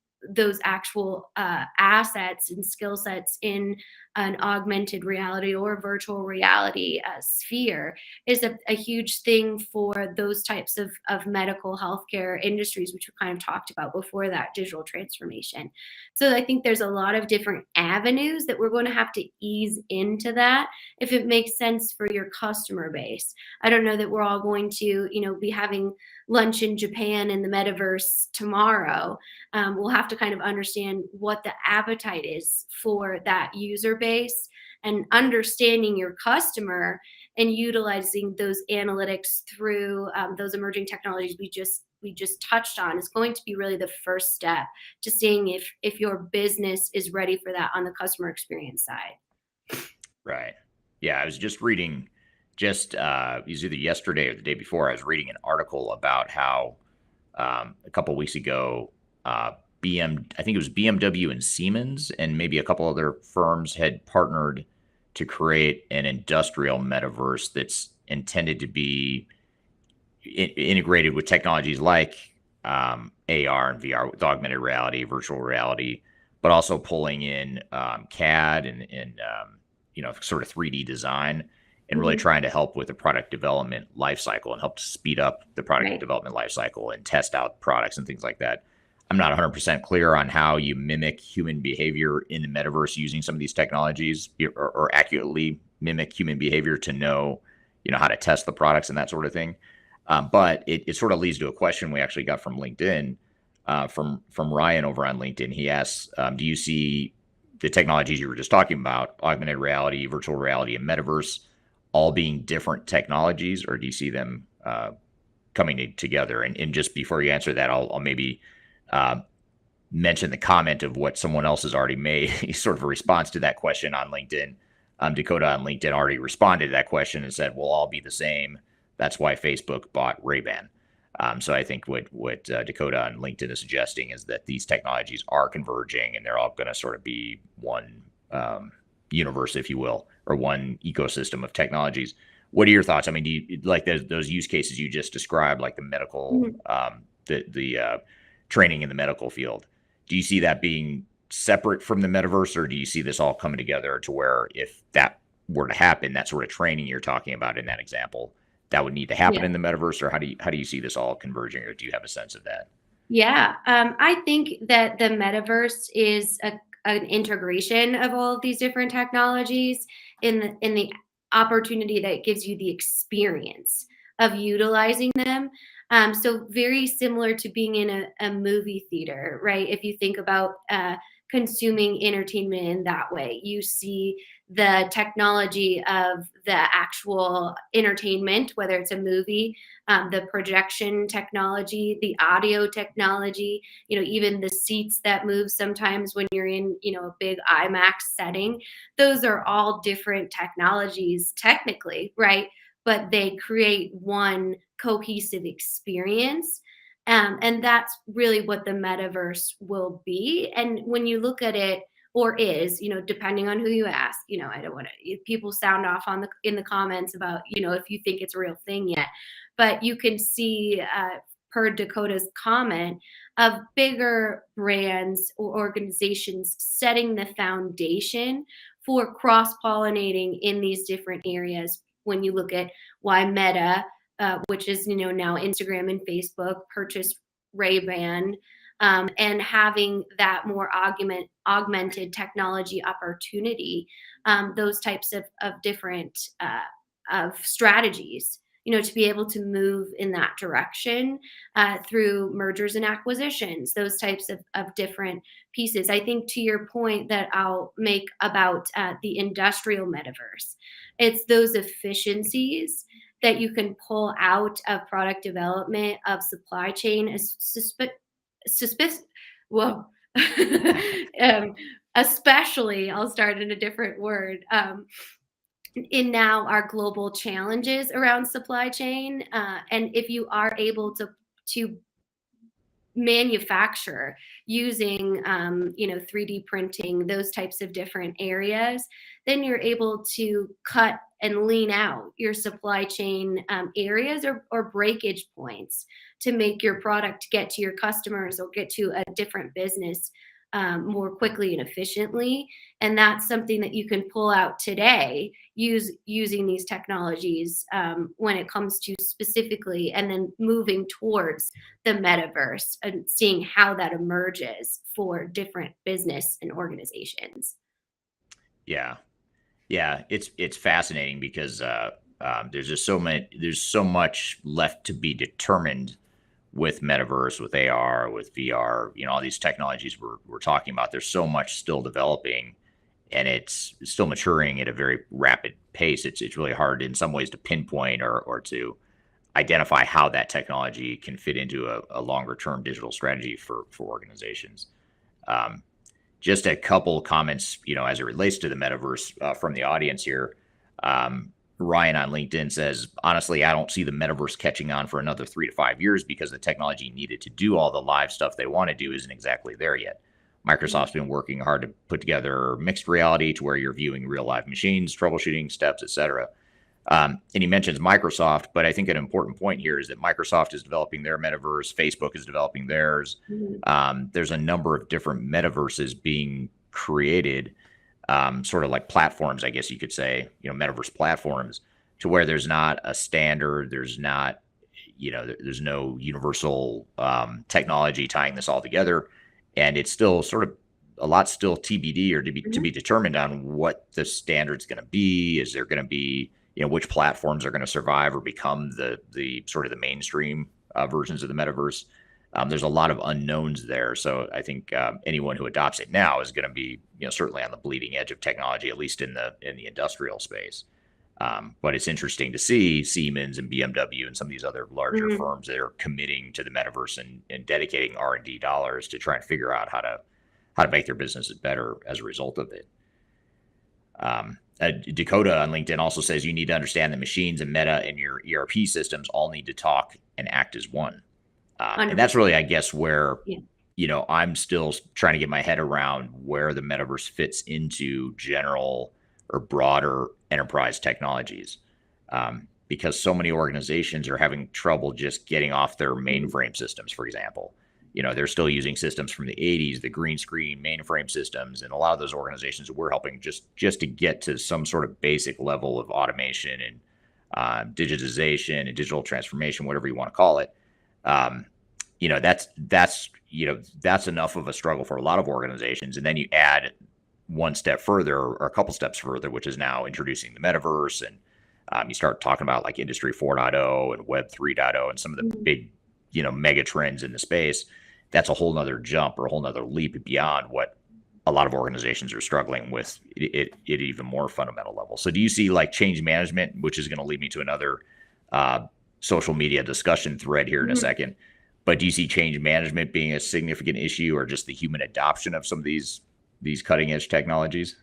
actual assets and skill sets in an augmented reality or virtual reality sphere is a huge thing for those types of medical healthcare industries, which we kind of talked about before, that digital transformation. So I think there's a lot of different avenues that we're going to have to ease into that if it makes sense for your customer base. I don't know that we're all going to, be having lunch in Japan in the metaverse tomorrow. We'll have to kind of understand what the appetite is for that user base, and understanding your customer and utilizing those analytics through those emerging technologies we just touched on is going to be really the first step to seeing if your business is ready for that on the customer experience side. Right. Yeah, I was just reading, it was either yesterday or the day before, I was reading an article about how a couple of weeks ago, I think it was BMW and Siemens and maybe a couple other firms had partnered to create an industrial metaverse that's intended to be integrated with technologies like AR and VR, with augmented reality, virtual reality, but also pulling in CAD and sort of 3D design, and really trying to help with the product development lifecycle and help to speed up the product development lifecycle and test out products and things like that. I'm not 100% clear on how you mimic human behavior in the metaverse using some of these technologies, or accurately mimic human behavior to know, how to test the products and that sort of thing. But it sort of leads to a question we actually got from LinkedIn, from Ryan over on LinkedIn. He asks, do you see the technologies you were just talking about, augmented reality, virtual reality, and metaverse, all being different technologies, or do you see them coming together. And just before you answer that, I'll maybe mention the comment of what someone else has already made, sort of a response to that question on LinkedIn. Dakota on LinkedIn already responded to that question and said, we'll all be the same. That's why Facebook bought Ray-Ban. So I think what Dakota on LinkedIn is suggesting is that these technologies are converging and they're all going to sort of be one universe, if you will, or one ecosystem of technologies. What are your thoughts? I mean, do you like those use cases you just described, like the medical, the training in the medical field? Do you see that being separate from the metaverse, or do you see this all coming together to where if that were to happen, that sort of training you're talking about in that example, that would need to happen in the metaverse, or how do you see this all converging, or do you have a sense of that? Yeah, I think that the metaverse is an integration of all of these different technologies in the opportunity that gives you the experience of utilizing them. So very similar to being in a movie theater, right? If you think about consuming entertainment in that way, you see the technology of the actual entertainment, whether it's a movie, the projection technology, the audio technology, even the seats that move sometimes when you're in, a big IMAX setting. Those are all different technologies technically, right? But they create one cohesive experience. And that's really what the metaverse will be. And when you look at it, or is, depending on who you ask, I don't want to, people sound off in the comments about, if you think it's a real thing yet, but you can see per Dakota's comment of bigger brands or organizations setting the foundation for cross-pollinating in these different areas. When you look at why Meta, which is, now Instagram and Facebook, purchased Ray-Ban, and having that more augmented technology opportunity, those types of different of strategies, to be able to move in that direction through mergers and acquisitions, those types of different pieces. I think to your point that I'll make about the industrial metaverse, it's those efficiencies that you can pull out of product development, of supply chain, especially, I'll start in a different word, in now our global challenges around supply chain. And if you are able to manufacture using 3D printing, those types of different areas, then you're able to cut and lean out your supply chain areas or breakage points to make your product get to your customers or get to a different business more quickly and efficiently. And that's something that you can pull out today using these technologies when it comes to specifically, and then moving towards the metaverse and seeing how that emerges for different business and organizations. Yeah, it's fascinating because there's so much left to be determined with metaverse, with AR, with VR, all these technologies we're talking about. There's so much still developing, and it's still maturing at a very rapid pace. It's really hard in some ways to pinpoint or to identify how that technology can fit into a longer term digital strategy for organizations. Just a couple comments, as it relates to the metaverse from the audience here. Ryan on LinkedIn says, honestly, I don't see the metaverse catching on for another 3 to 5 years because the technology needed to do all the live stuff they want to do isn't exactly there yet. Microsoft's been working hard to put together mixed reality to where you're viewing real live machines, troubleshooting steps, etc. And he mentions Microsoft, but I think an important point here is that Microsoft is developing their metaverse, Facebook is developing theirs. There's a number of different metaverses being created, sort of like platforms, I guess you could say, metaverse platforms, to where there's not a standard, there's not, there's no universal technology tying this all together. And it's still sort of a lot still TBD or to be determined on what the standard's going to be. Is there going to be, which platforms are going to survive or become the sort of the mainstream versions of the metaverse? There's a lot of unknowns there. So I think anyone who adopts it now is going to be, certainly on the bleeding edge of technology, at least in the industrial space. But it's interesting to see Siemens and BMW and some of these other larger Mhm. firms that are committing to the metaverse and dedicating R&D dollars to try and figure out how to make their businesses better as a result of it. Dakota on LinkedIn also says you need to understand that machines and Meta and your ERP systems all need to talk and act as one. And that's really, I guess, where Yeah. I'm still trying to get my head around where the metaverse fits into general or broader enterprise technologies, because so many organizations are having trouble just getting off their mainframe systems, for example. They're still using systems from the 80s, the green screen mainframe systems, and a lot of those organizations we're helping just to get to some sort of basic level of automation and digitization and digital transformation, whatever you want to call it. That's enough of a struggle for a lot of organizations. And then you add one step further or a couple steps further, which is now introducing the metaverse. And you start talking about like Industry 4.0 and Web 3.0 and some of the big, mega trends in the space. That's a whole nother jump or a whole nother leap beyond what a lot of organizations are struggling with at even more fundamental level. So do you see like change management, which is going to lead me to another social media discussion thread here in a second, but do you see change management being a significant issue, or just the human adoption of some of these cutting edge technologies?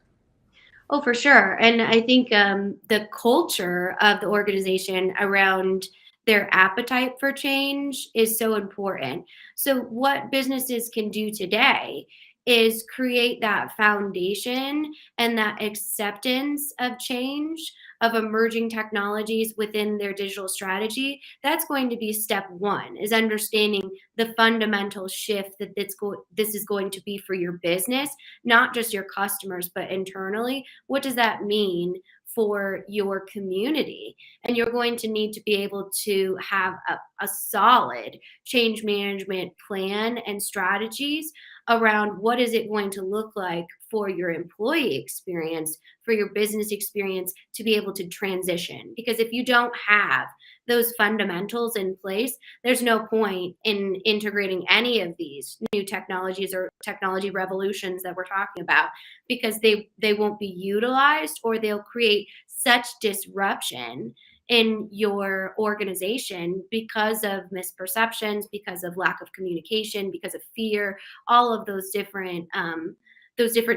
Oh, for sure. And I think the culture of the organization around their appetite for change is so important. So, what businesses can do today is create that foundation and that acceptance of change, of emerging technologies within their digital strategy. That's going to be step one, is understanding the fundamental shift that this is going to be for your business, not just your customers, but internally. What does that mean for your community? And you're going to need to be able to have a solid change management plan and strategies around what is it going to look like for your employee experience, for your business experience, to be able to transition. Because if you don't have those fundamentals in place, there's no point in integrating any of these new technologies or technology revolutions that we're talking about, because they won't be utilized, or they'll create such disruption in your organization because of misperceptions, because of lack of communication, because of fear, all of those different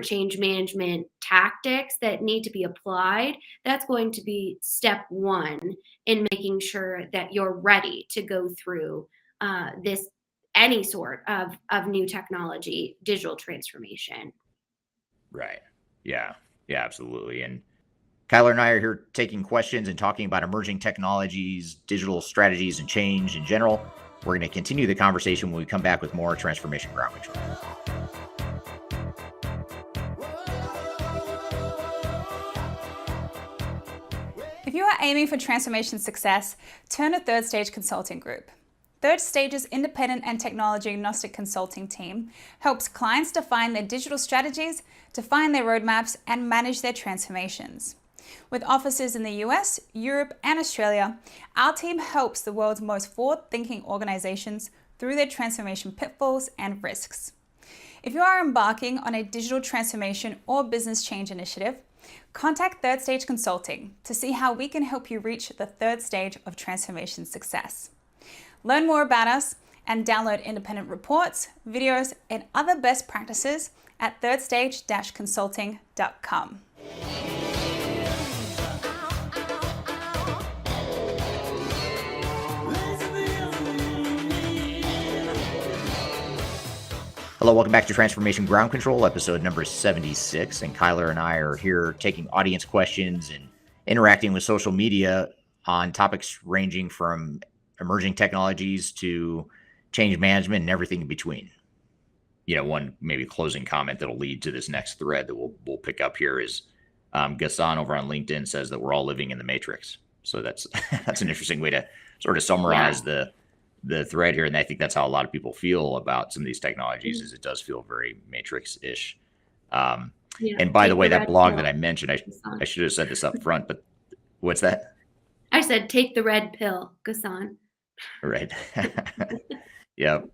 change management tactics that need to be applied. That's going to be step one in making sure that you're ready to go through this any sort of new technology digital transformation. Right. Yeah. Yeah, absolutely. And Kyler and I are here taking questions and talking about emerging technologies, digital strategies, and change in general. We're going to continue the conversation when we come back with more Transformation Ground Control. If you are aiming for transformation success, turn to Third Stage Consulting Group. Third Stage's independent and technology agnostic consulting team helps clients define their digital strategies, define their roadmaps, and manage their transformations. With offices in the US, Europe, and Australia, our team helps the world's most forward-thinking organizations through their transformation pitfalls and risks. If you are embarking on a digital transformation or business change initiative, contact Third Stage Consulting to see how we can help you reach the third stage of transformation success. Learn more about us and download independent reports, videos, and other best practices at thirdstage-consulting.com. Hello, welcome back to Transformation Ground Control, episode number 76. And Kyler and I are here taking audience questions and interacting with social media on topics ranging from emerging technologies to change management and everything in between. One maybe closing comment that'll lead to this next thread that we'll pick up here is Gassan over on LinkedIn says that we're all living in the Matrix. So that's an interesting way to sort of summarize the thread here. And I think that's how a lot of people feel about some of these technologies, is it does feel very Matrix-ish. And by the way, that blog that I mentioned, I should have said this up front, but what's that? I said, take the red pill, Gassan. Right. Yep.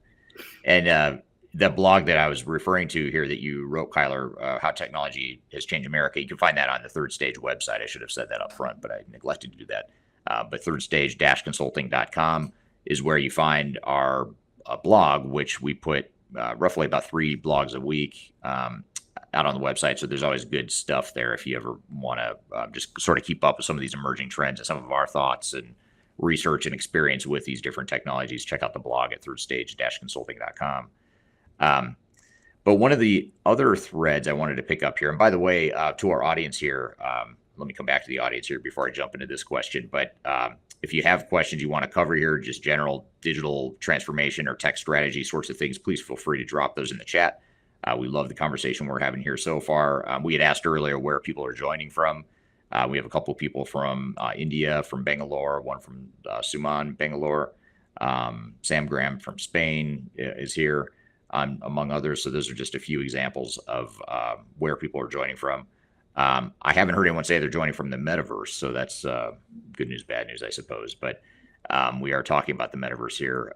And the blog that I was referring to here that you wrote, Kyler, how technology has changed America, you can find that on the Third Stage website. I should have said that up front, but I neglected to do that. But thirdstage-consulting.com is where you find our blog, which we put roughly about 3 blogs a week out on the website. So there's always good stuff there if you ever want to just sort of keep up with some of these emerging trends and some of our thoughts and research and experience with these different technologies. Check out the blog at thirdstage-consulting.com. But one of the other threads I wanted to pick up here, and by the way, to our audience here, let me come back to the audience here before I jump into this question. But if you have questions you want to cover here, just general digital transformation or tech strategy sorts of things, please feel free to drop those in the chat. We love the conversation we're having here so far. We had asked earlier where people are joining from. We have a couple of people from India, from Bangalore, one from Suman, Bangalore. Sam Graham from Spain is here, among others. So those are just a few examples of where people are joining from. I haven't heard anyone say they're joining from the metaverse, so that's good news, bad news, I suppose. But we are talking about the metaverse here.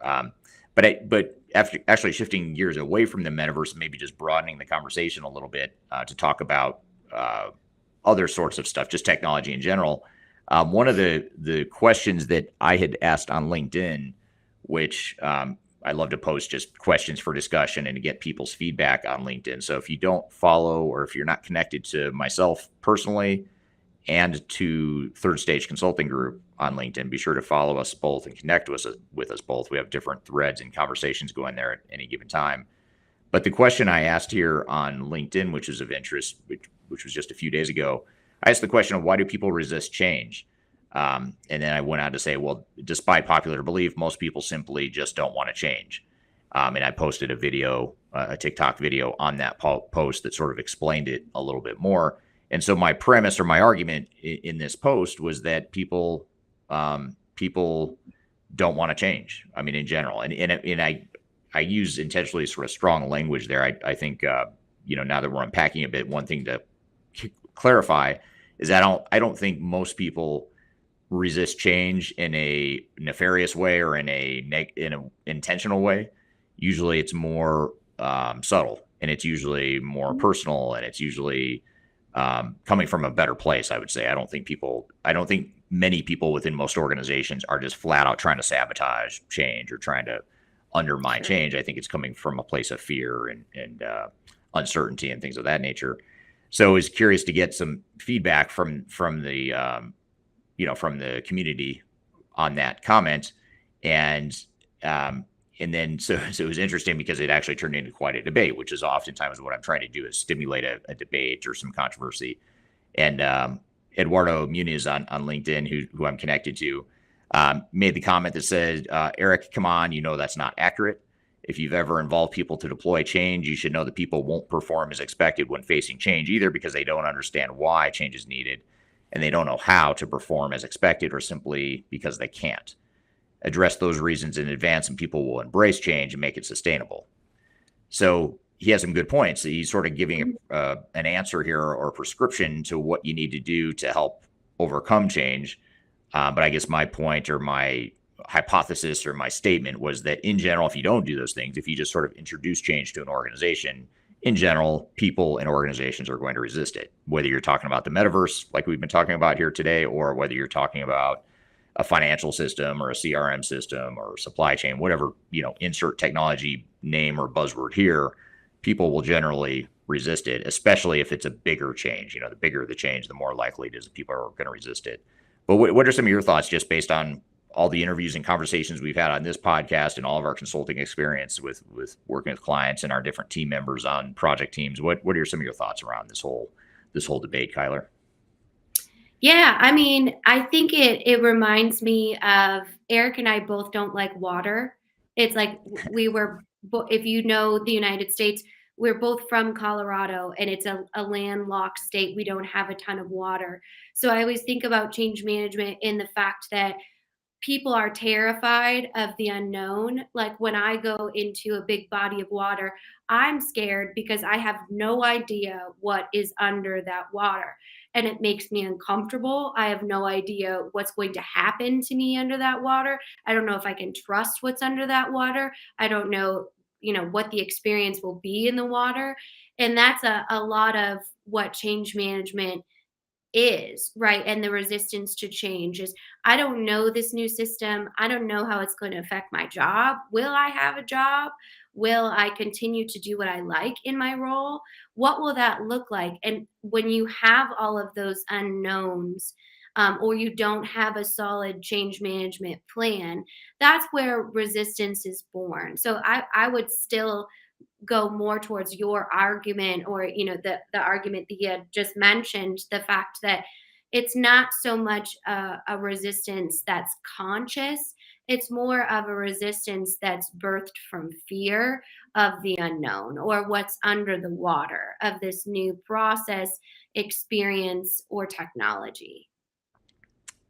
But after actually shifting gears away from the metaverse, maybe just broadening the conversation a little bit to talk about other sorts of stuff, just technology in general. One of the questions that I had asked on LinkedIn, which I love to post just questions for discussion and to get people's feedback on LinkedIn. So if you don't follow or if you're not connected to myself personally and to Third Stage Consulting Group on LinkedIn, be sure to follow us both and connect with us both. We have different threads and conversations going there at any given time. But the question I asked here on LinkedIn, which is of interest, which was just a few days ago, I asked the question of why do people resist change? And then I went on to say, well, despite popular belief, most people simply just don't want to change. And I posted a video, a TikTok video on that post that sort of explained it a little bit more. And so my premise or my argument in this post was that people don't want to change. I mean, in general, and I use intentionally sort of strong language there. I think now that we're unpacking a bit, one thing to clarify is I don't think most people resist change in a nefarious way or in an intentional way. Usually it's more subtle, and it's usually more personal, and it's usually coming from a better place, I would say. I don't think many people within most organizations are just flat out trying to sabotage change or trying to undermine change. I think it's coming from a place of fear and uncertainty and things of that nature. So I was curious to get some feedback from the from the community on that comment. And then so it was interesting because it actually turned into quite a debate, which is oftentimes what I'm trying to do, is stimulate a debate or some controversy. And Eduardo Muniz on LinkedIn, who I'm connected to, made the comment that said, Eric, come on, that's not accurate. If you've ever involved people to deploy change, you should know that people won't perform as expected when facing change, either because they don't understand why change is needed and they don't know how to perform as expected, or simply because they can't. Address those reasons in advance and people will embrace change and make it sustainable. So he has some good points. He's sort of giving an answer here or a prescription to what you need to do to help overcome change. But I guess my point or my hypothesis or my statement was that in general, if you don't do those things, if you just sort of introduce change to an organization, in general, people and organizations are going to resist it, whether you're talking about the metaverse, like we've been talking about here today, or whether you're talking about a financial system or a CRM system or supply chain, whatever, insert technology name or buzzword here, people will generally resist it, especially if it's a bigger change. The bigger the change, the more likely it is that people are going to resist it. But what are some of your thoughts, just based on all the interviews and conversations we've had on this podcast and all of our consulting experience with working with clients and our different team members on project teams? What are some of your thoughts around this whole debate, Kyler? Yeah, I mean, I think it reminds me of Eric and I both don't like water. It's like if you know the United States, we're both from Colorado, and it's a landlocked state. We don't have a ton of water. So I always think about change management in the fact that people are terrified of the unknown. Like when I go into a big body of water, I'm scared because I have no idea what is under that water. And it makes me uncomfortable. I have no idea what's going to happen to me under that water. I don't know if I can trust what's under that water. I don't know, what the experience will be in the water. And that's a lot of what change management is, right? And the resistance to change is, I don't know this new system. I don't know how it's going to affect my job. Will I have a job? Will I continue to do what I like in my role? What will that look like? And when you have all of those unknowns, or you don't have a solid change management plan, that's where resistance is born. So I would still go more towards your argument, or the argument that you had just mentioned, the fact that it's not so much a resistance that's conscious. It's more of a resistance that's birthed from fear of the unknown, or what's under the water of this new process, experience, or technology.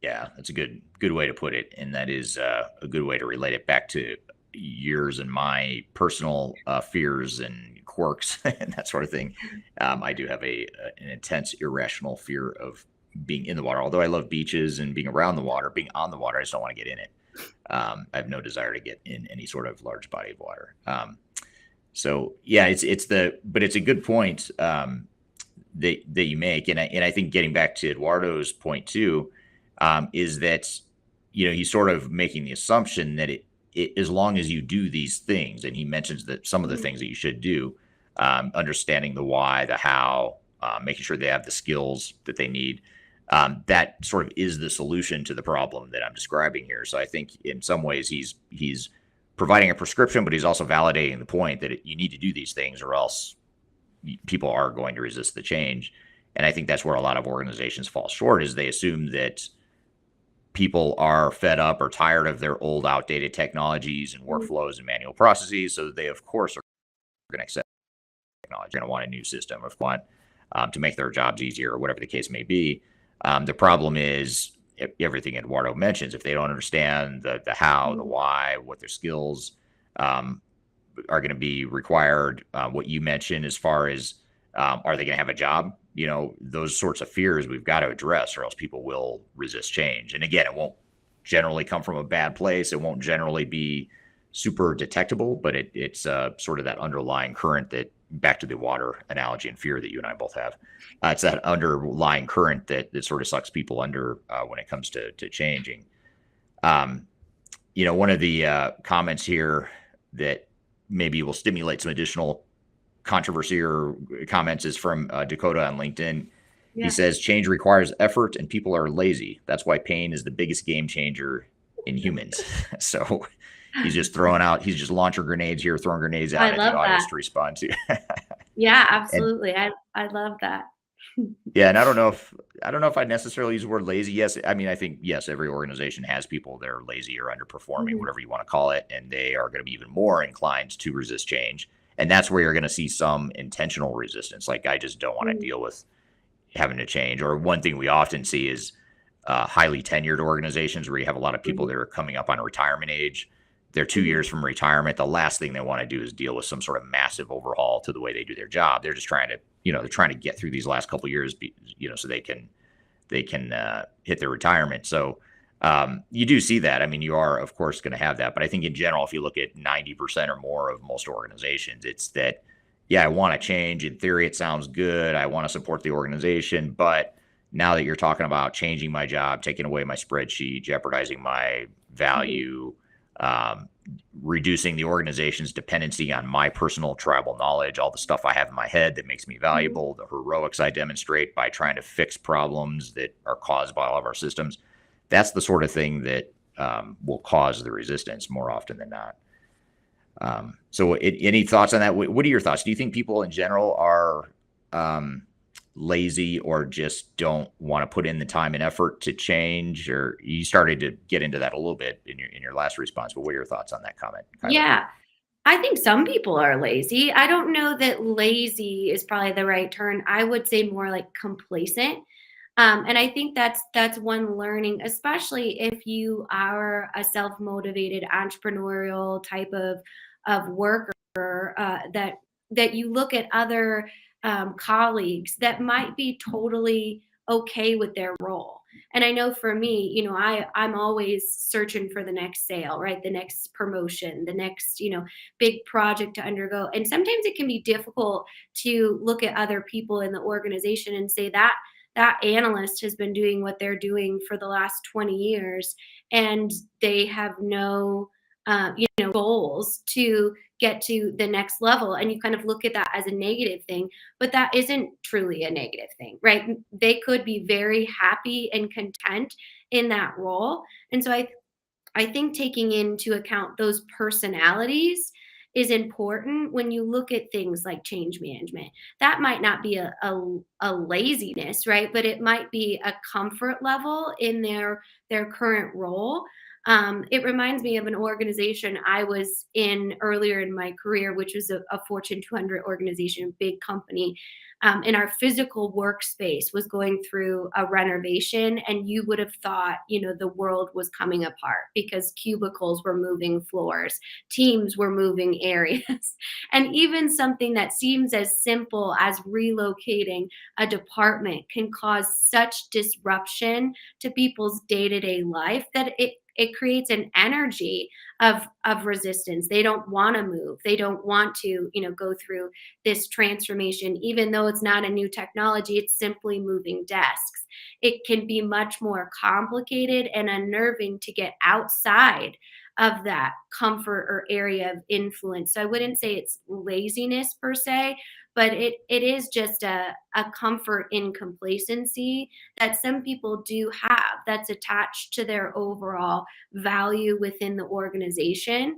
Yeah, that's a good way to put it, and that is a good way to relate it back to yours and my personal fears and quirks and that sort of thing. I do have an intense irrational fear of being in the water. Although I love beaches and being around the water, being on the water, I just don't want to get in it. I have no desire to get in any sort of large body of water. So yeah, but it's a good point that you make, and I think getting back to Eduardo's point too, is that he's sort of making the assumption that as long as you do these things, and he mentions that some of the things that you should do, understanding the why, the how, making sure they have the skills that they need, that sort of is the solution to the problem that I'm describing here. So I think in some ways he's providing a prescription, but he's also validating the point that you need to do these things, or else people are going to resist the change. And I think that's where a lot of organizations fall short, is they assume that people are fed up or tired of their old, outdated technologies and workflows and manual processes. So they, of course, are going to accept technology. They're going to want a new system, or want to make their jobs easier, or whatever the case may be. The problem is everything Eduardo mentions. If they don't understand the how, the why, what their skills are going to be required, what you mentioned as far as are they going to have a job? Those sorts of fears we've got to address, or else people will resist change. And again, it won't generally come from a bad place. It won't generally be super detectable, but it's sort of that underlying current, that, back to the water analogy and fear that you and I both have. It's that underlying current that sort of sucks people under when it comes to changing. One of the comments here that maybe will stimulate some additional controversy or comments is from Dakota on LinkedIn. Yeah. He says, change requires effort and people are lazy. That's why pain is the biggest game changer in humans. So he's just launching grenades here, throwing grenades out at the audience to respond to. Yeah, absolutely. I love that. Yeah, and I don't know if I'd necessarily use the word lazy. Yes, I mean, I think, yes, every organization has people that are lazy or underperforming, whatever you want to call it, and they are going to be even more inclined to resist change. And that's where you're going to see some intentional resistance. Like, I just don't want to deal with having to change. Or one thing we often see is highly tenured organizations where you have a lot of people that are coming up on retirement age. They're 2 years from retirement. The last thing they want to do is deal with some sort of massive overhaul to the way they do their job. They're just trying to, they're trying to get through these last couple of years, so they can hit their retirement. So you do see that. I mean, you are, of course, going to have that. But I think in general, if you look at 90% or more of most organizations, it's that, yeah, I want to change. In theory, it sounds good. I want to support the organization. But now that you're talking about changing my job, taking away my spreadsheet, jeopardizing my value, reducing the organization's dependency on my personal tribal knowledge, all the stuff I have in my head that makes me valuable, the heroics I demonstrate by trying to fix problems that are caused by all of our systems, that's the sort of thing that will cause the resistance more often than not. So any thoughts on that? What are your thoughts? Do you think people in general are lazy, or just don't want to put in the time and effort to change? Or you started to get into that a little bit in your last response, but what are your thoughts on that comment, Kylie? Yeah, I think some people are lazy. I don't know that lazy is probably the right term. I would say more like complacent. And I think that's one learning, especially if you are a self-motivated entrepreneurial type of worker, that you look at other colleagues that might be totally okay with their role. And I know for me, I'm always searching for the next sale, right? The next promotion, the next, big project to undergo. And sometimes it can be difficult to look at other people in the organization and say that analyst has been doing what they're doing for the last 20 years and they have no goals to get to the next level, and you kind of look at that as a negative thing, but that isn't truly a negative thing, right? They could be very happy and content in that role. And so I think taking into account those personalities is important when you look at things like change management. That might not be a laziness, right? But it might be a comfort level in their current role. It reminds me of an organization I was in earlier in my career, which was a Fortune 200 organization, big company. And our physical workspace was going through a renovation, and you would have thought, the world was coming apart because cubicles were moving floors, teams were moving areas, and even something that seems as simple as relocating a department can cause such disruption to people's day-to-day life that it creates an energy of resistance. They don't want to move. They don't want to, go through this transformation, even though it's not a new technology, it's simply moving desks. It can be much more complicated and unnerving to get outside of that comfort or area of influence. So I wouldn't say it's laziness per se, but it is just a comfort in complacency that some people do have that's attached to their overall value within the organization.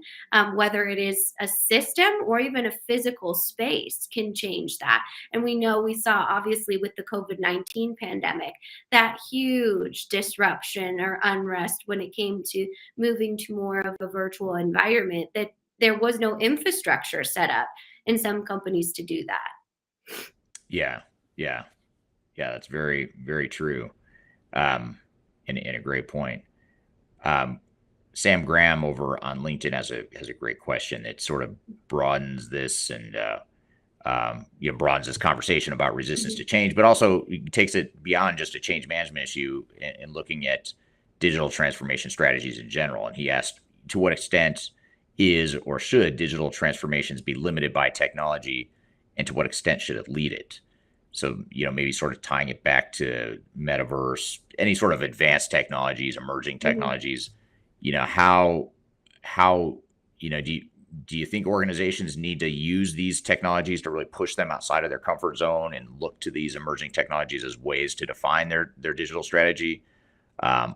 Whether it is a system or even a physical space can change that. And we saw obviously with the COVID-19 pandemic, that huge disruption or unrest when it came to moving to more of a virtual environment, that there was no infrastructure set up in some companies to do that. Yeah, yeah, yeah. That's very, very true. And a great point. Um, Sam Graham over on LinkedIn has a great question that sort of broadens this and broadens this conversation about resistance to change, but also takes it beyond just a change management issue and looking at digital transformation strategies in general. And he asked, to what extent is or should digital transformations be limited by technology, and to what extent should it lead it? So, maybe sort of tying it back to metaverse, any sort of advanced technologies, emerging technologies, how do you think organizations need to use these technologies to really push them outside of their comfort zone and look to these emerging technologies as ways to define their digital strategy?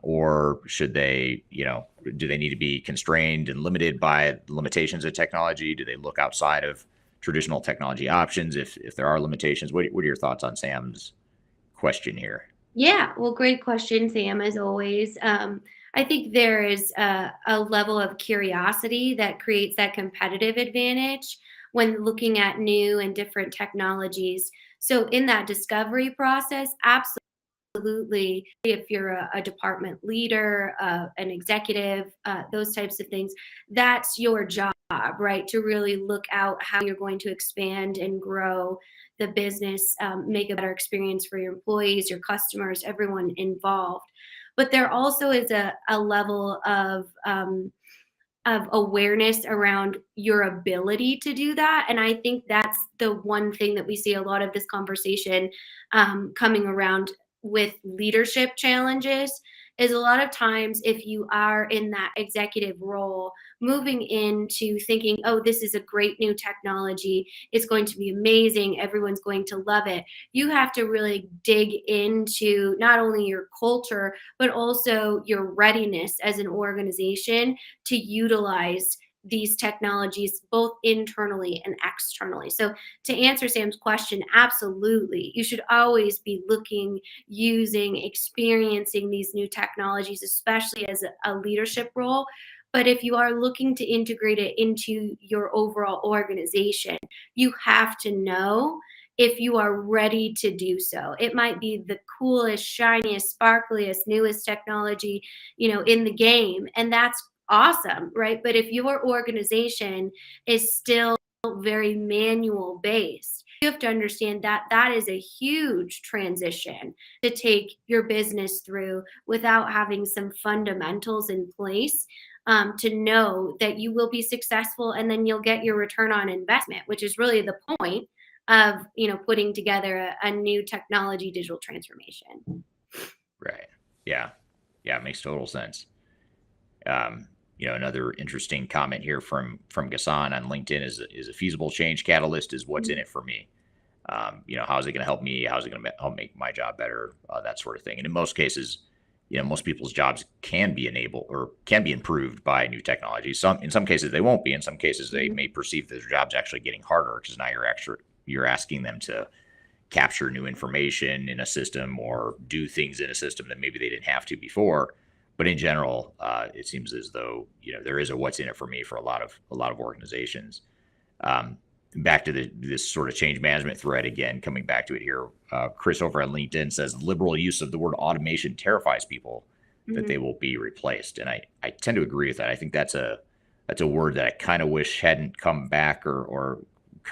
Or should they, do they need to be constrained and limited by the limitations of technology? Do they look outside of traditional technology options if there are limitations? What are your thoughts on Sam's question here? Yeah, well, great question, Sam, as always. I think there is a level of curiosity that creates that competitive advantage when looking at new and different technologies. So in that discovery process, absolutely, if you're a department leader, an executive, those types of things, that's your job, right? To really look out how you're going to expand and grow the business, make a better experience for your employees, your customers, everyone involved. But there also is a level of awareness around your ability to do that. And I think that's the one thing that we see a lot of this conversation coming around with leadership challenges is a lot of times if you are in that executive role, moving into thinking, oh, this is a great new technology, it's going to be amazing, everyone's going to love it. You have to really dig into not only your culture, but also your readiness as an organization to utilize these technologies both internally and externally. So to answer Sam's question, absolutely. You should always be looking, using, experiencing these new technologies, especially as a leadership role. But if you are looking to integrate it into your overall organization, you have to know if you are ready to do so. It might be the coolest, shiniest, sparkliest, newest technology, in the game, and that's awesome, right? But if your organization is still very manual based, You have to understand that that is a huge transition to take your business through without having some fundamentals in place, to know that you will be successful and then you'll get your return on investment, which is really the point of putting together a new technology digital transformation. Right. Yeah. Yeah. It makes total sense. Another interesting comment here from Gassan on LinkedIn is a feasible change catalyst is what's in it for me. How's it going to help me? How's it going to help make my job better? That sort of thing. And in most cases, most people's jobs can be enabled or can be improved by new technology. In some cases they won't be. In some cases they may perceive that their job's actually getting harder because now you're asking them to capture new information in a system or do things in a system that maybe they didn't have to before. But in general, it seems as though there is a what's in it for me for a lot of organizations. Back to this sort of change management thread again, coming back to it here. Chris over on LinkedIn says liberal use of the word automation terrifies people that they will be replaced, and I tend to agree with that. I think that's a word that I kind of wish hadn't come back, or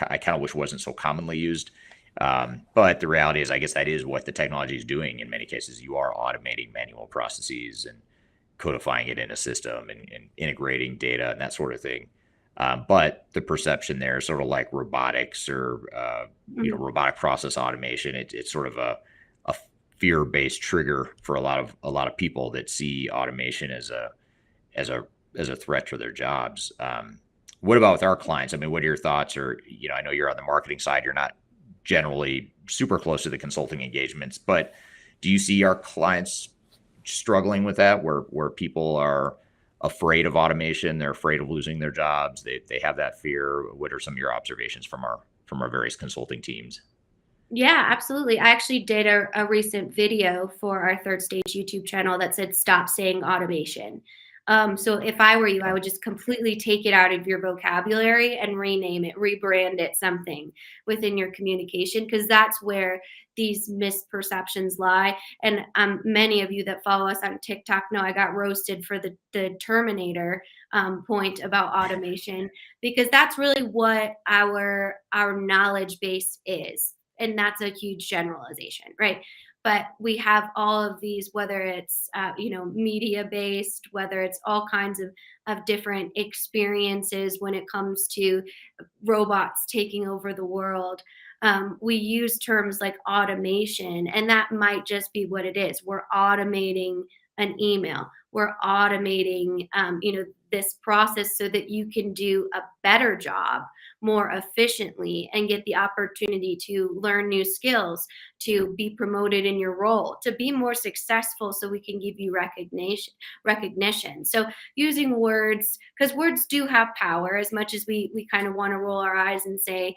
I kind of wish wasn't so commonly used. But the reality is, I guess that is what the technology is doing. In many cases, you are automating manual processes and codifying it in a system and integrating data and that sort of thing. But the perception there is sort of like robotics or robotic process automation. It's sort of a fear-based trigger for a lot of people that see automation as a threat to their jobs. What about with our clients? I mean, what are your thoughts? Or I know you're on the marketing side. You're not generally super close to the consulting engagements, but do you see our clients struggling with that, where people are afraid of automation, they're afraid of losing their jobs, they have that fear? What are some of your observations from our various consulting teams? Yeah, absolutely. I actually did a recent video for our Third Stage YouTube channel that said stop saying automation. So if I were you, I would just completely take it out of your vocabulary and rename it, rebrand it something within your communication, because that's where these misperceptions lie. And many of you that follow us on TikTok know I got roasted for the Terminator point about automation, because that's really what our knowledge base is. And that's a huge generalization, right? But we have all of these, whether it's media based, whether it's all kinds of different experiences when it comes to robots taking over the world. We use terms like automation, and that might just be what it is. We're automating an email. We're automating this process so that you can do a better job more efficiently and get the opportunity to learn new skills, to be promoted in your role, to be more successful, so we can give you recognition. So using words, because words do have power, as much as we kind of want to roll our eyes and say,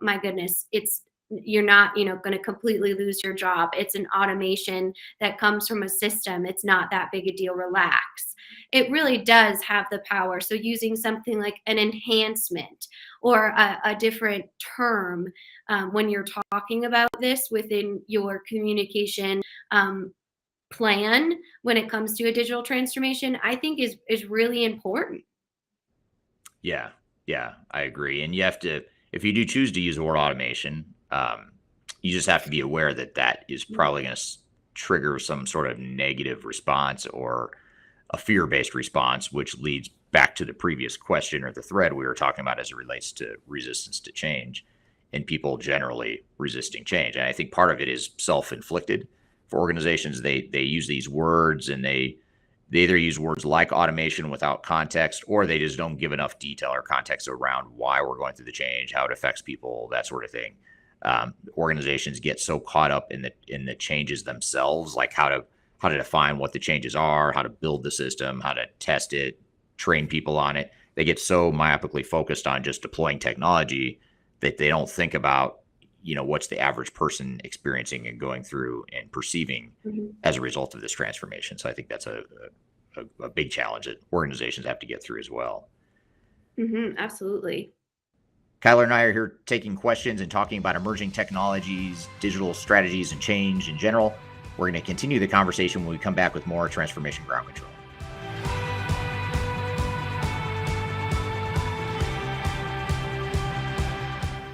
my goodness, you're not going to completely lose your job. It's an automation that comes from a system. It's not that big a deal. Relax. It really does have the power. So using something like an enhancement or a different term when you're talking about this within your communication plan when it comes to a digital transformation, I think is really important. Yeah, I agree. And you have to, if you do choose to use the word automation, you just have to be aware that is probably going to trigger some sort of negative response or a fear-based response, which leads back to the previous question or the thread we were talking about as it relates to resistance to change and people generally resisting change. And I think part of it is self-inflicted for organizations. They use these words, and they either use words like automation without context, or they just don't give enough detail or context around why we're going through the change, how it affects people, that sort of thing. Organizations get so caught up in the changes themselves, like how to define what the changes are, how to build the system, how to test it, train people on it. They get so myopically focused on just deploying technology that they don't think about, what's the average person experiencing and going through and perceiving as a result of this transformation. So I think that's a big challenge that organizations have to get through as well. Absolutely. Kyler and I are here taking questions and talking about emerging technologies, digital strategies, and change in general. We're going to continue the conversation when we come back with more Transformation Ground Control.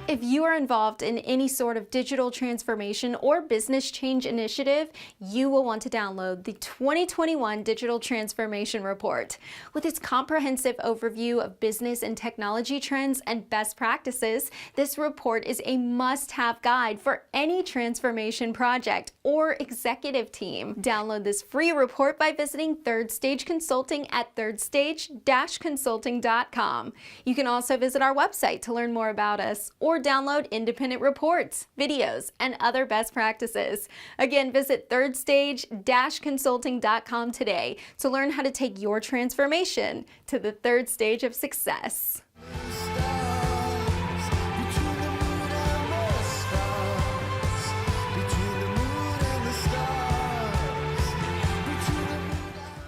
If you are involved in any sort of digital transformation or business change initiative, you will want to download the 2021 Digital Transformation Report. With its comprehensive overview of business and technology trends and best practices, this report is a must-have guide for any transformation project or executive team. Download this free report by visiting Third Stage Consulting at thirdstage-consulting.com. You can also visit our website to learn more about us or download independent reports, videos, and other best practices. Again, visit thirdstage-consulting.com today to learn how to take your transformation to the third stage of success.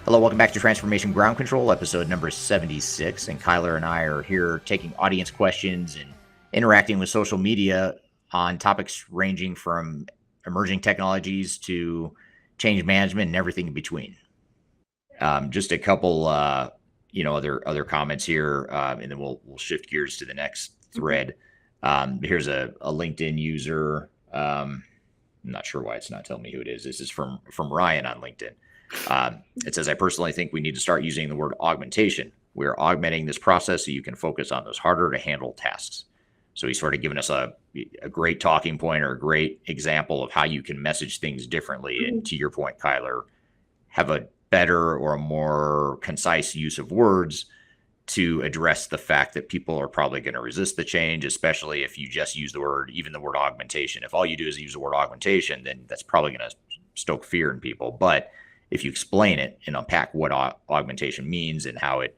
Hello, welcome back to Transformation Ground Control, episode number 76. And Kyler and I are here taking audience questions and interacting with social media on topics ranging from emerging technologies to change management and everything in between. Just a couple, other comments here, and then we'll shift gears to the next thread. Here's a LinkedIn user. I'm not sure why it's not telling me who it is. This is from Ryan on LinkedIn. It says, I personally think we need to start using the word augmentation. We're augmenting this process so you can focus on those harder to handle tasks. So he's sort of given us a great talking point or a great example of how you can message things differently. And to your point, Kyler, have a better or a more concise use of words to address the fact that people are probably going to resist the change, especially if you just use the word augmentation. If all you do is use the word augmentation, then that's probably going to stoke fear in people. But if you explain it and unpack what augmentation means and how it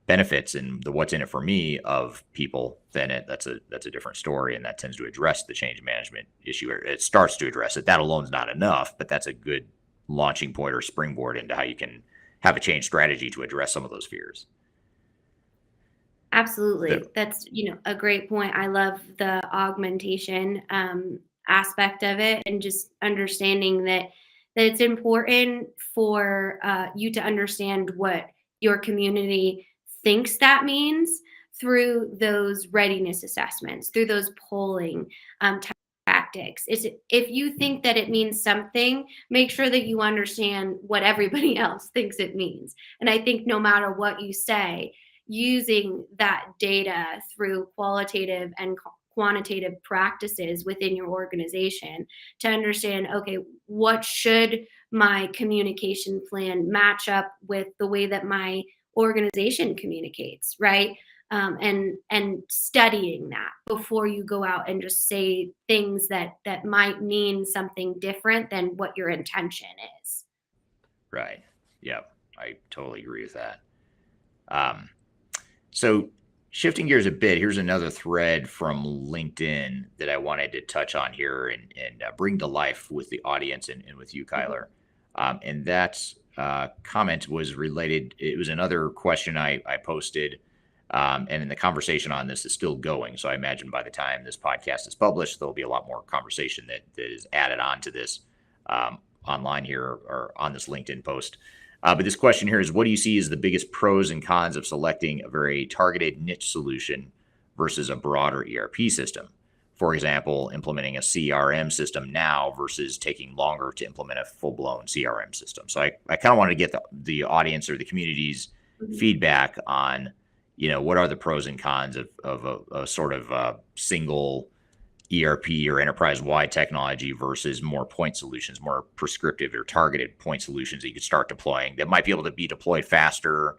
benefits and the what's in it for me of people, then that's a different story, and that tends to address the change management issue. It starts to address it. That alone is not enough, but that's a good launching point or springboard into how you can have a change strategy to address some of those fears. Absolutely. That's, a great point. I love the augmentation aspect of it, and just understanding that it's important for you to understand what your community thinks that means through those readiness assessments, through those polling tactics. If you think that it means something, make sure that you understand what everybody else thinks it means. And I think no matter what you say, using that data through qualitative and quantitative practices within your organization to understand, okay, what should my communication plan match up with the way that my organization communicates, right? And studying that before you go out and just say things that might mean something different than what your intention is. Right. Yep. I totally agree with that. So shifting gears a bit, here's another thread from LinkedIn that I wanted to touch on here and bring to life with the audience and with you, Kyler. And that comment was related. It was another question I posted, and in the conversation on this is still going. So I imagine by the time this podcast is published, there'll be a lot more conversation that is added on to this online here or on this LinkedIn post. But this question here is, what do you see as the biggest pros and cons of selecting a very targeted niche solution versus a broader ERP system? For example, implementing a CRM system now versus taking longer to implement a full-blown CRM system. So I kind of wanted to get the audience or the community's feedback on, what are the pros and cons of a sort of single ERP or enterprise-wide technology versus more point solutions, more prescriptive or targeted point solutions that you could start deploying that might be able to be deployed faster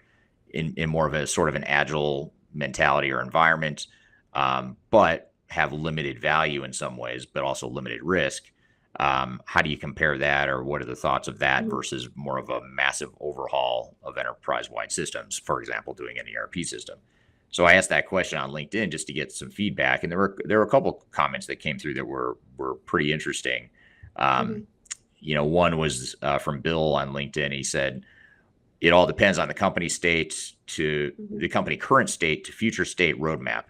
in more of a sort of an agile mentality or environment, but have limited value in some ways, but also limited risk. How do you compare that, or what are the thoughts of that versus more of a massive overhaul of enterprise-wide systems, for example, doing an ERP system? So I asked that question on LinkedIn just to get some feedback, and there were a couple comments that came through that were pretty interesting. One was from Bill on LinkedIn. He said, it all depends on the company state to the company current state to future state roadmap.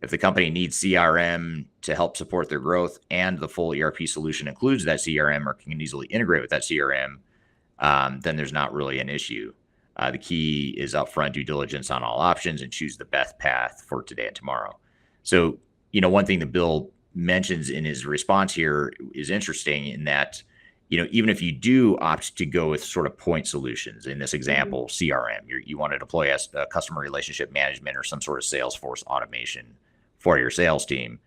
If the company needs CRM to help support their growth and the full ERP solution includes that CRM or can easily integrate with that CRM, then there's not really an issue. The key is upfront due diligence on all options and choose the best path for today and tomorrow. So, one thing that Bill mentions in his response here is interesting in that, even if you do opt to go with sort of point solutions, in this example, CRM, you want to deploy a customer relationship management or some sort of Salesforce automation for your sales team,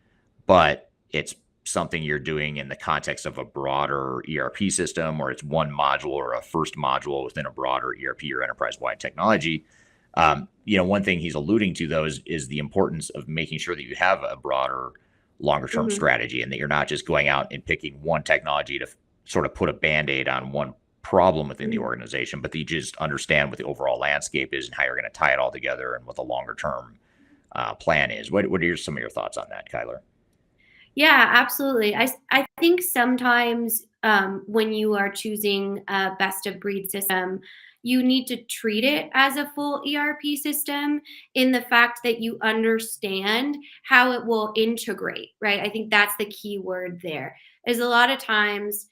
but it's something you're doing in the context of a broader ERP system, or it's one module or a first module within a broader ERP or enterprise-wide technology. One thing he's alluding to, though, is the importance of making sure that you have a broader, longer-term strategy, and that you're not just going out and picking one technology to sort of put a Band-Aid on one problem within the organization, but that you just understand what the overall landscape is and how you're going to tie it all together and what the longer-term plan is. What are some of your thoughts on that, Kyler? Yeah, absolutely. I think sometimes when you are choosing a best of breed system, you need to treat it as a full ERP system in the fact that you understand how it will integrate, right? I think that's the key word there. Is a lot of times,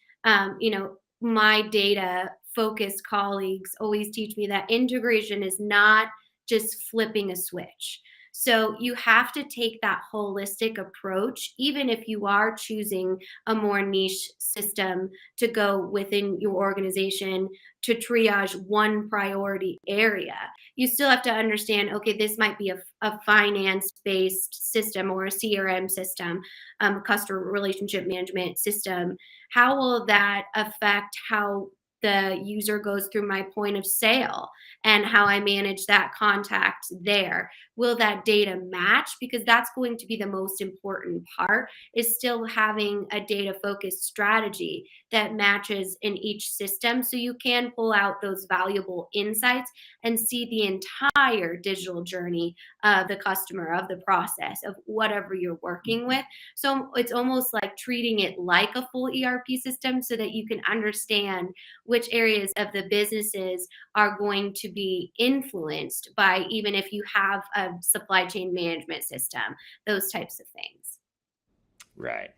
my data focused colleagues always teach me that integration is not just flipping a switch. So you have to take that holistic approach, even if you are choosing a more niche system to go within your organization to triage one priority area. You still have to understand, okay, this might be a finance-based system or a CRM system, customer relationship management system. How will that affect how the user goes through my point of sale and how I manage that contact there? Will that data match? Because that's going to be the most important part, is still having a data focused strategy that matches in each system, so you can pull out those valuable insights and see the entire digital journey of the customer, of the process, of whatever you're working with. So it's almost like treating it like a full ERP system so that you can understand which areas of the businesses are going to be influenced by, even if you have a supply chain management system, those types of things. Right.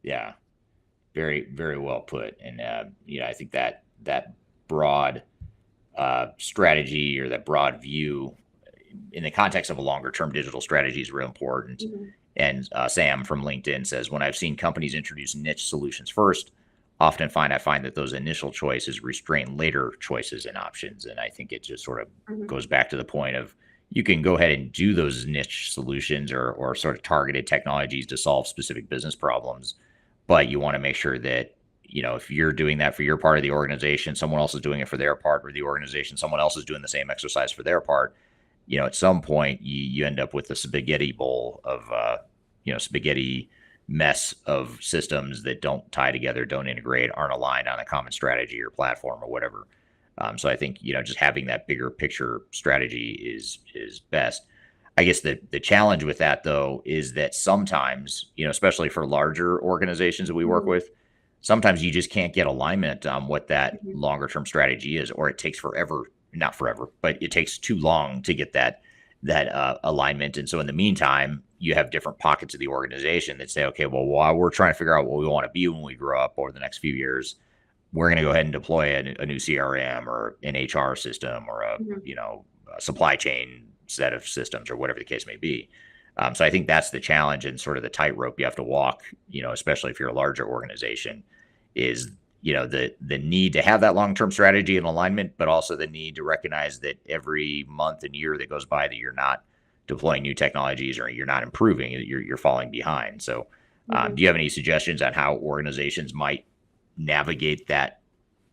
Yeah. Very, very well put. And, I think that broad strategy, or that broad view in the context of a longer term digital strategy, is real important. And Sam from LinkedIn says, when I've seen companies introduce niche solutions first, I find that those initial choices restrain later choices and options. And I think it just sort of goes back to the point of, you can go ahead and do those niche solutions or sort of targeted technologies to solve specific business problems, but you want to make sure that, if you're doing that for your part of the organization, someone else is doing it for their part of the organization, someone else is doing the same exercise for their part. At some point you end up with a spaghetti bowl of, spaghetti mess of systems that don't tie together, don't integrate, aren't aligned on a common strategy or platform or whatever. So I think, just having that bigger picture strategy is best. I guess the challenge with that, though, is that sometimes, especially for larger organizations that we work with, sometimes you just can't get alignment on what that longer term strategy is, or it takes forever, not forever, but it takes too long to get that alignment. And so in the meantime, you have different pockets of the organization that say, okay, well, while we're trying to figure out what we want to be when we grow up over the next few years, we're going to go ahead and deploy a new CRM or an HR system or a supply chain set of systems, or whatever the case may be. So I think that's the challenge and sort of the tightrope you have to walk, especially if you're a larger organization, is, the need to have that long-term strategy and alignment, but also the need to recognize that every month and year that goes by that you're not deploying new technologies or you're not improving, you're falling behind. So do you have any suggestions on how organizations might navigate that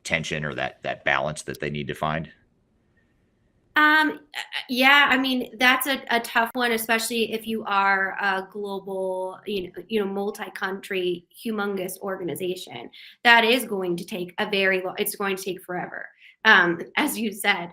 tension or that balance that they need to find? Yeah, I mean, that's a tough one, especially if you are a global, multi-country, humongous organization. That is going to take it's going to take forever, as you said.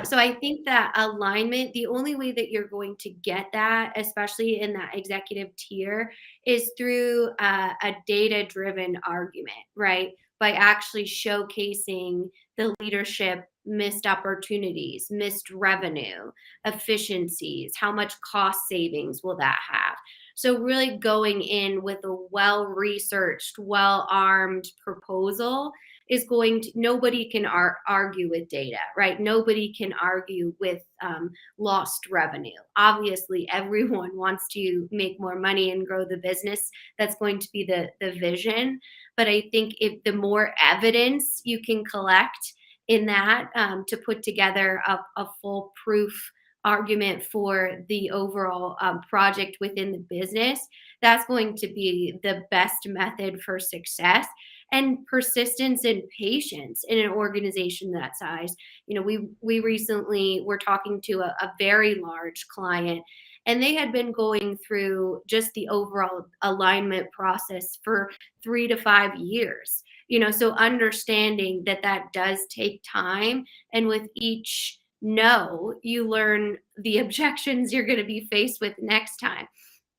So I think that alignment, the only way that you're going to get that, especially in that executive tier, is through a data-driven argument, right? By actually showcasing the leadership missed opportunities, missed revenue, efficiencies, how much cost savings will that have? So really going in with a well-researched, well-armed proposal is nobody can argue with data, right? Nobody can argue with lost revenue. Obviously, everyone wants to make more money and grow the business. That's going to be the vision. But I think if the more evidence you can collect in that to put together a full proof argument for the overall project within the business, that's going to be the best method for success. And persistence and patience in an organization that size. We recently were talking to a very large client, and they had been going through just the overall alignment process for 3 to 5 years. So understanding that does take time, and with each no, you learn the objections you're going to be faced with next time.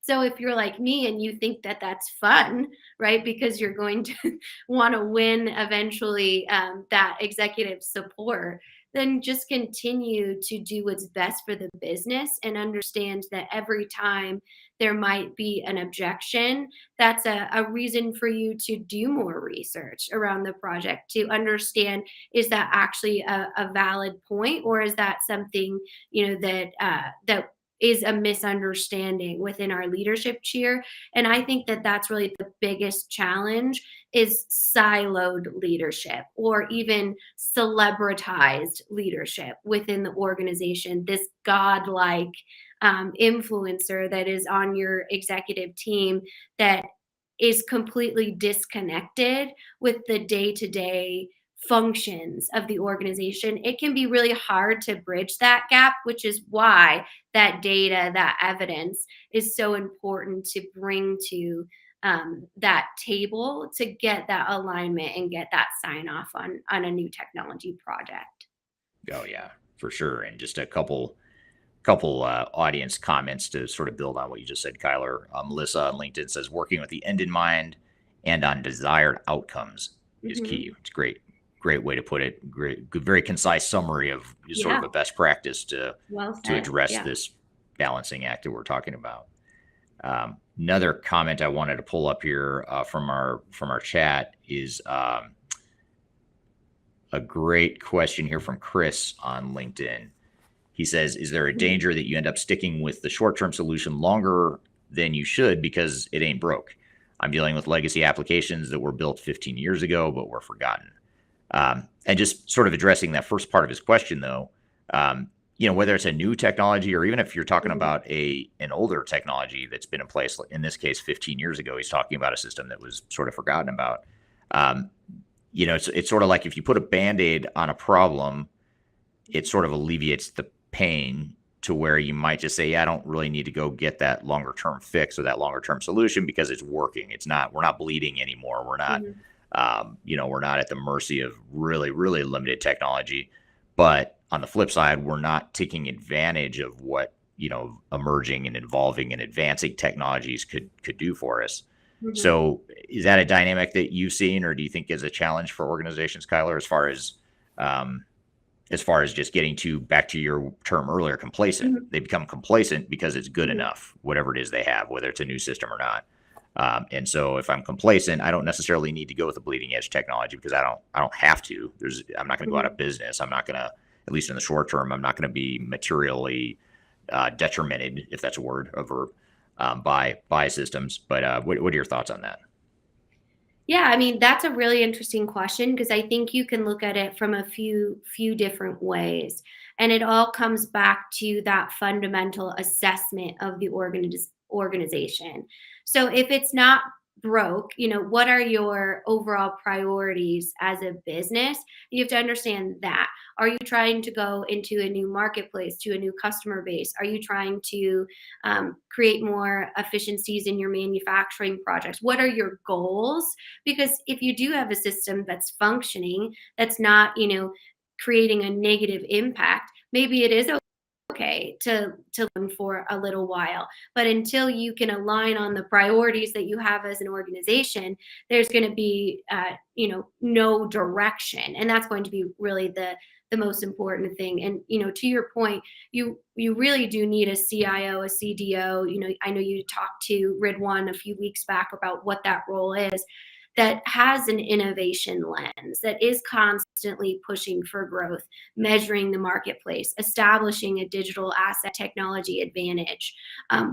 So if you're like me and you think that that's fun, right, because you're going to want to win eventually that executive support, then just continue to do what's best for the business and understand that every time there might be an objection, that's a reason for you to do more research around the project to understand, is that actually a valid point, or is that something that is a misunderstanding within our leadership tier. And I think that's really the biggest challenge, is siloed leadership or even celebritized leadership within the organization. This godlike influencer that is on your executive team that is completely disconnected with the day-to-day functions of the organization. It can be really hard to bridge that gap, which is why that data, that evidence is so important to bring to that table to get that alignment and get that sign off on a new technology project. Oh yeah, for sure. And just a couple audience comments to sort of build on what you just said, Kyler. Melissa on LinkedIn says, working with the end in mind and on desired outcomes is key. It's great way to put it. Great, good, very concise summary of sort of a best practice to address this balancing act that we're talking about. Another comment I wanted to pull up here from our chat is a great question here from Chris on LinkedIn. He says, is there a danger that you end up sticking with the short-term solution longer than you should because it ain't broke? I'm dealing with legacy applications that were built 15 years ago, but were forgotten. And just sort of addressing that first part of his question, though, whether it's a new technology or even if you're talking about an older technology that's been in place, in this case, 15 years ago, he's talking about a system that was sort of forgotten about. It's sort of like if you put a Band-Aid on a problem, it sort of alleviates the pain to where you might just say, I don't really need to go get that longer term fix or that longer term solution because it's working. We're not bleeding anymore. We're not, we're not at the mercy of really, really limited technology. But on the flip side, we're not taking advantage of what, emerging and evolving and advancing technologies could do for us. So is that a dynamic that you've seen, or do you think is a challenge for organizations, Kyler, as far as just getting back to your term earlier, complacent? They become complacent because it's good enough, whatever it is they have, whether it's a new system or not. And so if I'm complacent, I don't necessarily need to go with the bleeding edge technology because I don't have to. I'm not going to go out of business. I'm not going to, at least in the short term, I'm not going to be materially detrimented, if that's a word, a verb, by systems. But what are your thoughts on that? Yeah, I mean, that's a really interesting question because I think you can look at it from a few different ways. And it all comes back to that fundamental assessment of the organization. So if it's not broke, what are your overall priorities as a business? You have to understand that. Are you trying to go into a new marketplace, to a new customer base? Are you trying to create more efficiencies in your manufacturing projects? What are your goals? Because if you do have a system that's functioning, that's not, creating a negative impact, maybe it is okay to learn for a little while. But until you can align on the priorities that you have as an organization, there's going to be, no direction. And that's going to be really the most important thing. And, to your point, you really do need a CIO, a CDO. I know you talked to Ridwaan a few weeks back about what that role is. that has an innovation lens, that is constantly pushing for growth, measuring the marketplace, establishing a digital asset technology advantage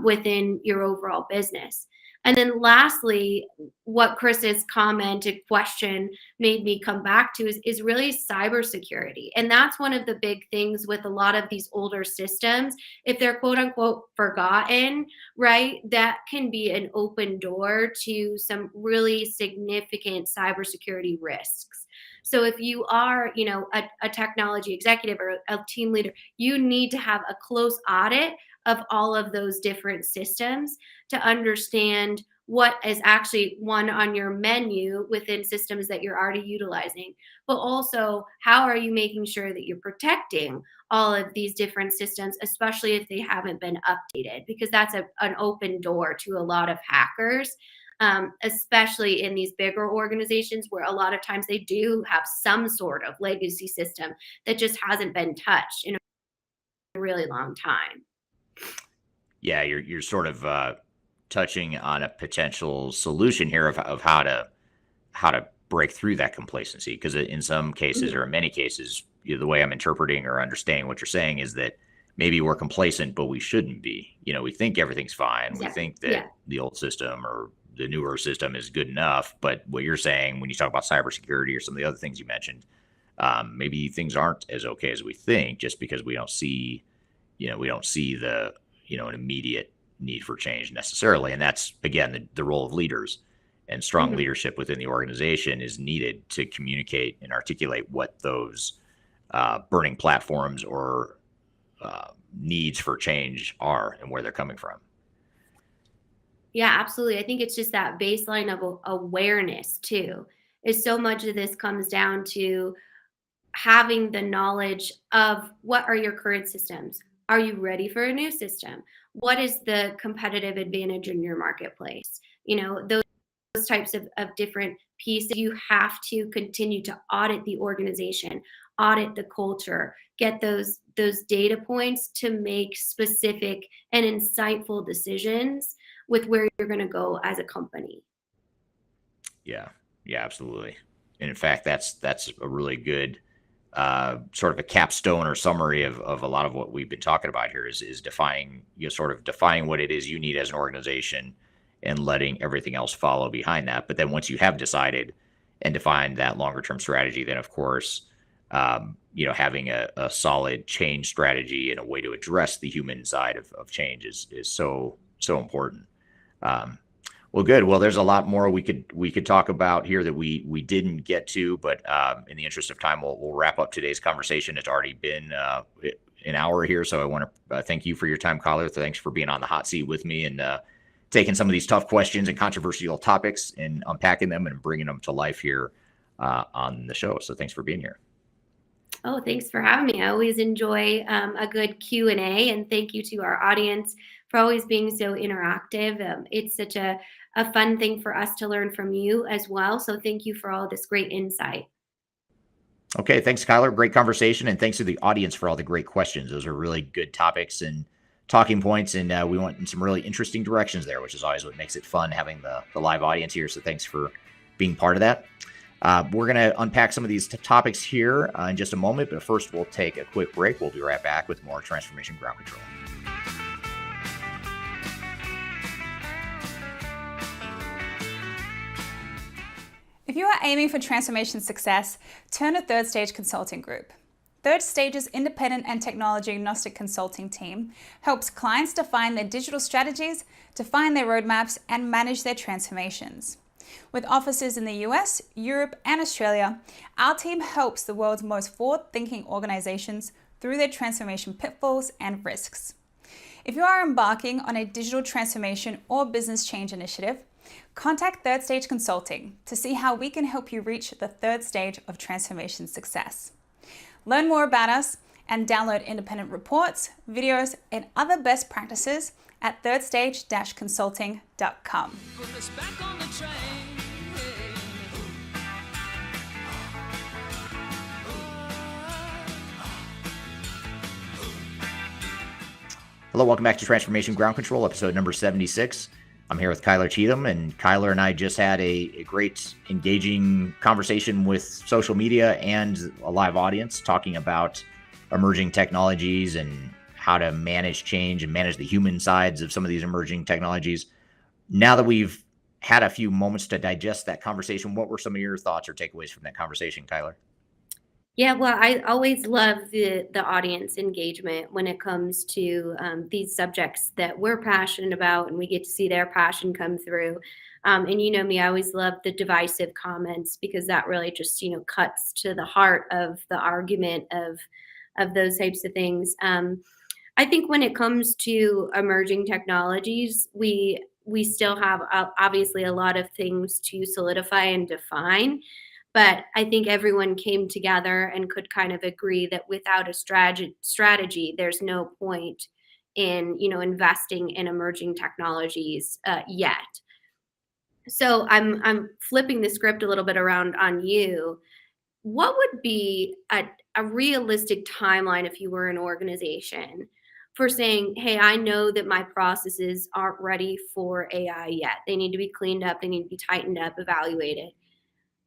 within your overall business. And then lastly, what Chris's comment and question made me come back to is really cybersecurity. And that's one of the big things with a lot of these older systems. If they're quote unquote forgotten, right, that can be an open door to some really significant cybersecurity risks. So if you are, a technology executive or a team leader, you need to have a close audit of all of those different systems to understand what is actually one on your menu within systems that you're already utilizing, but also how are you making sure that you're protecting all of these different systems, especially if they haven't been updated, because that's an open door to a lot of hackers. Especially in these bigger organizations where a lot of times they do have some sort of legacy system that just hasn't been touched in a really long time. Yeah, you're sort of touching on a potential solution here of how to break through that complacency, because in some cases or in many cases, the way I'm interpreting or understanding what you're saying is that maybe we're complacent, but we shouldn't be. We think everything's fine. Exactly. We think that the old system or the newer system is good enough. But what you're saying when you talk about cybersecurity or some of the other things you mentioned, maybe things aren't as okay as we think, just because we don't see the an immediate need for change necessarily. And that's, again, the role of leaders, and strong leadership within the organization is needed to communicate and articulate what those burning platforms or needs for change are and where they're coming from. Yeah, absolutely. I think it's just that baseline of awareness too. Is so much of this comes down to having the knowledge of what are your current systems. Are you ready for a new system? What is the competitive advantage in your marketplace? Those types of different pieces. You have to continue to audit the organization, audit the culture, get those data points to make specific and insightful decisions with where you're going to go as a company. Yeah, absolutely. And in fact, that's a really good sort of a capstone or summary of a lot of what we've been talking about here is defining what it is you need as an organization and letting everything else follow behind that. But then once you have decided and defined that longer term strategy, then of course, having a solid change strategy and a way to address the human side of change is so important. Well, good. Well, there's a lot more we could talk about here that we didn't get to, but in the interest of time, we'll wrap up today's conversation. It's already been an hour here, so I want to thank you for your time, Kyler. Thanks for being on the hot seat with me and taking some of these tough questions and controversial topics and unpacking them and bringing them to life here on the show. So thanks for being here. Oh, thanks for having me. I always enjoy a good Q&A, and thank you to our audience for always being so interactive. It's such a fun thing for us to learn from you as well. So thank you for all this great insight. Okay, thanks, Kyler. Great conversation, and thanks to the audience for all the great questions. Those are really good topics and talking points, and we went in some really interesting directions there, which is always what makes it fun having the live audience here. So thanks for being part of that. We're going to unpack some of these topics here in just a moment, but first we'll take a quick break. We'll be right back with more Transformation Ground Control. If you are aiming for transformation success, turn to Third Stage Consulting Group. Third Stage's independent and technology agnostic consulting team helps clients define their digital strategies, define their roadmaps, and manage their transformations. With offices in the US, Europe, and Australia, our team helps the world's most forward-thinking organizations through their transformation pitfalls and risks. If you are embarking on a digital transformation or business change initiative, contact Third Stage Consulting to see how we can help you reach the third stage of transformation success. Learn more about us and download independent reports, videos, and other best practices at thirdstage-consulting.com. Hello, welcome back to Transformation Ground Control, episode number 76. I'm here with Kyler Cheatham, and Kyler and I just had a great, engaging conversation with social media and a live audience talking about emerging technologies and how to manage change and manage the human sides of some of these emerging technologies. Now that we've had a few moments to digest that conversation, what were some of your thoughts or takeaways from that conversation, Kyler? Yeah, well, I always love the audience engagement when it comes to these subjects that we're passionate about, and we get to see their passion come through. And you know me, I always love the divisive comments because that really just cuts to the heart of the argument of those types of things. I think when it comes to emerging technologies, we still have obviously a lot of things to solidify and define. But I think everyone came together and could kind of agree that without a strategy, there's no point in investing in emerging technologies yet. So I'm flipping the script a little bit around on you. What would be a realistic timeline if you were an organization for saying, hey, I know that my processes aren't ready for AI yet. They need to be cleaned up, they need to be tightened up, evaluated.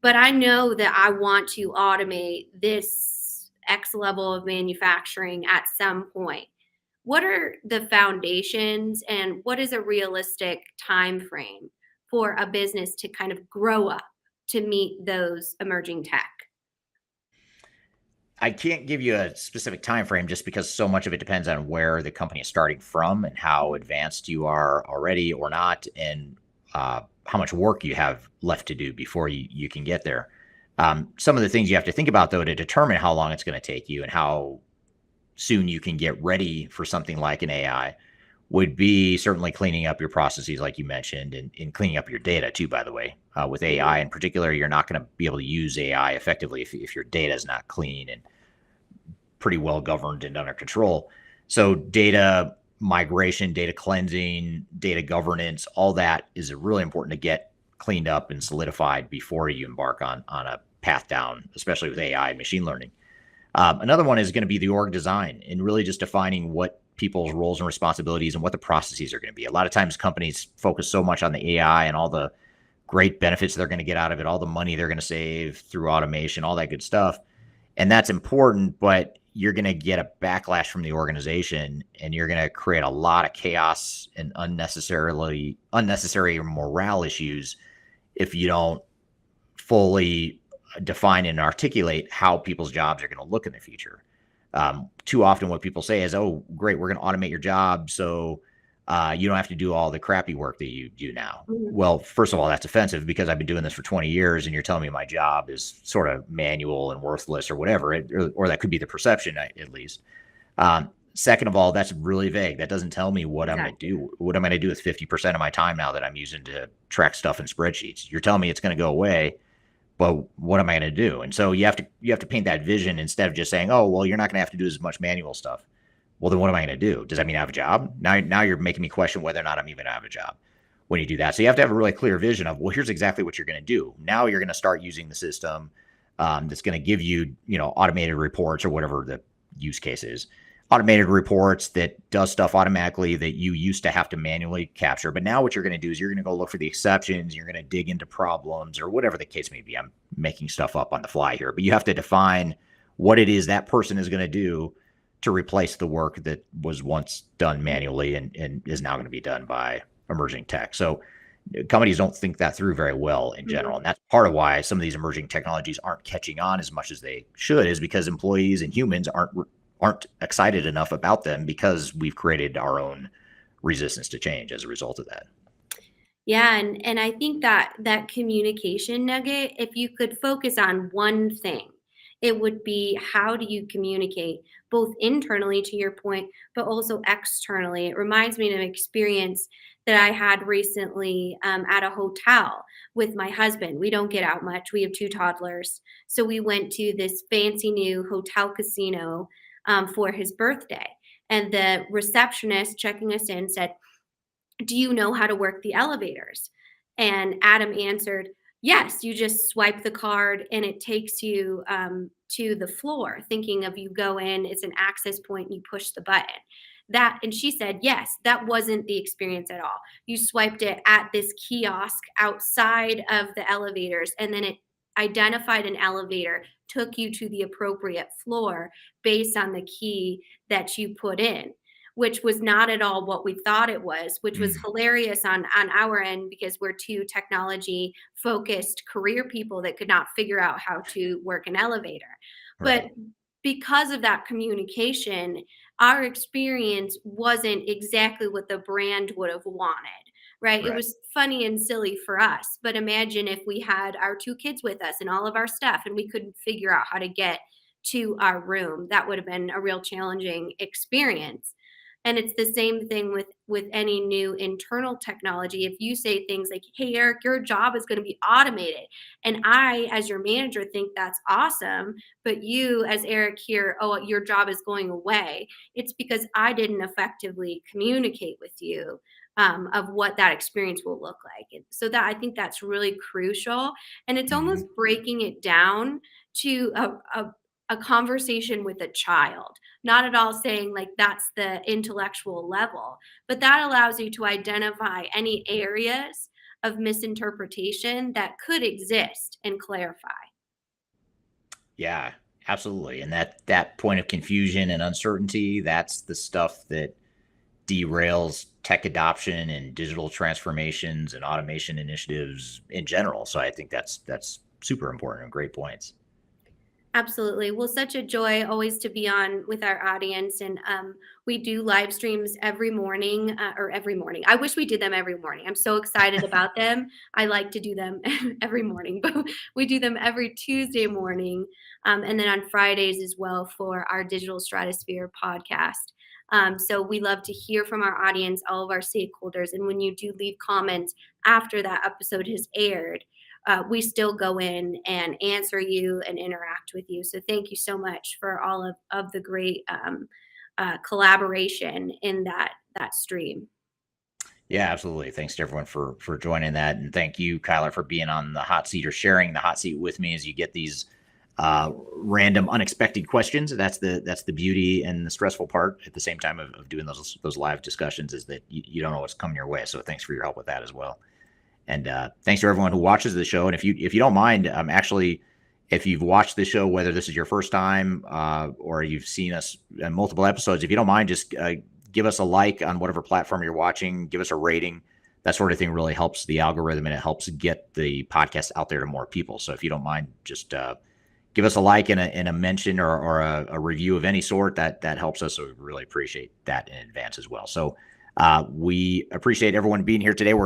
But I know that I want to automate this X level of manufacturing at some point. What are the foundations and what is a realistic time frame for a business to kind of grow up to meet those emerging tech? I can't give you a specific time frame just because so much of it depends on where the company is starting from and how advanced you are already or not, and how much work you have left to do before you can get there. Some of the things you have to think about, though, to determine how long it's going to take you and how soon you can get ready for something like an AI would be certainly cleaning up your processes, like you mentioned, and cleaning up your data, too, by the way. With AI in particular, you're not going to be able to use AI effectively if your data is not clean and pretty well governed and under control. So data migration, data cleansing, data governance, all that is really important to get cleaned up and solidified before you embark on a path down, especially with AI and machine learning. Another one is going to be the org design and really just defining what people's roles and responsibilities and what the processes are going to be. A lot of times companies focus so much on the AI and all the great benefits they're going to get out of it, all the money they're going to save through automation, all that good stuff. And that's important, but you're going to get a backlash from the organization and you're going to create a lot of chaos and unnecessary morale issues if you don't fully define and articulate how people's jobs are going to look in the future. Too often what people say is, oh, great, we're going to automate your job so you don't have to do all the crappy work that you do now. Mm-hmm. Well, first of all, that's offensive because I've been doing this for 20 years and you're telling me my job is sort of manual and worthless or whatever, or that could be the perception at least. Second of all, that's really vague. That doesn't tell me what I'm going to do. What am I going to do with 50% of my time now that I'm using to track stuff in spreadsheets? You're telling me it's going to go away, but what am I going to do? And so you have to paint that vision instead of just saying, oh, well, you're not going to have to do as much manual stuff. Well, then what am I going to do? Does that mean I have a job? Now you're making me question whether or not I'm even going to have a job when you do that. So you have to have a really clear vision of, well, here's exactly what you're going to do. Now you're going to start using the system that's going to give you, automated reports or whatever the use case is. Automated reports that does stuff automatically that you used to have to manually capture. But now what you're going to do is you're going to go look for the exceptions. You're going to dig into problems or whatever the case may be. I'm making stuff up on the fly here, but you have to define what it is that person is going to do to replace the work that was once done manually and is now going to be done by emerging tech. So companies don't think that through very well in general. And that's part of why some of these emerging technologies aren't catching on as much as they should, is because employees and humans aren't excited enough about them because we've created our own resistance to change as a result of that. Yeah, and I think that communication nugget, if you could focus on one thing, it would be how do you communicate both internally, to your point, but also externally. It reminds me of an experience that I had recently at a hotel with my husband. We don't get out much. We have 2 toddlers. So we went to this fancy new hotel casino for his birthday. And the receptionist checking us in said, do you know how to work the elevators? And Adam answered, yes, you just swipe the card and it takes you to the floor, thinking of you go in, it's an access point, and you push the button. And she said, yes, that wasn't the experience at all. You swiped it at this kiosk outside of the elevators, and then it identified an elevator, took you to the appropriate floor based on the key that you put in, which was not at all what we thought it was, which was hilarious on our end, because we're two technology focused career people that could not figure out how to work an elevator. Right. But because of that communication, our experience wasn't exactly what the brand would have wanted. Right. It Right. was funny and silly for us. But imagine if we had our two kids with us and all of our stuff, and we couldn't figure out how to get to our room. That would have been a real challenging experience. And it's the same thing with any new internal technology. If you say things like, hey, Eric, your job is going to be automated, and I, as your manager, think that's awesome, but you, as Eric, here, oh, your job is going away, it's because I didn't effectively communicate with you of what that experience will look like. And so that, I think that's really crucial. And it's almost breaking it down to a conversation with a child, not at all saying like that's the intellectual level, but that allows you to identify any areas of misinterpretation that could exist and clarify. Yeah, absolutely. And that point of confusion and uncertainty, that's the stuff that derails tech adoption and digital transformations and automation initiatives in general. So I think that's super important and great points. Absolutely. Well, such a joy always to be on with our audience. And we do live streams every morning or every morning. I wish we did them every morning. I'm so excited about them. I like to do them every morning, but we do them every Tuesday morning. And then on Fridays as well for our Digital Stratosphere podcast. So we love to hear from our audience, all of our stakeholders. And when you do leave comments after that episode has aired, we still go in and answer you and interact with you. So thank you so much for all of the great collaboration in that stream. Yeah, absolutely. Thanks to everyone for joining that, and thank you, Kyler, for being on the hot seat or sharing the hot seat with me as you get these random, unexpected questions. That's the beauty and the stressful part at the same time of doing those live discussions, is that you don't know what's coming your way. So thanks for your help with that as well. And thanks to everyone who watches the show. And if you don't mind, actually, if you've watched the show, whether this is your first time or you've seen us in multiple episodes, if you don't mind, just give us a like on whatever platform you're watching. Give us a rating. That sort of thing really helps the algorithm, and it helps get the podcast out there to more people. So if you don't mind, just give us a like and a mention or a review of any sort. That helps us. So we really appreciate that in advance as well. So we appreciate everyone being here today. We're